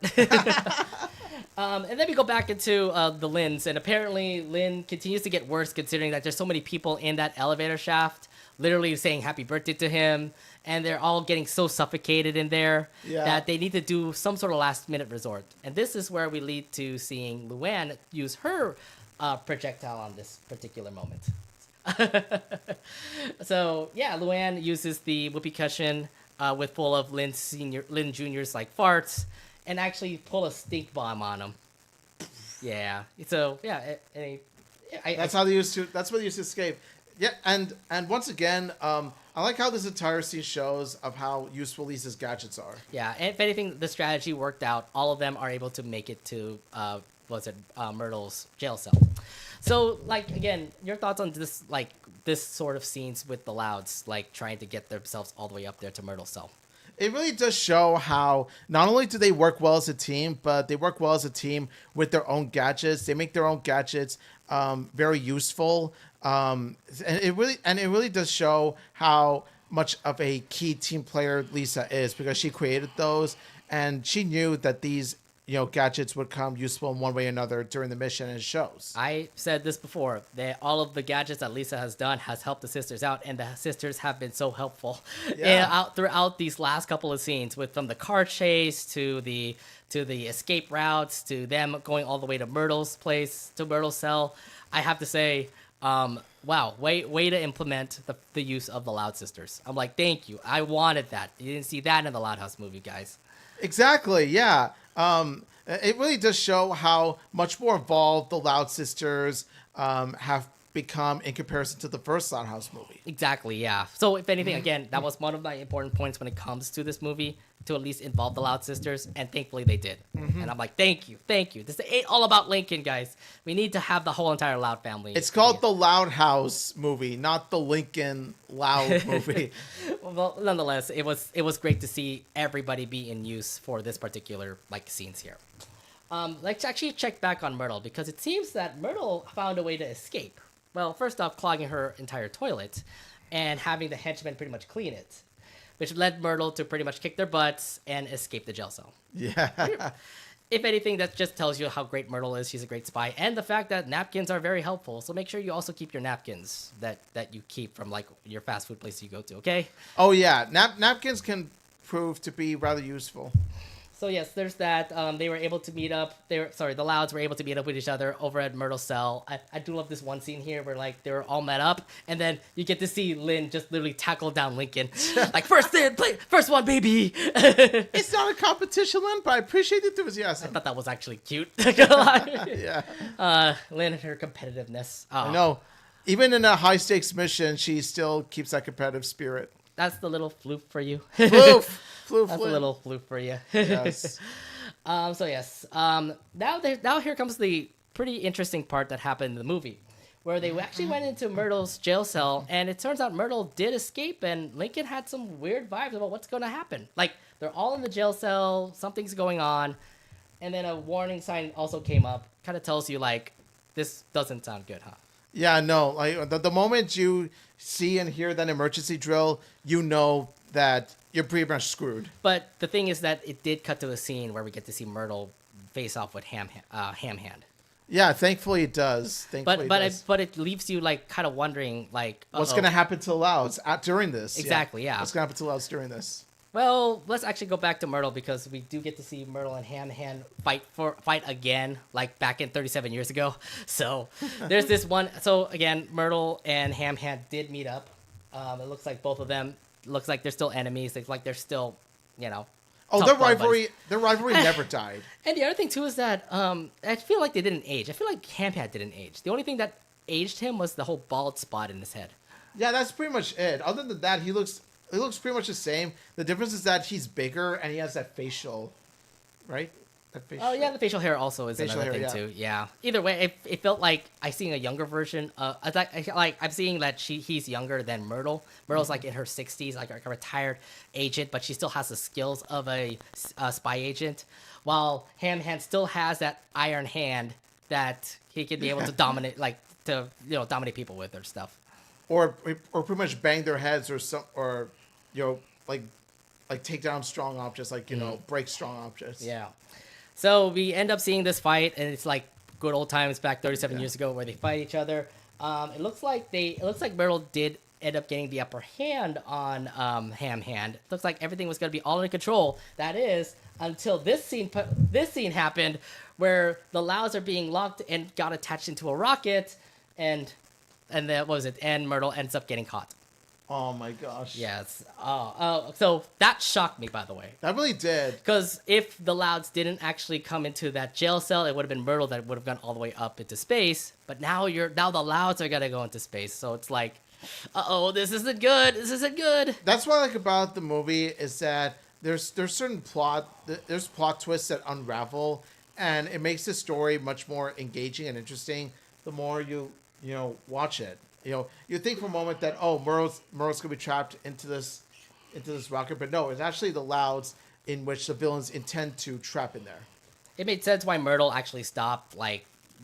And then we go back into the Lynn's, and apparently Lynn continues to get worse, considering that there's so many people in that elevator shaft. literally saying happy birthday to him, and they're all getting so suffocated in there that they need to do some sort of last minute resort. And this is where we lead to seeing Luann use her projectile on this particular moment. So yeah, Luann uses the whoopee cushion with full of Lynn Jr.'s like farts, and actually pull a stink bomb on him. Yeah. So yeah, that's what they used to escape. Yeah, and once again, I like how this entire scene shows of how useful Lisa's gadgets are. Yeah, and if anything, the strategy worked out. All of them are able to make it to Myrtle's jail cell. So, like, again, your thoughts on this sort of scenes with the Louds, like trying to get themselves all the way up there to Myrtle's cell. It really does show how not only do they work well as a team, but they work well as a team with their own gadgets. They make their own gadgets very useful. And it really does show how much of a key team player Lisa is, because she created those and she knew that these gadgets would come useful in one way or another during the mission, and it shows. I said this before, that all of the gadgets that Lisa has done has helped the sisters out, and the sisters have been so helpful throughout these last couple of scenes, from the car chase to the escape routes to them going all the way to Myrtle's place, to Myrtle's cell. I have to say, wow, way to implement the use of the Loud sisters. I'm like, thank you. I wanted that. You didn't see that in the Loud House movie, guys. Exactly, yeah. It really does show how much more involved the Loud sisters have become in comparison to the first Loud House movie. Exactly, yeah. So if anything, again, that was one of my important points when it comes to this movie, to at least involve the Loud sisters, and thankfully they did. And I'm like, thank you. This ain't all about Lincoln, guys. We need to have the whole entire Loud family. It's called the Loud House movie, not the Lincoln Loud movie. Well, nonetheless, it was great to see everybody be in use for this particular scenes here. Let's actually check back on Myrtle, because it seems that Myrtle found a way to escape. Well, first off, clogging her entire toilet and having the henchmen pretty much clean it, which led Myrtle to pretty much kick their butts and escape the jail cell. Yeah. If anything, that just tells you how great Myrtle is. She's a great spy. And the fact that napkins are very helpful. So make sure you also keep your napkins that you keep from your fast food place you go to, okay? Oh, yeah. Napkins can prove to be rather useful. So yes, there's that. They were able to meet up. The Louds were able to meet up with each other over at Myrtle's cell. I do love this one scene here where they were all met up, and then you get to see Lynn just literally tackle down Lincoln, first one, baby. It's not a competition, Lynn, but I appreciate the enthusiasm. I thought that was actually cute. Yeah. Lynn and her competitiveness. Oh. I know. Even in a high stakes mission, she still keeps that competitive spirit. That's the little floof for you. Floof. That's a little floof for you. Yes. So yes. Now here comes the pretty interesting part that happened in the movie, where they actually went into Myrtle's jail cell, and it turns out Myrtle did escape, and Lincoln had some weird vibes about what's going to happen. They're all in the jail cell, something's going on, and then a warning sign also came up. Kind of tells you this doesn't sound good, huh? Yeah, no. The moment you see and hear that emergency drill, you know that you're pretty much screwed. But the thing is that it did cut to a scene where we get to see Myrtle face off with Ham Hand. Yeah, thankfully it does. But it leaves you kind of wondering what's going to happen to Louds during this? Exactly, yeah. What's going to happen to Louds during this? Well, let's actually go back to Myrtle, because we do get to see Myrtle and Ham Hand fight again, back in 37 years ago. So there's this one. So again, Myrtle and Ham Hand did meet up. It looks like both of them they're still enemies. It's they're still, Oh, their rivalry never died. And the other thing too is that I feel like they didn't age. I feel like Ham Hand didn't age. The only thing that aged him was the whole bald spot in his head. Yeah, that's pretty much it. Other than that, he looks pretty much the same. The difference is that he's bigger and he has that faciel, right? Oh yeah, the facial hair also is another thing too. Yeah. Either way, it felt like I seeing a younger version. I'm seeing that he's younger than Myrtle. Myrtle's in her 60s, a retired agent, but she still has the skills of a spy agent. While Ham Hand still has that iron hand that he could be able to dominate, dominate people with or stuff. Or pretty much bang their heads or take down strong objects, break strong objects. Yeah. So we end up seeing this fight, and it's good old times back 37 years ago where they fight each other. It looks like Myrtle did end up getting the upper hand on Ham Hand. Looks like everything was going to be all in control. That is, until this scene happened, where the Louds are being locked and got attached into a rocket, and then what was it? And Myrtle ends up getting caught. Oh my gosh. Yes. So that shocked me, by the way. That really did. Because if the Louds didn't actually come into that jail cell, it would have been Myrtle that would have gone all the way up into space. But now the Louds are gonna go into space. So it's like, this isn't good. This isn't good. That's what I like about the movie is that there's certain plot twists that unravel, and it makes the story much more engaging and interesting the more you watch it. You think for a moment that Myrtle's gonna be trapped into this rocket, but no, it's actually the Louds in which the villains intend to trap in there. It made sense why Myrtle actually stopped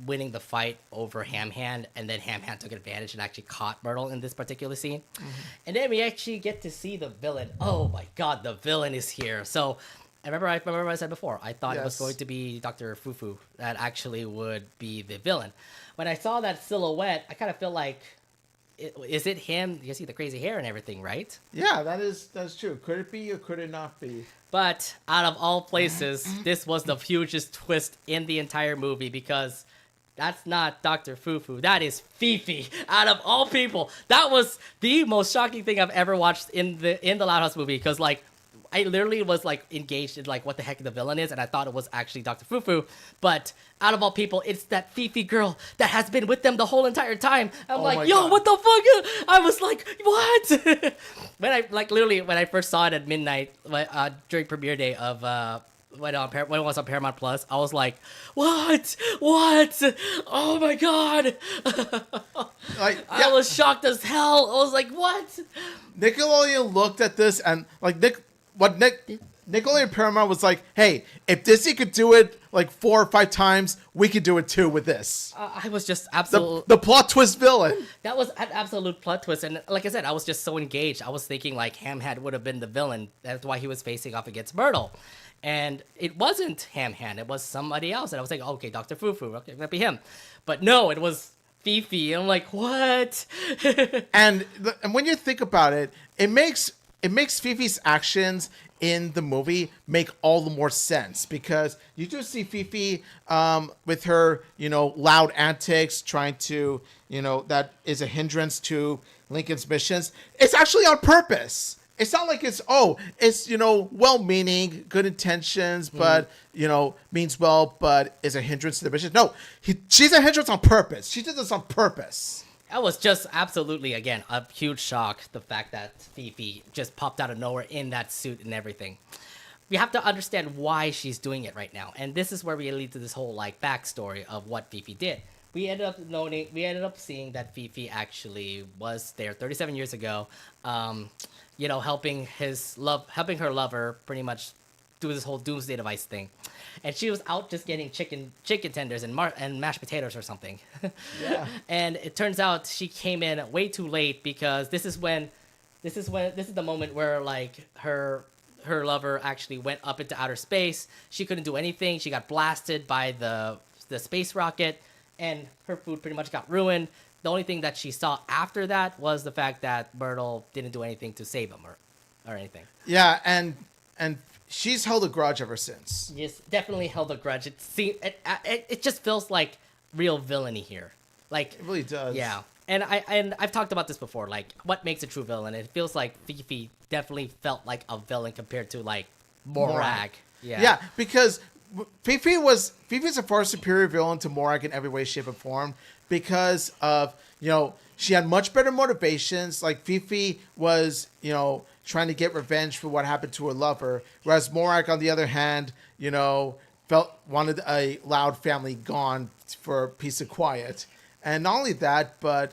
winning the fight over Ham Hand, and then Ham Hand took advantage and actually caught Myrtle in this particular scene. Mm-hmm. And then we actually get to see the villain. Oh my god, the villain is here. So I remember I said before, I thought it was going to be Dr. Fufu that actually would be the villain. When I saw that silhouette, I kind of feel like, is it him? You see the crazy hair and everything, right? Yeah, that's true. Could it be or could it not be? But out of all places, this was the hugest twist in the entire movie, because that's not Dr. Fufu. That is Fifi. Out of all people, that was the most shocking thing I've ever watched in the Loud House movie, because I literally was engaged in what the heck the villain is, and I thought it was actually Dr. Fufu. But out of all people, it's that Fifi girl that has been with them the whole entire time. I'm God. What the fuck? I was like, what? When I first saw it at midnight during premiere day of when it was on Paramount Plus, I was like, what? Oh my god! I was shocked as hell. I was like, what? Nickelodeon looked at this and Nickelodeon and Paramount was like, hey, if Disney could do it 4 or 5 times, we could do it too with this. I was just absolutely... The plot twist villain. That was an absolute plot twist. And like I said, I was just so engaged. I was thinking Ham Hand would have been the villain. That's why he was facing off against Myrtle. And it wasn't Ham Hand. It was somebody else. And I was like, okay, Dr. Fufu. Okay, that'd be him. But no, it was Fifi. I'm like, what? And when you think about it, it makes Fifi's actions in the movie make all the more sense, because you do see Fifi with her, loud antics, trying to, that is a hindrance to Lincoln's missions. It's actually on purpose. It's not like it's well-meaning, good intentions, but, means well, but is a hindrance to the mission. No, she's a hindrance on purpose. She did this on purpose. That was just absolutely, again, a huge shock, the fact that Fifi just popped out of nowhere in that suit and everything. We have to understand why she's doing it right now. And this is where we lead to this whole backstory of what Fifi did. We ended up seeing that Fifi actually was there 37 years ago, helping her lover pretty much do this whole doomsday device thing. And she was out just getting chicken tenders and mashed potatoes or something. Yeah. And it turns out she came in way too late, because this is the moment where her lover actually went up into outer space. She couldn't do anything. She got blasted by the space rocket, and her food pretty much got ruined. The only thing that she saw after that was the fact that Myrtle didn't do anything to save him or anything. Yeah, and she's held a grudge ever since. Yes, definitely held a grudge. It just feels like real villainy here. It really does. Yeah. And I've talked about this before, what makes a true villain. It feels like Fifi definitely felt like a villain compared to Morag. Yeah, because Fifi's a far superior villain to Morag in every way, shape, and form, because of, she had much better motivations. Fifi was, trying to get revenge for what happened to her lover, whereas Morag, on the other hand, wanted a Loud family gone for peace and quiet. And not only that, but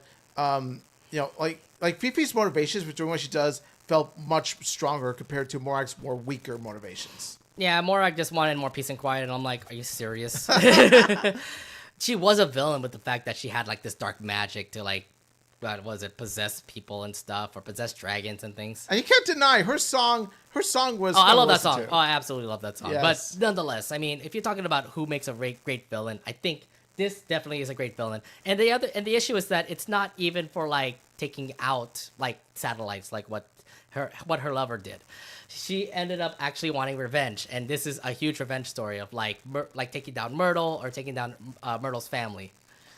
Fifi's motivations for doing what she does felt much stronger compared to Morag's more weaker motivations. Yeah, Morag just wanted more peace and quiet, and I'm like, are you serious? She was a villain with the fact that she had this dark magic to possess people and stuff, or possess dragons and things. And you can't deny her song was. Oh, I love that song. Oh, I absolutely love that song. Yes. But nonetheless, I mean, if you're talking about who makes a great villain, I think this definitely is a great villain. And the issue is that it's not even for like taking out like satellites, like what her lover did. She ended up actually wanting revenge, and this is a huge revenge story of like taking down Myrtle or taking down Myrtle's family.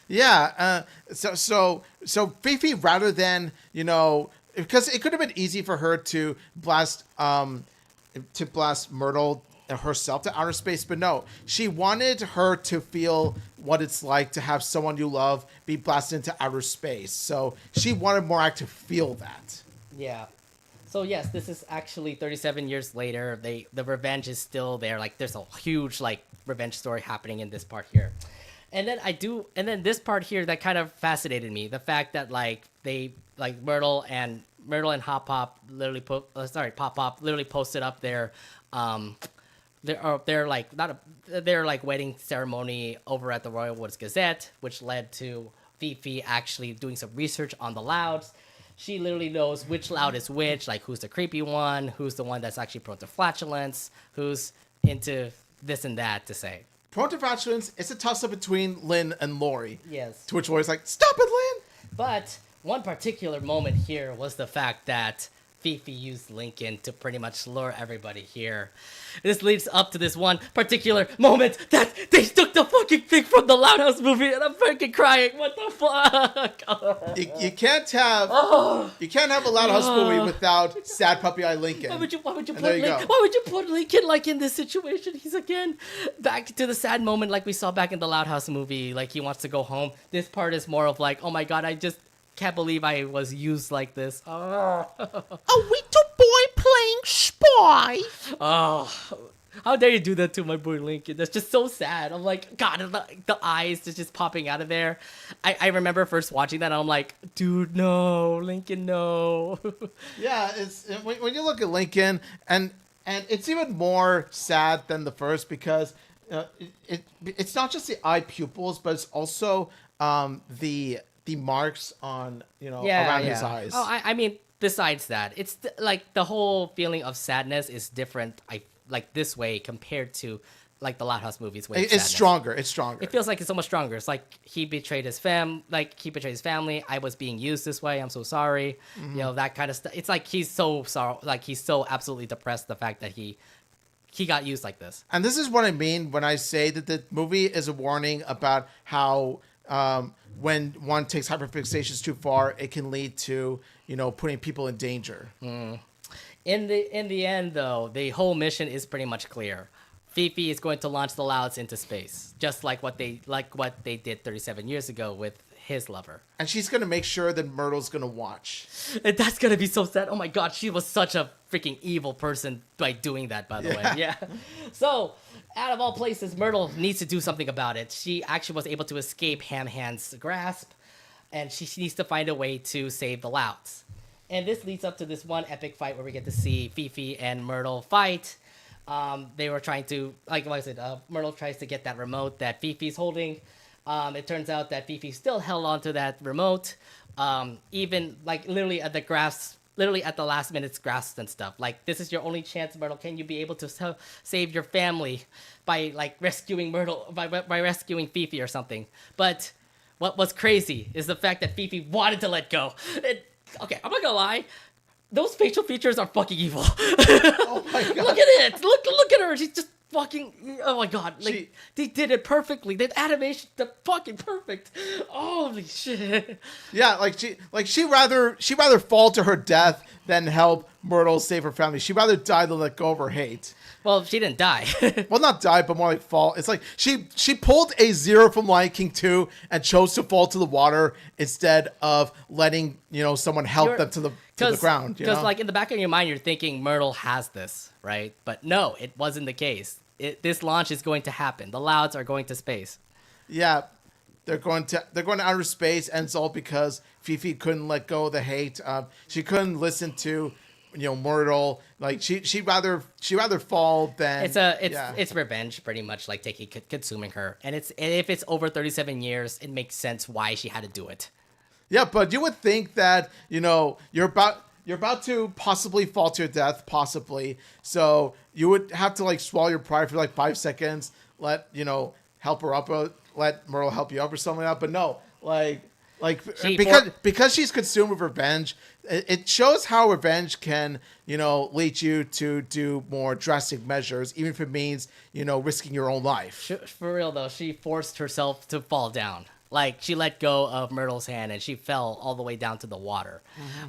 Yeah. So Fifi, rather than, because it could have been easy for her to blast Myrtle herself to outer space, but no, she wanted her to feel what it's like to have someone you love be blasted into outer space. So she wanted Morak to feel that. Yeah. So yes, this is actually 37 years later. The revenge is still there. Like there's a huge like revenge story happening in this part here. And then this part here that kind of fascinated me, the fact that like Myrtle and Pop Pop literally posted up their wedding ceremony over at the Royal Woods Gazette, which led to Fifi actually doing some research on the Louds. She literally knows which Loud is which, like who's the creepy one, who's the one that's actually prone to flatulence, who's into this and that to say. Prone to flatulence, it's a toss-up between Lynn and Lori. Yes. To which Lori's like, stop it, Lynn! But one particular moment here was the fact that Fifi used Lincoln to pretty much lure everybody here. This leads up to this one particular moment that they took the fucking thing from the Loud House movie, and I'm freaking crying. What the fuck? You can't have a Loud House movie without sad puppy eye Lincoln. Why would you put Lincoln like in this situation? He's again back to the sad moment like we saw back in the Loud House movie. Like he wants to go home. This part is more of like, oh my god, I just can't believe I was used like this. Oh. A little boy playing spy. Oh, how dare you do that to my boy Lincoln? That's just so sad. I'm like, God, the eyes just popping out of there. I remember first watching that, and I'm like, dude, no, Lincoln, no. Yeah, it's when you look at Lincoln, and it's even more sad than the first because it's not just the eye pupils, but it's also the marks on around his eyes. Oh, I mean, besides that, it's like the whole feeling of sadness is different. Like this way compared to like the Loud House movies. It's stronger. It's stronger. It feels like it's so much stronger. It's like he betrayed his family. I was being used this way. I'm so sorry. Mm-hmm. That kind of stuff. It's like he's so sorry. Like he's so absolutely depressed the fact that he got used like this. And this is what I mean when I say that the movie is a warning about how when one takes hyperfixations too far, it can lead to putting people in danger. In the end, though, the whole mission is pretty much clear. Fifi is going to launch the Louds into space, just like what they did 37 years ago with his lover. And she's going to make sure that Myrtle's going to watch. And that's going to be so sad. Oh my god, she was such a freaking evil person by doing that, by the way. Yeah. So, out of all places, Myrtle needs to do something about it. She actually was able to escape Ham Hand's grasp, and she needs to find a way to save the Louds. And this leads up to this one epic fight where we get to see Fifi and Myrtle fight. They were trying to, Myrtle tries to get that remote that Fifi's holding. It turns out that Fifi still held onto that remote, even like literally at the last minute's grasp and stuff. Like, this is your only chance, Myrtle. Can you be able to save your family by like rescuing Myrtle, by rescuing Fifi or something? But what was crazy is the fact that Fifi wanted to let go. Okay, I'm not gonna lie. Those facial features are fucking evil. Oh my god! Look at it. Look at her. She's just fucking. Oh my god! Like they did it perfectly. The animation, the fucking perfect. Holy shit! Yeah, she rather fall to her death than help Myrtle save her family. She'd rather die than let go of her hate. Well, she didn't die. Well, not die, but more like fall. It's like she pulled a Zero from Lion King 2 and chose to fall to the water instead of letting someone help them to the ground. Because like in the back of your mind, you're thinking Myrtle has this, right? But no, it wasn't the case. This launch is going to happen. The Louds are going to space. Yeah, they're going to outer space, and it's all because Fifi couldn't let go of the hate. She couldn't listen to Myrtle. Like she'd rather fall than it's revenge, pretty much, like consuming her. And if it's over 37 years, it makes sense why she had to do it. Yeah, but you would think that you're about to possibly fall to your death, possibly. So you would have to like swallow your pride for like 5 seconds, help her up. let Myrtle help you up or something like that. But no, She because she's consumed with revenge, it shows how revenge can, lead you to do more drastic measures, even if it means, risking your own life. For real though, she forced herself to fall down. Like, she let go of Myrtle's hand and she fell all the way down to the water.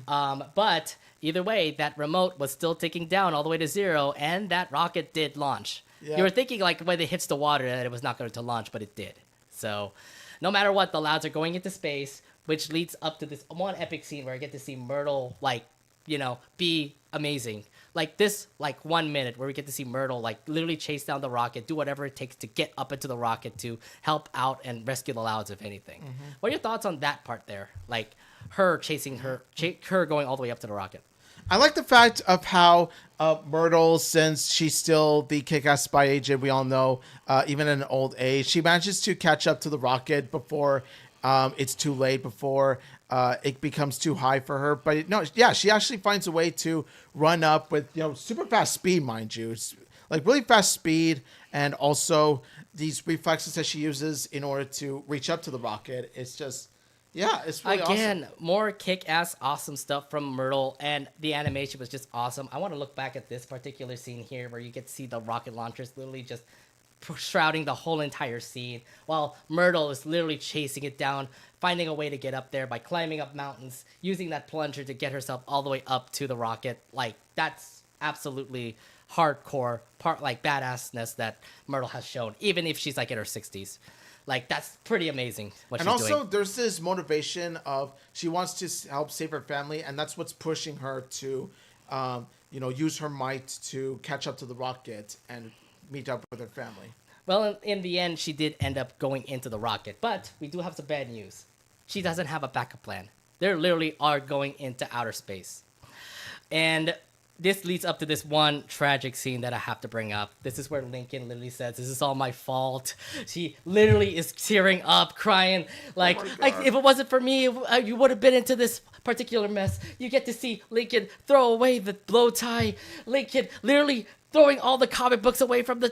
But either way, that remote was still ticking down all the way to 0, and that rocket did launch. Yeah. You were thinking, like, when it hits the water that it was not going to launch, but it did. So, no matter what, the Louds are going into space, which leads up to this one epic scene where I get to see Myrtle, be amazing. Like, this, 1 minute where we get to see Myrtle, literally chase down the rocket, do whatever it takes to get up into the rocket to help out and rescue the Louds, if anything. What are your thoughts on that part there? Like, her chasing her going all the way up to the rocket. I like the fact of how Myrtle, since she's still the kick-ass spy agent, we all know, even in an old age, she manages to catch up to the rocket before it's too late, before it becomes too high for her. But she actually finds a way to run up with, super fast speed, mind you. It's like really fast speed, and also these reflexes that she uses in order to reach up to the rocket. It's just... yeah, it's really Again, awesome. more kick-ass awesome stuff from Myrtle, and the animation was just awesome. I want to look back at this particular scene here where you get to see the rocket launchers literally just shrouding the whole entire scene, while Myrtle is literally chasing it down, finding a way to get up there by climbing up mountains, using that plunger to get herself all the way up to the rocket. Like, that's absolutely hardcore badassness that Myrtle has shown, even if she's in her 60s. Like, that's pretty amazing what she's doing. And also, there's this motivation of she wants to help save her family, and that's what's pushing her to, use her might to catch up to the rocket and meet up with her family. Well, in the end, she did end up going into the rocket, but we do have some bad news. She doesn't have a backup plan. They literally are going into outer space. And this leads up to this one tragic scene that I have to bring up. This is where Lincoln literally says, "This is all my fault." She literally is tearing up, crying. If it wasn't for me, you would have been into this particular mess. You get to see Lincoln throw away the blow tie. Lincoln literally throwing all the comic books away from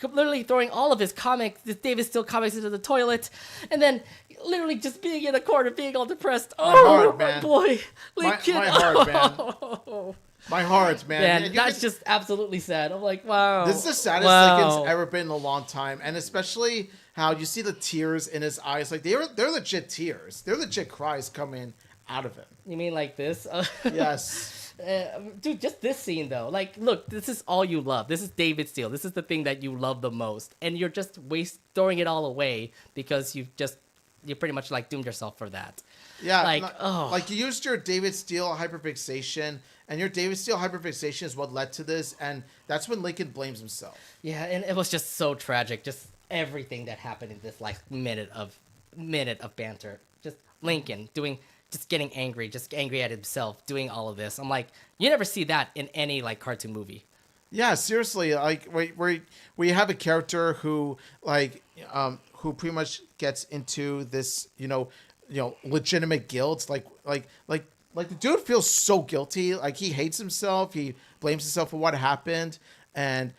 literally throwing all of his comics, the David Steele comics, into the toilet. And then literally just being in a corner, being all depressed. My boy. Lincoln. My heart, man. My heart, man. That's just absolutely sad. I'm like, wow. This is the saddest Lincoln's ever been in a long time. And especially how you see the tears in his eyes. Like, they're legit tears. They're legit cries coming out of him. You mean like this? Yes. Dude, just this scene, though. Like, look, this is all you love. This is David Steele. This is the thing that you love the most. And you're just throwing it all away because you pretty much, doomed yourself for that. Yeah. You used your David Steele hyperfixation, and your David Steele hyperfixation is what led to this, and that's when Lincoln blames himself. Yeah, and it was just so tragic. Just everything that happened in this minute of banter. Just Lincoln getting angry, just angry at himself, doing all of this. I'm like, you never see that in any cartoon movie. Yeah, seriously, where you have a character who who pretty much gets into this, legitimate guilt, the dude feels so guilty, he hates himself, he blames himself for what happened, and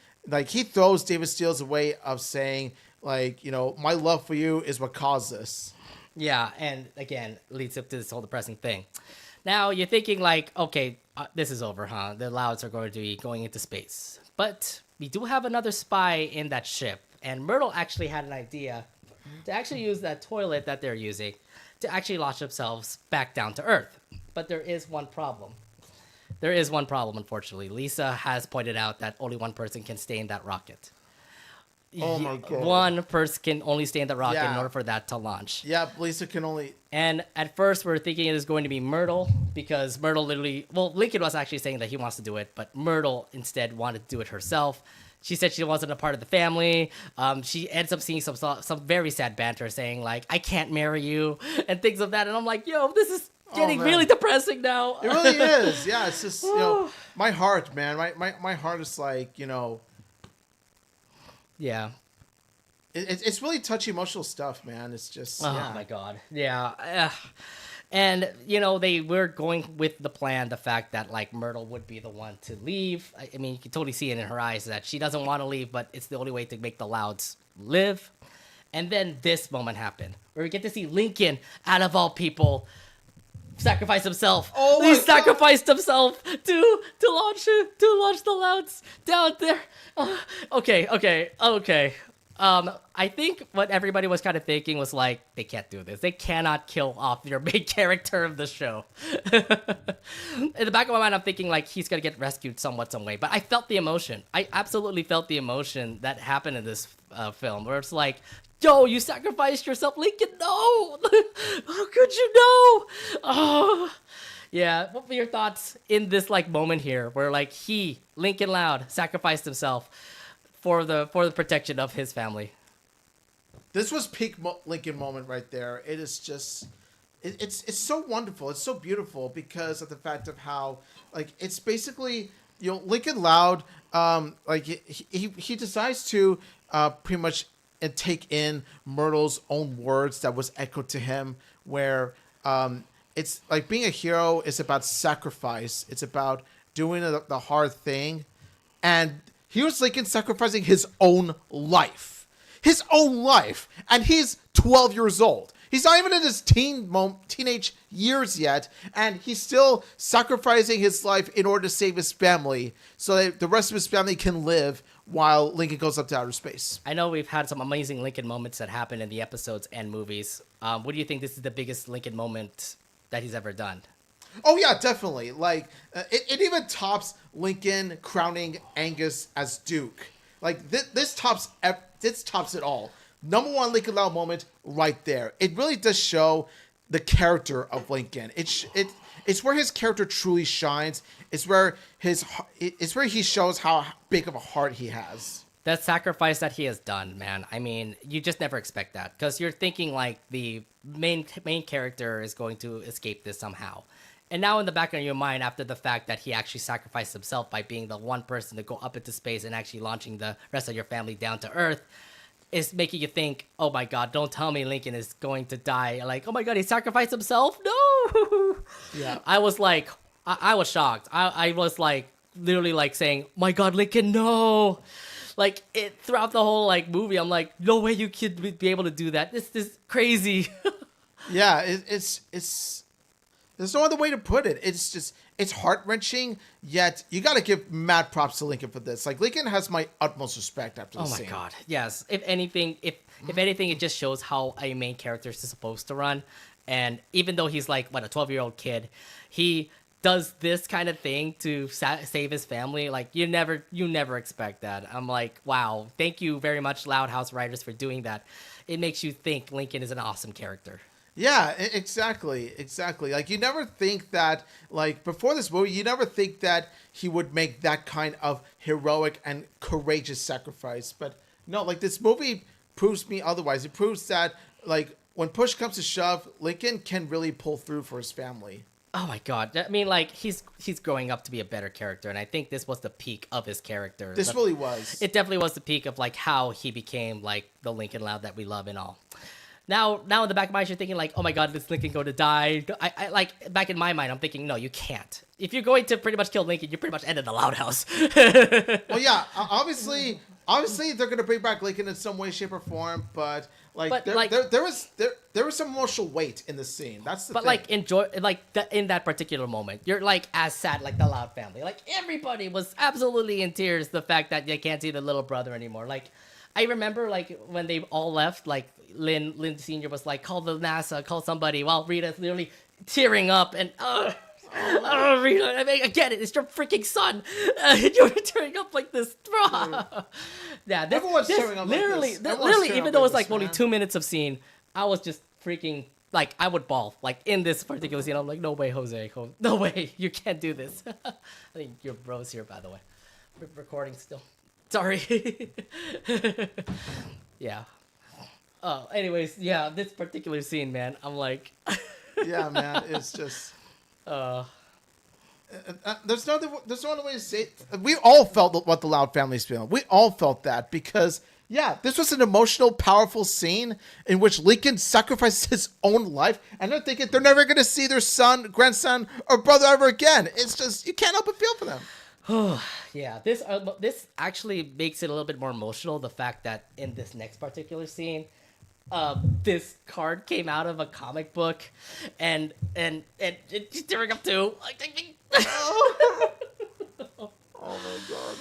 he throws David Steele's way of saying, my love for you is what caused this. Yeah, and again, leads up to this whole depressing thing. Now, you're thinking okay, this is over, huh? The Louds are going to be going into space. But we do have another spy in that ship, and Myrtle actually had an idea to actually use that toilet that they're using to actually launch themselves back down to Earth. But there is one problem. Unfortunately. Lisa has pointed out that only one person can stay in that rocket. Oh my God. One person can only stay in the rocket in order for that to launch. Yeah, Lisa can only... And at first, we're thinking it is going to be Myrtle, because Myrtle literally... Well, Lincoln was actually saying that he wants to do it, but Myrtle instead wanted to do it herself. She said she wasn't a part of the family. She ends up seeing some very sad banter saying, I can't marry you, and things of that. And I'm like, yo, this is getting really depressing now. It really is. Yeah, it's just, my heart, man. My heart is Yeah. It's really touchy, emotional stuff, man. It's just, Oh, my God. Yeah. And, they were going with the plan, the fact that, Myrtle would be the one to leave. I mean, you can totally see it in her eyes that she doesn't want to leave, but it's the only way to make the Louds live. And then this moment happened where we get to see Lincoln, out of all people, sacrifice himself. Oh my He God. sacrificed himself to launch the louds down there. Okay. I think what everybody was kind of thinking was like, they can't do this. They cannot kill off your main character of the show. In the back of my mind, I'm thinking like he's gonna get rescued some way. But I felt the emotion. I absolutely felt the emotion that happened in this film, where it's like, yo, you sacrificed yourself, Lincoln. No, how could you know? Oh, yeah. What were your thoughts in this like moment here, where like Lincoln Loud, sacrificed himself for the protection of his family? This was peak Lincoln moment right there. It is just, it's so wonderful. It's so beautiful because of the fact of how, like, it's basically, Lincoln Loud, like he decides to pretty much take in Myrtle's own words that was echoed to him, where it's like being a hero is about sacrifice. It's about doing the hard thing, and here's Lincoln sacrificing his own life. His own life. And he's 12 years old. He's not even in his teenage years yet. And he's still sacrificing his life in order to save his family so that the rest of his family can live while Lincoln goes up to outer space. I know we've had some amazing Lincoln moments that happen in the episodes and movies. What do you think this is the biggest Lincoln moment that he's ever done? Oh, yeah, definitely. Like, it even tops Lincoln crowning Angus as Duke. Like, this tops it all. Number one Lincoln Loud moment right there. It really does show the character of Lincoln. It's where his character truly shines. It's where he shows how big of a heart he has. That sacrifice that he has done, man. I mean, you just never expect that, because you're thinking like the main character is going to escape this somehow. And now in the back of your mind, after the fact that he actually sacrificed himself by being the one person to go up into space and actually launching the rest of your family down to Earth, is making you think, oh my God, don't tell me Lincoln is going to die. Like, oh my God, he sacrificed himself? No! Yeah. I was like, I was shocked. I was like, literally like saying, my God, Lincoln, no! Like, throughout the whole like movie, I'm like, no way you could be able to do that. This is crazy. Yeah, it's there's no other way to put it. It's heart-wrenching, yet you got to give mad props to Lincoln for this. Like, Lincoln has my utmost respect after this Oh my scene. God, yes. If anything, if anything, it just shows how a main character is supposed to run. And even though he's like, what, a 12-year-old kid, he does this kind of thing to save his family. Like, you never expect that. I'm like, wow, thank you very much, Loud House writers, for doing that. It makes you think Lincoln is an awesome character. Yeah, exactly. Like, you never think that, like, before this movie, you never think that he would make that kind of heroic and courageous sacrifice. But no, like, this movie proves me otherwise. It proves that, like, when push comes to shove, Lincoln can really pull through for his family. Oh my God. I mean, like, he's growing up to be a better character, and I think this was the peak of his character. This really was. It definitely was the peak of, like, how he became, like, the Lincoln Loud that we love and all. Now in the back of my mind, you're thinking like, oh my God, is Lincoln going to die? I like, back in my mind, I'm thinking, no, you can't. If you're going to pretty much kill Lincoln, you pretty much ended the Loud House. Well, yeah, obviously they're going to bring back Lincoln in some way, shape, or form, but there was some emotional weight in the scene. That's the thing. But like in that particular moment, you're like as sad like the Loud family. Like, everybody was absolutely in tears. The fact that they can't see the little brother anymore. Like, I remember like when they all left, like Lynn Sr. was like, call the NASA, call somebody, while Rita's literally tearing up and Rita, I mean, I get it, it's your freaking son. You're tearing up like this. Yeah, Everyone's tearing up literally, like this. literally, even though it was like man. only 2 minutes of scene, I was just freaking, like, I would bawl. Like, in this particular scene, I'm like, no way, Jose. No way, you can't do this. I think your bro's here, by the way. We're recording still. Sorry. Yeah. Oh, anyways, yeah, this particular scene, man, I'm like... Yeah, man, it's just... There's no other way to say it. We all felt what the Loud family's feeling. We all felt that because, yeah, this was an emotional, powerful scene in which Lincoln sacrificed his own life, and they're thinking they're never going to see their son, grandson, or brother ever again. It's just, you can't help but feel for them. Yeah, this actually makes it a little bit more emotional, the fact that in this next particular scene, this card came out of a comic book, and it's tearing up too. Oh my god.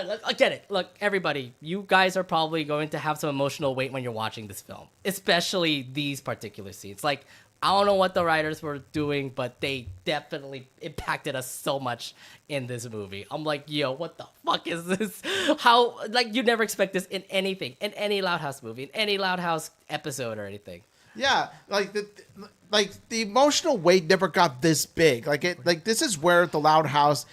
Look, I get it. Look, everybody, you guys are probably going to have some emotional weight when you're watching this film, especially these particular scenes. Like, I don't know what the writers were doing, but they definitely impacted us so much in this movie. I'm like, yo, what the fuck is this? How, like, you never expect this in anything, in any Loud House movie, in any Loud House episode or anything. Yeah, like the emotional weight never got this big. This is where the Loud House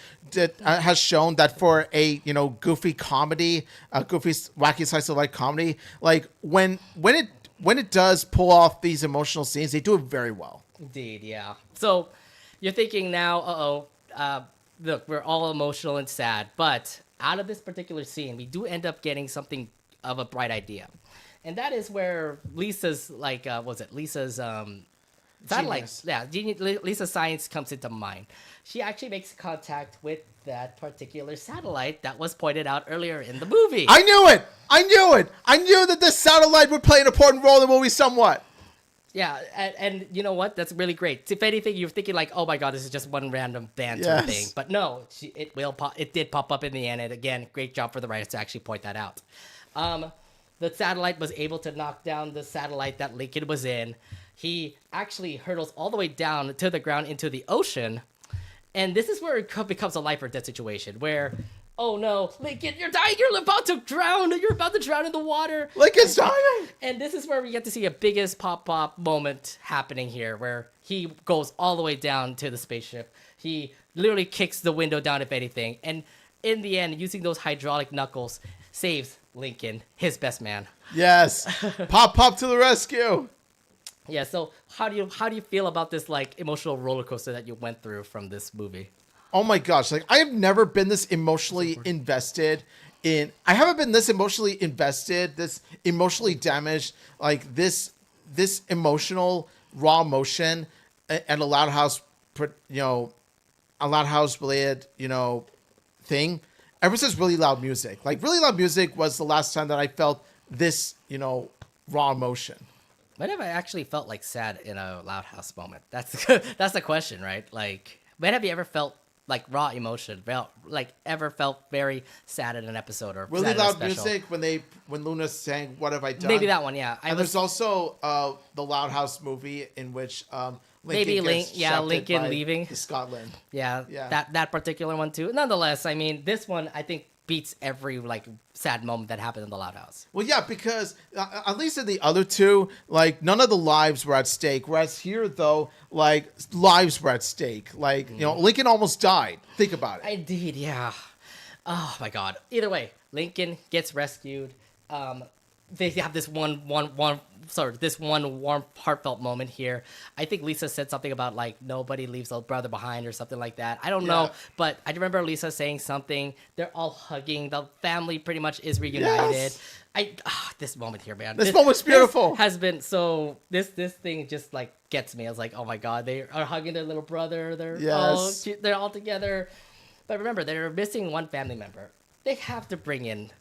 has shown that for a goofy comedy, a goofy wacky slice of life comedy, like when it does pull off these emotional scenes, they do it very well. Indeed, yeah. So you're thinking now, look, we're all emotional and sad, but out of this particular scene, we do end up getting something of a bright idea. And that is where Lisa's, Lisa's satellite. Genius. Yeah, Lisa's science comes into mind. She actually makes contact with that particular satellite that was pointed out earlier in the movie. I knew it! I knew that this satellite would play an important role in the movie somewhat. Yeah, and you know what? That's really great. If anything, you're thinking like, oh my god, this is just one random banter thing. But no, it did pop up in the end. And again, great job for the writers to actually point that out. The satellite was able to knock down the satellite that Lincoln was in. He actually hurtles all the way down to the ground into the ocean. And this is where it becomes a life or death situation where, oh no, Lincoln, you're dying. You're about to drown. You're about to drown in the water. Lincoln's dying. And this is where we get to see a biggest pop moment happening here where he goes all the way down to the spaceship. He literally kicks the window down, if anything. And in the end, using those hydraulic knuckles, saves Lincoln, his best man. Yes. Pop to the rescue. Yeah, so how do you feel about this like emotional roller coaster that you went through from this movie? Oh my gosh, like I have never been this emotionally invested in I haven't been this emotionally invested, this emotionally damaged, like this emotional raw emotion and a Loud House related, thing ever since Really Loud Music. Like Really Loud Music was the last time that I felt this, raw emotion. When have I actually felt like sad in a Loud House moment? That's the question, right? Like, when have you ever felt like raw emotion? Like ever felt very sad in an episode or Really Loud Music when Luna sang "What Have I Done"? Maybe that one, yeah. There's also the Loud House movie in which Lincoln leaving Scotland. Yeah. That particular one too. Nonetheless, I mean, this one I think beats every like sad moment that happened in the Loud House. Well, yeah, because at least in the other two, like none of the lives were at stake. Whereas here, though, like lives were at stake. Like Lincoln almost died. Think about it. Indeed, yeah. Oh my God. Either way, Lincoln gets rescued. They have this one warm, heartfelt moment here. I think Lisa said something about like nobody leaves a brother behind or something like that. I don't know, but I remember Lisa saying something. They're all hugging. The family pretty much is reunited. Yes. This moment here, man. This moment's beautiful. This has been so. This thing just like gets me. I was like, oh my God, they are hugging their little brother. They're all together. But remember, they're missing one family member. They have to bring in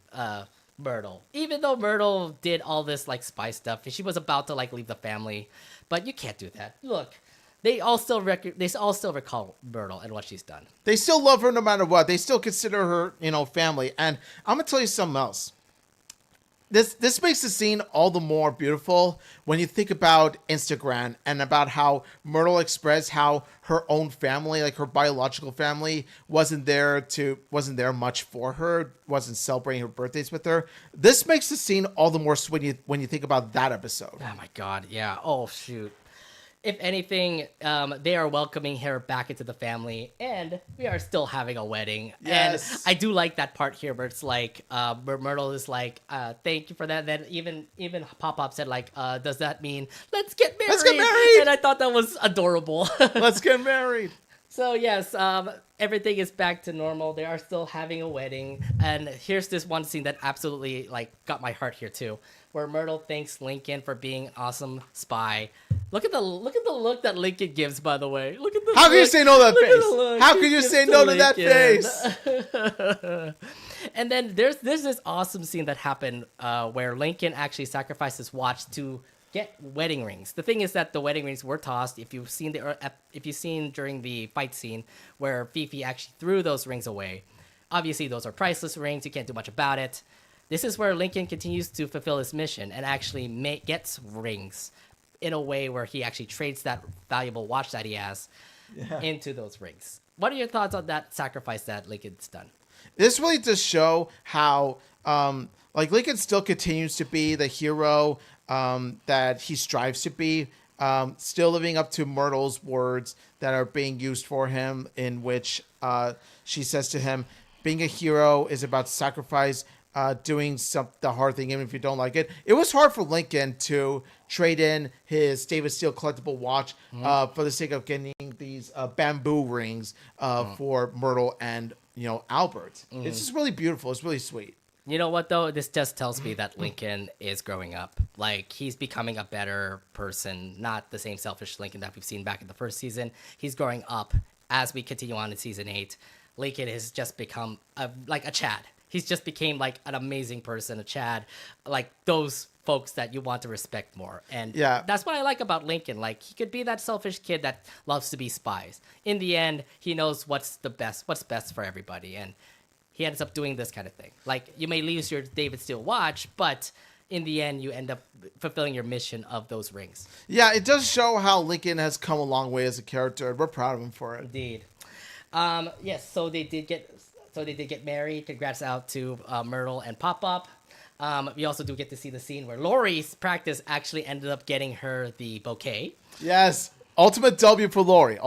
Myrtle. Even though Myrtle did all this like spy stuff, she was about to like leave the family, but you can't do that. Look, they all still recall Myrtle and what she's done. They still love her no matter what. They still consider her, family. And I'm gonna tell you something else. This makes the scene all the more beautiful when you think about Instagram and about how Myrtle expressed how her own family, like her biological family, wasn't there much for her, wasn't celebrating her birthdays with her. This makes the scene all the more sweet when you think about that episode. Oh my God, yeah. Oh shoot. If anything, they are welcoming her back into the family, and we are still having a wedding. Yes. And I do like that part here where it's like, where Myrtle is like, thank you for that. Then even Pop said like, does that mean let's get married? Let's get married! And I thought that was adorable. Let's get married. So yes, everything is back to normal. They are still having a wedding, and here's this one scene that absolutely like got my heart here too, where Myrtle thanks Lincoln for being an awesome spy. Look at the look that Lincoln gives. By the way, look at the. How can you say no to that look at the face? look How he can you gives say to no to that Lincoln. face? And then there's this awesome scene that happened where Lincoln actually sacrificed his watch to get wedding rings. The thing is that the wedding rings were tossed. If you've seen during the fight scene where Fifi actually threw those rings away, obviously those are priceless rings. You can't do much about it. This is where Lincoln continues to fulfill his mission and actually gets rings in a way where he actually trades that valuable watch that he has into those rings. What are your thoughts on that sacrifice that Lincoln's done? This really does show how Lincoln still continues to be the hero that he strives to be, still living up to Myrtle's words that are being used for him, in which she says to him, being a hero is about sacrifice, doing the hard thing even if you don't like it. It was hard for Lincoln to trade in his David Steele collectible watch for the sake of getting these bamboo rings for Myrtle and Albert. It's just really beautiful. It's really sweet. You know what, though? This just tells me that Lincoln is growing up. Like, he's becoming a better person, not the same selfish Lincoln that we've seen back in the first season. He's growing up as we continue on in season 8. Lincoln has just become like a Chad. He's just became like an amazing person, a Chad, like those folks that you want to respect more. And that's what I like about Lincoln. Like, he could be that selfish kid that loves to be spies. In the end, he knows what's best for everybody. And he ends up doing this kind of thing. Like, you may lose your David Steele watch, but in the end, you end up fulfilling your mission of those rings. Yeah, it does show how Lincoln has come a long way as a character, and we're proud of him for it. Indeed. Yes, so they did get married. Congrats out to Myrtle and Pop-Pop. We also do get to see the scene where Lori's practice actually ended up getting her the bouquet. Yes. Ultimate W for Lori.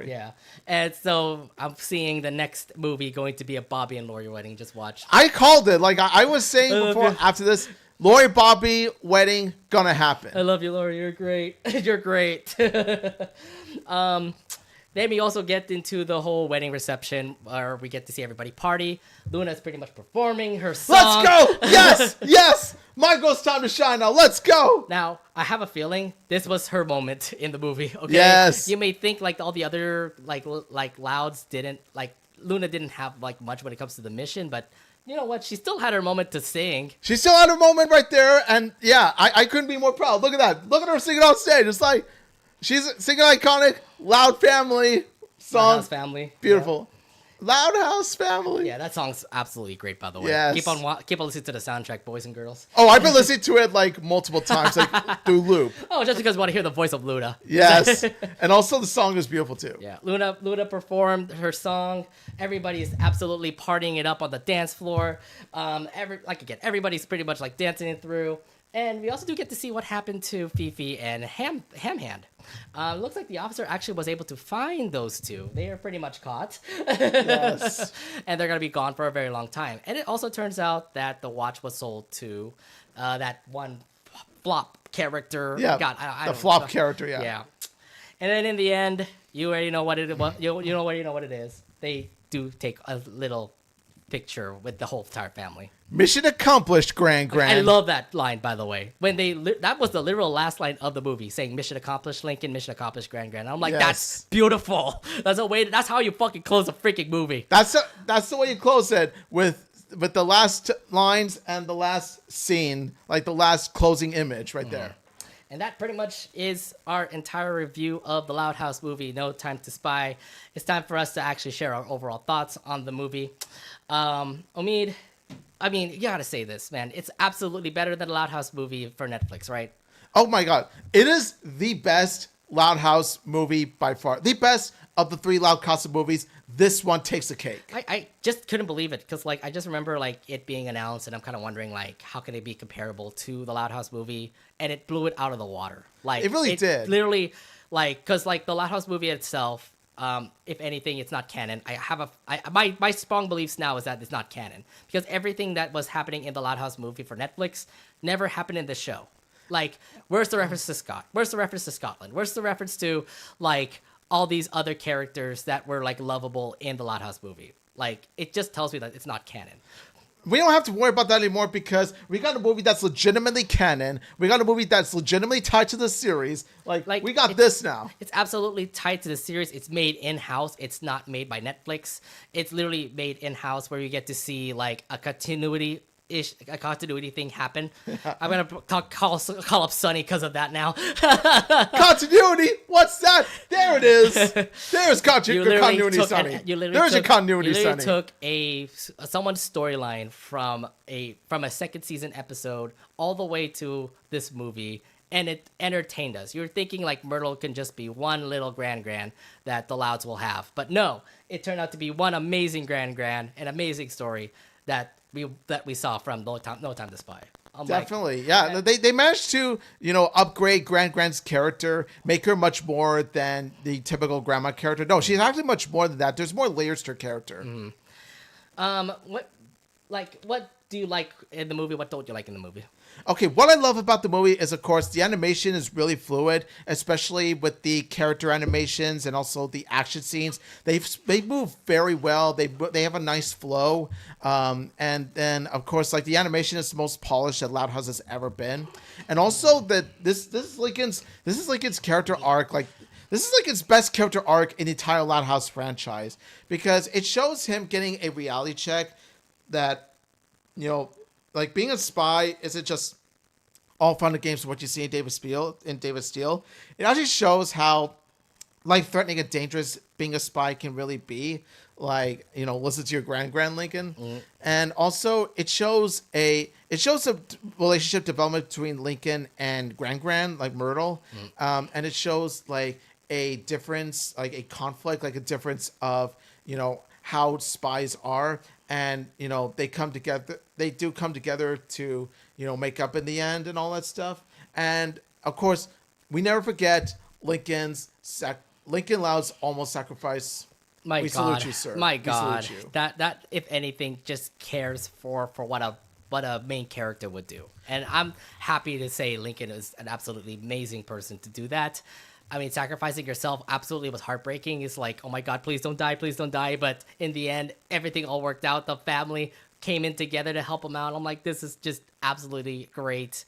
Yeah. And so I'm seeing the next movie going to be a Bobby and Lori wedding. Just watch. I called it. Like I was saying before, after this, Lori Bobby wedding gonna happen. I love you, Lori. You're great. You're great. Then we also get into the whole wedding reception where we get to see everybody party. Luna's pretty much performing her song. Let's go! Yes! Yes! My girl's time to shine now. Let's go! Now, I have a feeling this was her moment in the movie, okay? Yes. You may think like all the other like Louds didn't, like Luna didn't have like much when it comes to the mission, but you know what? She still had her moment to sing. She still had her moment right there, and yeah, I couldn't be more proud. Look at that. Look at her singing on stage. It's like, she's singing iconic Loud Family song. Loud House Family. Beautiful. Yeah. Loud House Family. Yeah, that song's absolutely great, by the way. Yes. Keep on listening to the soundtrack, boys and girls. Oh, I've been listening to it like multiple times, like through loop. Oh, just because you want to hear the voice of Luna. Yes. And also the song is beautiful too. Yeah. Luna performed her song. Everybody's absolutely partying it up on the dance floor. Everybody's pretty much like dancing it through. And we also do get to see what happened to Fifi and Ham Hand. Looks like the officer actually was able to find those two. They are pretty much caught. Yes. And they're going to be gone for a very long time. And it also turns out that the watch was sold to that one flop character. Yeah, God, I the don't flop know. character, yeah. Yeah. And then in the end, you already know what it is. They do take a little picture with the whole entire family. Mission accomplished, Grand. I love that line, by the way. When that was the literal last line of the movie, saying "Mission accomplished, Lincoln. Mission accomplished, Grand." I'm like, yes. That's beautiful. That's how you fucking close a freaking movie. That's the way you close it with the last lines and the last scene, like the last closing image right there. And that pretty much is our entire review of the Loud House movie, No Time to Spy. It's time for us to actually share our overall thoughts on the movie. Omid, I mean, you gotta say this, man. It's absolutely better than the Loud House movie for Netflix, right? Oh my God. It is the best Loud House movie by far. The best of the 3 Loud Casa movies. This one takes the cake. I just couldn't believe it because, like, I just remember, like, it being announced and I'm kind of wondering, like, how can it be comparable to the Loud House movie? And it blew it out of the water. Like, it really did. Literally, like, because, like, the Loud House movie itself, if anything, it's not canon. My strong beliefs now is that it's not canon because everything that was happening in the Loud House movie for Netflix never happened in the show. Like, where's the reference to Scott? Where's the reference to Scotland? Where's the reference to, like, all these other characters that were, like, lovable in the Loud House movie? Like, it just tells me that it's not canon. we don't have to worry about that anymore because we got a movie that's legitimately canon. We got a movie that's legitimately tied to the series. Like we got this now. It's absolutely tied to the series. It's made in-house. It's not made by Netflix. It's literally made in-house where you get to see like a continuity thing happen. I'm gonna call up Sunny because of that now. Continuity? What's that? There it is. There's continuity, Sunny. There's a continuity, Sunny. You took someone's storyline from a second season episode all the way to this movie, and it entertained us. You're thinking like Myrtle can just be one little grand that the Louds will have, but no, it turned out to be one amazing grand, an amazing story that we saw from No Time to Spy. Definitely, yeah. They managed to, upgrade Grand's character, make her much more than the typical grandma character. No, she's actually much more than that. There's more layers to her character. What do you like in the movie? What don't you like in the movie? Okay, what I love about the movie is, of course, the animation is really fluid, especially with the character animations and also the action scenes. They move very well. They have a nice flow, and then of course, like the animation is the most polished that Loud House has ever been, and also that this is Lincoln's character arc. Like this is Lincoln's best character arc in the entire Loud House franchise because it shows him getting a reality check that, like being a spy isn't just all fun and games of what you see in David Steele. It actually shows how life-threatening and dangerous being a spy can really be. Like, listen to your grand Lincoln. And also it shows a relationship development between Lincoln and grand, like Myrtle. And it shows like a difference, like a conflict, like a difference of, how spies are. And, they do come together to, make up in the end and all that stuff. And, of course, we never forget Lincoln Loud's almost sacrifice. My we God. Salute you, sir. My we God. Salute you. That, if anything, just cares for what a main character would do. And I'm happy to say Lincoln is an absolutely amazing person to do that. I mean, sacrificing yourself absolutely was heartbreaking. It's like, oh my God, please don't die. But in the end, everything all worked out. The family came in together to help him out. I'm like, this is just absolutely great.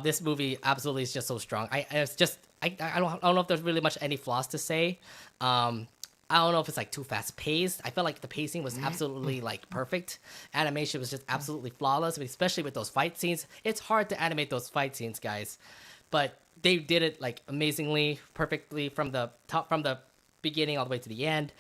This movie absolutely is just so strong. I don't know if there's really much any flaws to say. I don't know if it's like too fast paced. I felt like the pacing was absolutely like perfect. Animation was just absolutely flawless, especially with those fight scenes. It's hard to animate those fight scenes, guys, but they did it like amazingly, perfectly from the beginning all the way to the end.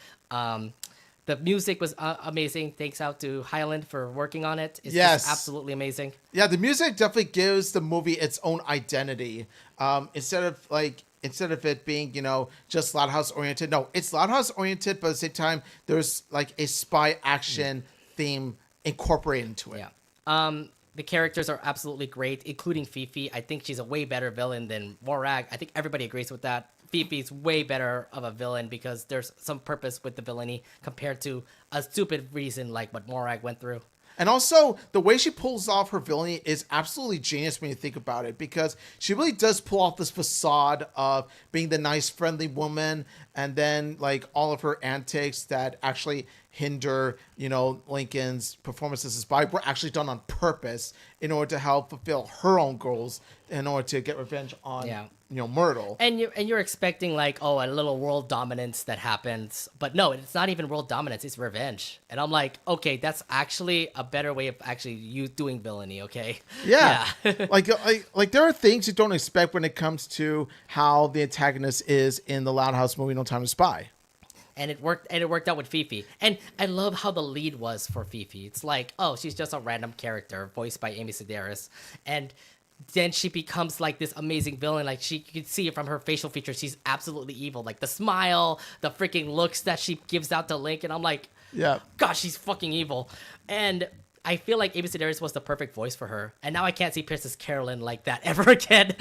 The music was amazing. Thanks out to Highland for working on it. It's just absolutely amazing. Yeah, the music definitely gives the movie its own identity. Instead of it being, just Loud House oriented. No, it's Loud House oriented, but at the same time, there's like a spy action theme incorporated into it. Yeah. The characters are absolutely great, including Fifi. I think she's a way better villain than Morag. I think everybody agrees with that. Fifi's way better of a villain because there's some purpose with the villainy compared to a stupid reason like what Morag went through. And also, the way she pulls off her villainy is absolutely genius when you think about it, because she really does pull off this facade of being the nice, friendly woman, and then, like, all of her antics that actually hinder, Lincoln's performance as a spy were actually done on purpose in order to help fulfill her own goals, in order to get revenge on, Myrtle. And you're expecting like, a little world dominance that happens, but no, it's not even world dominance, it's revenge. And I'm like, okay, that's actually a better way of actually you doing villainy, okay? Yeah. like there are things you don't expect when it comes to how the antagonist is in the Loud House movie No Time to Spy. And it worked out with Fifi. And I love how the lead was for Fifi. It's like, she's just a random character voiced by Amy Sedaris. And then she becomes like this amazing villain. Like you can see it from her facial features. She's absolutely evil. Like the smile, the freaking looks that she gives out to Link. And I'm like, yeah, gosh, she's fucking evil. And I feel like Amy Sedaris was the perfect voice for her. And now I can't see Princess Carolyn like that ever again.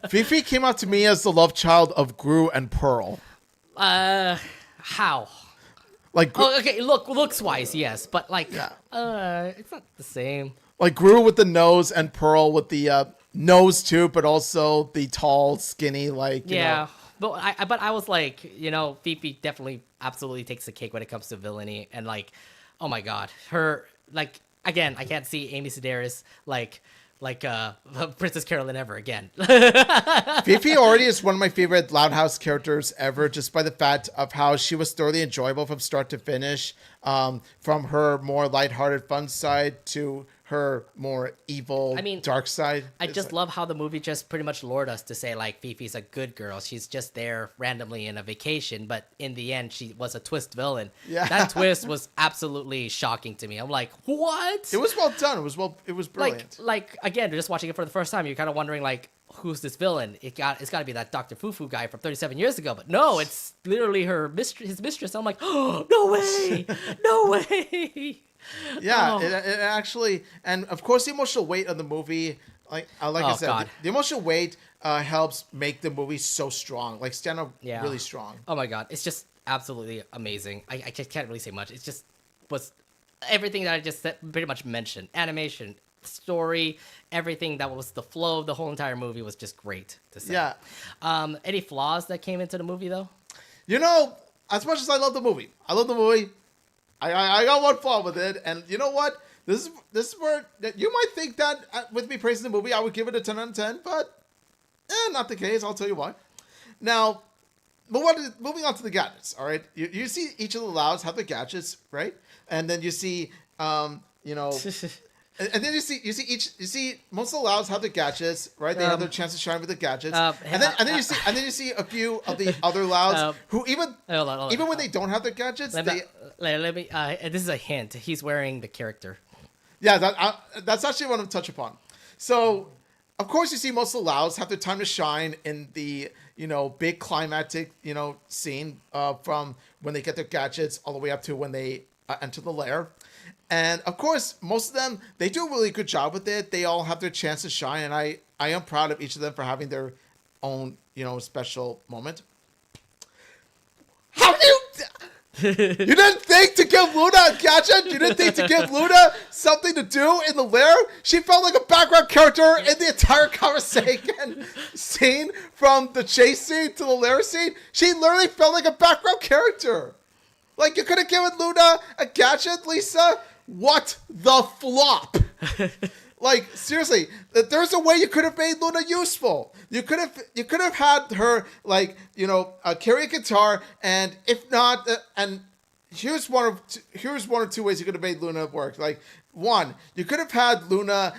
Fifi came out to me as the love child of Gru and Pearl. How? Like, okay, looks wise, yes, but like, it's not the same. Like Gru with the nose and Pearl with the nose too, but also the tall, skinny, like you know. But I was like, Fifi definitely absolutely takes the cake when it comes to villainy, and like, Oh my god, her like again. I can't see Amy Sedaris like Princess Carolyn ever again. Fifi already is one of my favorite Loud House characters ever, just by the fact of how she was thoroughly enjoyable from start to finish. From her more lighthearted, fun side to her more evil, dark side. I just love how the movie just pretty much lured us to say like Fifi's a good girl. She's just there randomly in a vacation, but in the end she was a twist villain. Yeah. That twist was absolutely shocking to me. I'm like, what? It was well done. It was brilliant. Like again, just watching it for the first time, you're kind of wondering like, who's this villain? It's got to be that Dr. Fufu guy from 37 years ago, but no, it's literally his mistress. I'm like, oh, no way, no way. Yeah, it actually, and of course the emotional weight of the movie, like I said, the emotional weight helps make the movie so strong, like stand up really strong. Oh my god, it's just absolutely amazing. I just can't really say much. It just was everything that I just pretty much mentioned. Animation, story, everything that was the flow of the whole entire movie was just great to see. Yeah. Any flaws that came into the movie though? You know, as much as I love the movie, I got one flaw with it, and you know what? This is where you might think that with me praising the movie, I would give it a 10 out of 10, but not the case. I'll tell you why. Now, moving on to the gadgets. All right, you see each of the Louds have the gadgets, right? And then you see, and then you see most of the Louds have the gadgets, right? They have their chance to shine with the gadgets, and then you see a few of the other Louds who even when they don't have their gadgets, let me. This is a hint. He's wearing the character. Yeah, that's actually what I'm touch upon. So, of course, you see most of the Louds have their time to shine in the big climactic scene from when they get their gadgets all the way up to when they enter the lair. And of course, most of them, they do a really good job with it. They all have their chance to shine, and I am proud of each of them for having their own, special moment. How do you didn't think to give Luna a gadget? You didn't think to give Luna something to do in the lair? She felt like a background character in the entire conversation scene, from the chase scene to the lair scene. She literally felt like a background character. Like, you could have given Luna a gadget, Lisa? What the flop? Like, seriously, there's a way you could have made Luna useful. You could have had her, like, carry a guitar, and if not, and here's one or two ways you could have made Luna work. Like, one, you could have had Luna,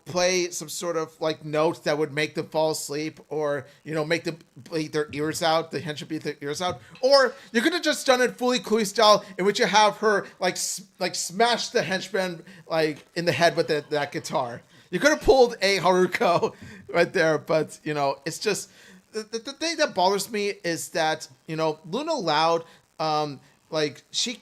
play some sort of like note that would make them fall asleep, or make them bleed their ears out. The henchman beat their ears out, or you could have just done it fully Kui style, in which you have her like smash the henchman like in the head with that guitar. You could have pulled a Haruko right there, but it's just the thing that bothers me is that Luna Loud. Like she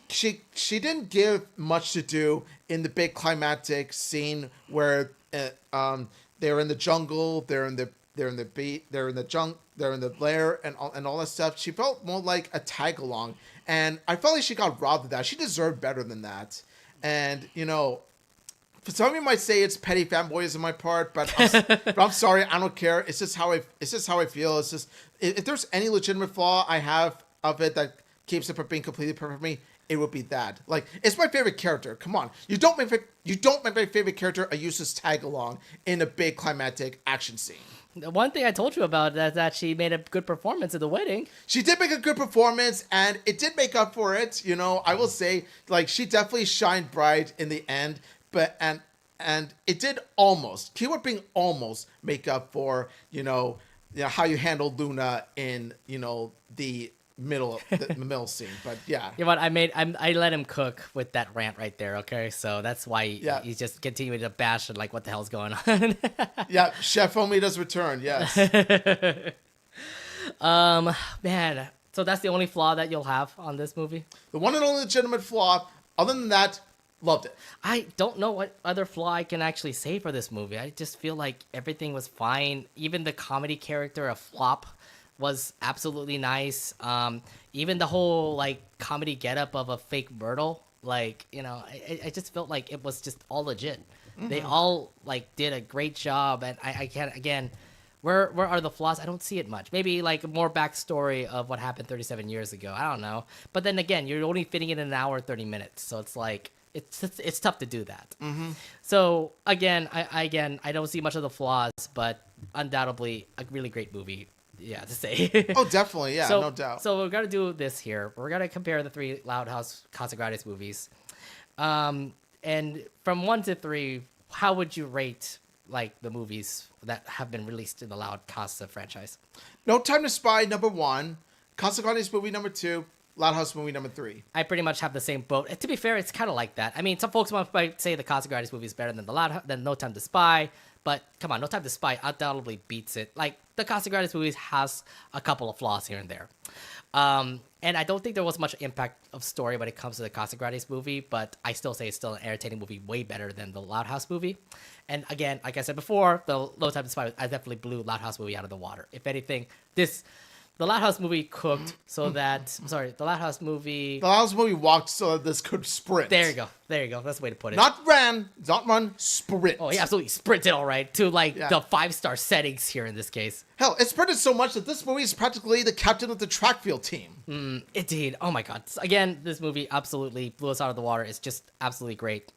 didn't give much to do in the big climactic scene where they're in the jungle, they're in the lair and all that stuff. She felt more like a tag along, and I felt like she got robbed of that. She deserved better than that. And some of you might say it's petty fanboyism on my part, but I'm sorry, I don't care. It's just how I feel. It's just if there's any legitimate flaw I have of it that keeps it from being completely perfect for me, it would be that. Like, it's my favorite character. Come on, you don't make my favorite character a useless tag along in a big climactic action scene. The one thing I told you about is that she made a good performance at the wedding. She did make a good performance, and it did make up for it. I will say, like, she definitely shined bright in the end, but and it did almost, keyword being almost, make up for how you handled Luna in the middle scene. But yeah, you know what, I let him cook with that rant right there. Okay, so that's why he's just continuing to bash and like, what the hell's going on? Yeah, Chef Homie does return. Yes. Man, so that's the only flaw that you'll have on this movie? The one and only legitimate flaw. Other than that, loved it. I don't know what other flaw I can actually say for this movie. I just feel like everything was fine. Even the comedy character of Flop was absolutely nice. Even the whole like comedy getup of a fake Myrtle, like, I just felt like it was just all legit. Mm-hmm. They all like did a great job, and I can't, again, Where are the flaws? I don't see it much. Maybe like more backstory of what happened 37 years ago. I don't know. But then again, you're only fitting it in an hour 30 minutes, so it's like it's tough to do that. So again, I don't see much of the flaws, but undoubtedly a really great movie. Yeah, to say. Oh, definitely. Yeah, So, no doubt. So we're gonna do this here. We're gonna compare the 3 Loud House Casa Grandes movies, and from 1 to 3, how would you rate like the movies that have been released in the Loud Casa franchise? No Time to Spy, number 1. Casa Grandes movie, number 2. Loud House movie, number 3. I pretty much have the same boat. To be fair, it's kind of like that. I mean, some folks might say the Casa Grandes movie is better than than No Time to Spy, but come on, No Time to Spy undoubtedly beats it. Like the Casa Grandes movies has a couple of flaws here and there. And I don't think there was much impact of story when it comes to the Casa Grandes movie, but I still say it's still an entertaining movie, way better than the Loud House movie. And again, like I said before, the No Time to Spy, I definitely blew Loud House movie out of the water. If anything, the Loud House movie cooked so that, the Loud House movie... The Loud House movie walked so that this could sprint. There you go. That's the way to put it. Not run, sprint. Oh, he absolutely sprinted all right to the 5-star settings here in this case. Hell, it sprinted so much that this movie is practically the captain of the track field team. Indeed. Oh my god. Again, this movie absolutely blew us out of the water. It's just absolutely great.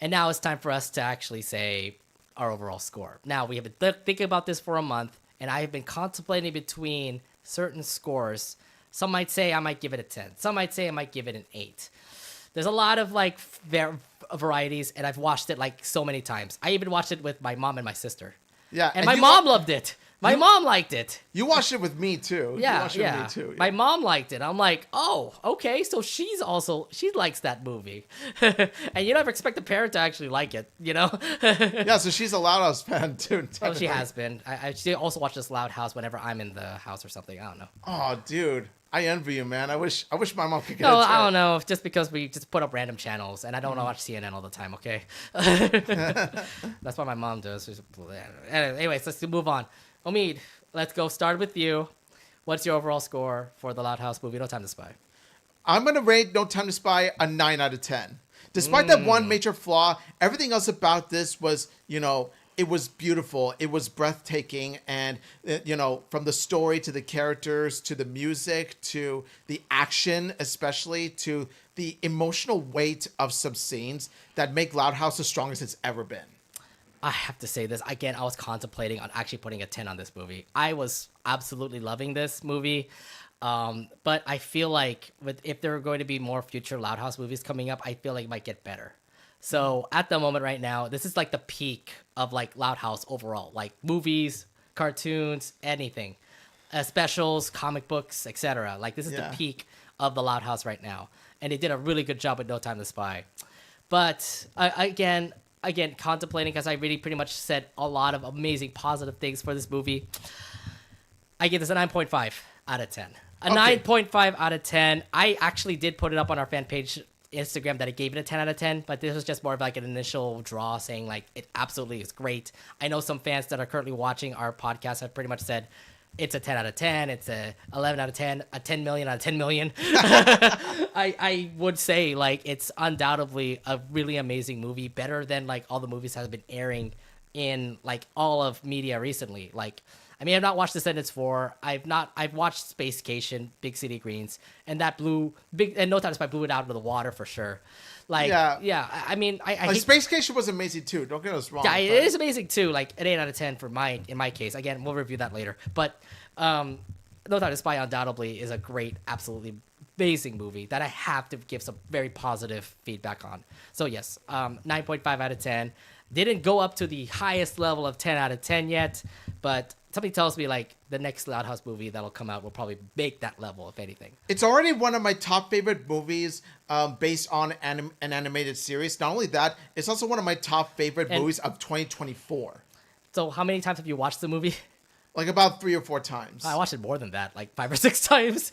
And now it's time for us to actually say our overall score. Now, we have been thinking about this for a month, and I have been contemplating between certain scores. Some might say I might give it a 10. Some might say I might give it an 8. There's a lot of like varieties, and I've watched it like so many times. I even watched it with my mom and my sister. Yeah. And my mom loved it. My mom liked it. You watched it with me too. Yeah, you watched it with me too. My mom liked it. I'm like, oh, okay, so she likes that movie. And you never expect a parent to actually like it, you know? Yeah, so she's a Loud House fan too. Oh, she has been. She also watches Loud House whenever I'm in the house or something. I don't know. Oh, dude. I envy you, man. I wish my mom could get No, a I don't know. Just because we just put up random channels, and I don't watch CNN all the time, okay? That's what my mom does. Anyways, let's move on. Omid, let's go. Start with you. What's your overall score for the Loud House movie, No Time to Spy? I'm going to rate No Time to Spy a 9 out of 10. Despite that one major flaw, everything else about this was, it was beautiful. It was breathtaking. And, from the story to the characters to the music to the action, especially to the emotional weight of some scenes that make Loud House the strongest it's ever been. I have to say this. Again, I was contemplating on actually putting a 10 on this movie. I was absolutely loving this movie. But I feel like if there are going to be more future Loud House movies coming up, I feel like it might get better. So at the moment right now, this is like the peak of like Loud House overall, like movies, cartoons, anything, specials, comic books, etc. Like this is the peak of the Loud House right now, and they did a really good job with No Time to Spy. But again, contemplating, because I really pretty much said a lot of amazing positive things for this movie. I give this a 9.5 out of 10. A 9.5 out of 10. I actually did put it up on our fan page Instagram that I gave it a 10 out of 10, but this was just more of like an initial draw saying like it absolutely is great. I know some fans that are currently watching our podcast have pretty much said it's a 10 out of 10, it's a 11 out of 10, a 10 million out of 10 million. I would say like it's undoubtedly a really amazing movie, better than like all the movies that have been airing in like all of media recently. Like, I mean, I've not watched Descendants 4. I've watched Space Cation, Big City Greens, and that and No Time to Spy blew it out of the water for sure. Like, yeah. I mean, I like Space Cation was amazing too. Don't get us wrong. Yeah, it is amazing too. Like an 8 out of 10 in my case. Again, we'll review that later. But No Time to Spy undoubtedly is a great, absolutely amazing movie that I have to give some very positive feedback on. So yes, 9.5 out of 10. Didn't go up to the highest level of 10 out of 10 yet, but something tells me like the next Loud House movie that'll come out will probably make that level, if anything. It's already one of my top favorite movies based on an animated series. Not only that, it's also one of my top favorite movies of 2024. So how many times have you watched the movie? Like about 3 or 4 times. I watched it more than that, like 5 or 6 times.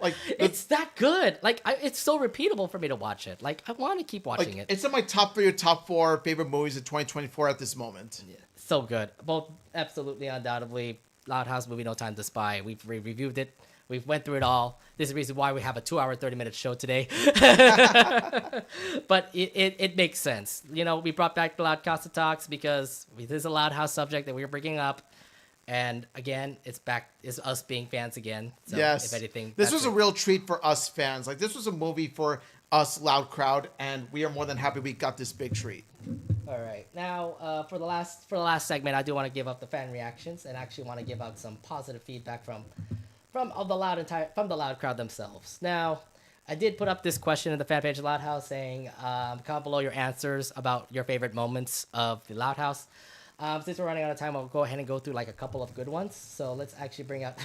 Like it's that good. Like it's so repeatable for me to watch it. Like I want to keep watching it. It's in my top 3 or top 4 favorite movies of 2024 at this moment. Yeah, so good. Both absolutely, undoubtedly. Loud House movie, No Time to Spy. We've reviewed it. We've went through it all. This is the reason why we have a 2-hour, 30-minute show today. But it makes sense. We brought back the Loud Casa Talks because this is a Loud House subject that we were bringing up. And again, it's us being fans again. So yes. If anything, this was a real treat for us fans. Like, this was a movie for us, Loud Crowd, and we are more than happy we got this big treat. All right, now for the last segment, I do want to give up the fan reactions and actually want to give out some positive feedback from the Loud Crowd themselves. Now, I did put up this question in the fan page of Loud House saying, comment below your answers about your favorite moments of the Loud House. Since we're running out of time, I'll go ahead and go through like a couple of good ones. So let's actually bring out.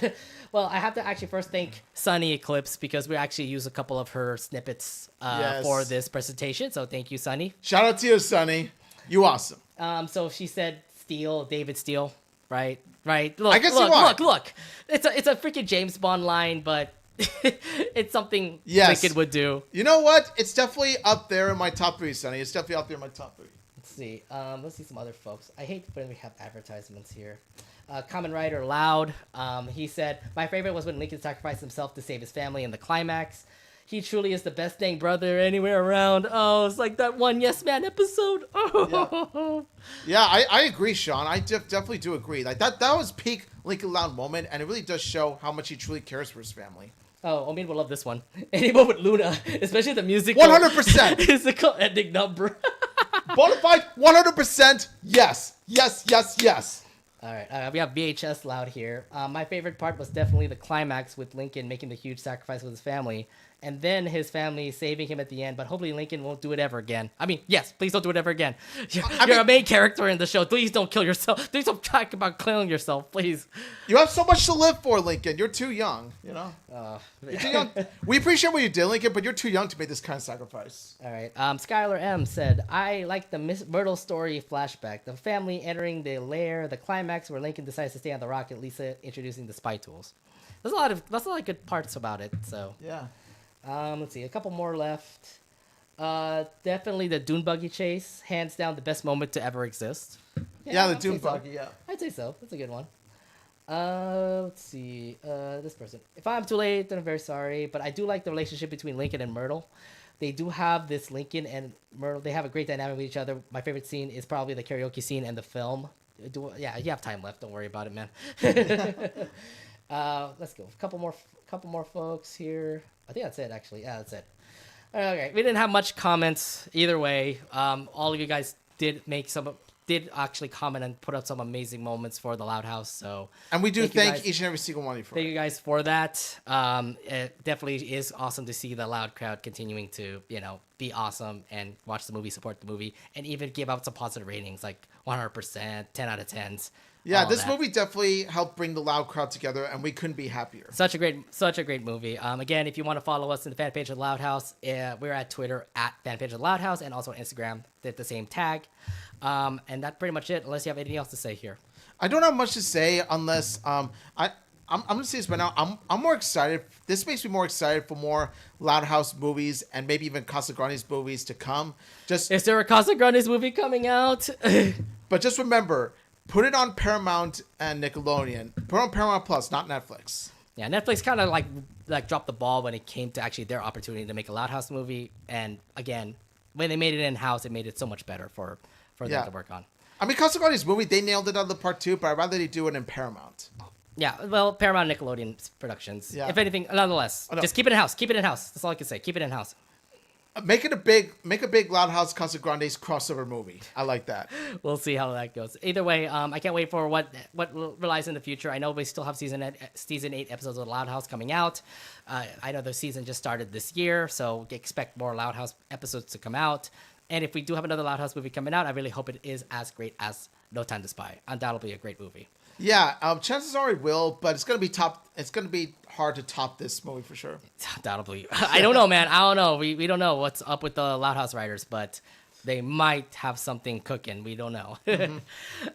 Well, I have to actually first thank Sunny Eclipse because we actually used a couple of her snippets for this presentation. So thank you, Sunny. Shout out to you, Sunny. You awesome. So she said David Steele, right? Look, I can see why. Look. It's a freaking James Bond line, but it's something Lincoln would do. You know what? It's definitely up there in my top 3, Sunny. It's definitely up there in my top 3. Let's see some other folks. I hate when we have advertisements here. Common Writer Loud. He said, my favorite was when Lincoln sacrificed himself to save his family in the climax. He truly is the best dang brother anywhere around. Oh, it's like that one Yes Man episode. Oh. Yeah, I agree, Sean. I definitely do agree. Like that was peak Lincoln Loud moment, and it really does show how much he truly cares for his family. Oh, Omin will love this one. Any moment with Luna, especially the music. 100%. Musical ending number. Bonafide, 100%. Yes. All right, we have VHS Loud here. My favorite part was definitely the climax with Lincoln making the huge sacrifice with his family, and then his family saving him at the end. But hopefully Lincoln won't do it ever again. I mean, yes, please don't do it ever again. You're a main character in the show. Please don't kill yourself. Please don't talk about killing yourself, please. You have so much to live for, Lincoln. You're too young, you know? You're too young. We appreciate what you did, Lincoln, but you're too young to make this kind of sacrifice. All right. Skylar M said, I like the Myrtle story flashback. The family entering the lair, the climax where Lincoln decides to stay on the rock, and Lisa introducing the spy tools. There's a lot of good parts about it. So yeah. Let's see, a couple more left. Definitely the dune buggy chase, hands down the best moment to ever exist. Yeah, the dune buggy. Yeah, I'd say so. That's a good one. Let's see. This person. If I'm too late, then I'm very sorry. But I do like the relationship between Lincoln and Myrtle. They do have this Lincoln and Myrtle. They have a great dynamic with each other. My favorite scene is probably the karaoke scene and the film. Yeah, you have time left. Don't worry about it, man. Let's go. A couple more folks here. I think that's it, actually. Yeah, that's it. Okay, we didn't have much comments either way. All of you guys did actually comment and put up some amazing moments for the Loud House. So, and we do thank each and every single one of you for Thank you guys for that. It definitely is awesome to see the Loud Crowd continuing to, be awesome and watch the movie, support the movie, and even give out some positive ratings like 100%, 10 out of 10s. Yeah, this movie definitely helped bring the Loud Crowd together, and we couldn't be happier. Such a great movie. Again, if you want to follow us in the fan page of Loud House, we're at Twitter at fan page of Loud House, and also on Instagram at the same tag. And that's pretty much it. Unless you have anything else to say here. I don't have much to say unless I'm gonna say this right now. I'm more excited. This makes me more excited for more Loud House movies and maybe even Casagrande's movies to come. Is there a Casagrande's movie coming out? But just remember. Put it on Paramount and Nickelodeon. Put it on Paramount Plus, not Netflix. Yeah, Netflix kind of like dropped the ball when it came to actually their opportunity to make a Loud House movie. And again, when they made it in-house, it made it so much better for them to work on. I mean, Casagrande's movie, they nailed it on the part 2, but I'd rather they do it in Paramount. Yeah, well, Paramount Nickelodeon Productions. Yeah. If anything, nonetheless, just keep it in-house. Keep it in-house. That's all I can say. Keep it in-house. Make a big Loud House Casagrande's crossover movie. I like that. We'll see how that goes. Either way, I can't wait for what relies in the future. I know we still have season 8 episodes of Loud House coming out. I know the season just started this year, so expect more Loud House episodes to come out. And if we do have another Loud House movie coming out, I really hope it is as great as No Time to Spy. Undoubtedly a great movie. Yeah, chances are it will, but it's gonna be hard to top this movie for sure. Undoubtedly. I don't know, man. I don't know. We don't know what's up with the Loud House writers, but they might have something cooking. We don't know. Mm-hmm.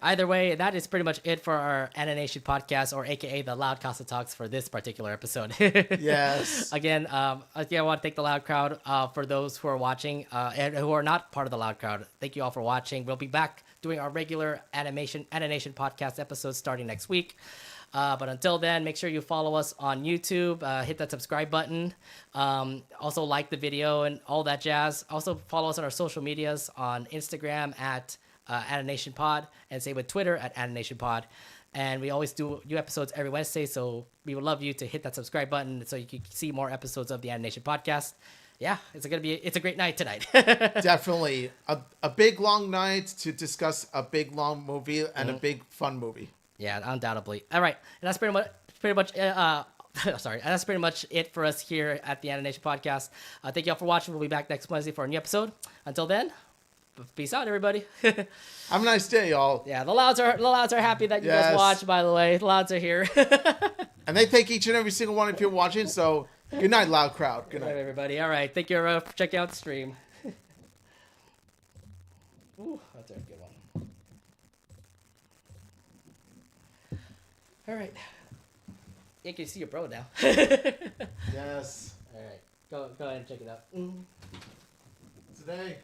Either way, that is pretty much it for our Anination Podcast, or AKA the Loud Casa Talks, for this particular episode. Yes. Again, I want to thank the Loud Crowd for those who are watching and who are not part of the Loud Crowd. Thank you all for watching. We'll be back doing our regular Anination Podcast episodes starting next week. But until then, make sure you follow us on YouTube. Hit that subscribe button. Also like the video and all that jazz. Also follow us on our social medias on Instagram at Anination Pod, and same with Twitter at Anination Pod. And we always do new episodes every Wednesday, so we would love you to hit that subscribe button so you can see more episodes of the Anination Podcast. Yeah, it's a great night tonight. Definitely a big long night to discuss a big long movie and a big fun movie. Yeah, undoubtedly. All right, and that's pretty much sorry, and that's pretty much it for us here at the Anination Podcast. Thank you all for watching. We'll be back next Wednesday for a new episode. Until then, peace out, everybody. Have a nice day, y'all. Yeah, the Louds are happy that you guys watch. By the way, the Louds are here. And they thank each and every single one if you're watching. So good night, loud crowd. Good night, everybody. All right, thank you for checking out the stream. Ooh, that's a good one. All right. You can see your bro now. Yes. All right, go ahead and check it out. Today.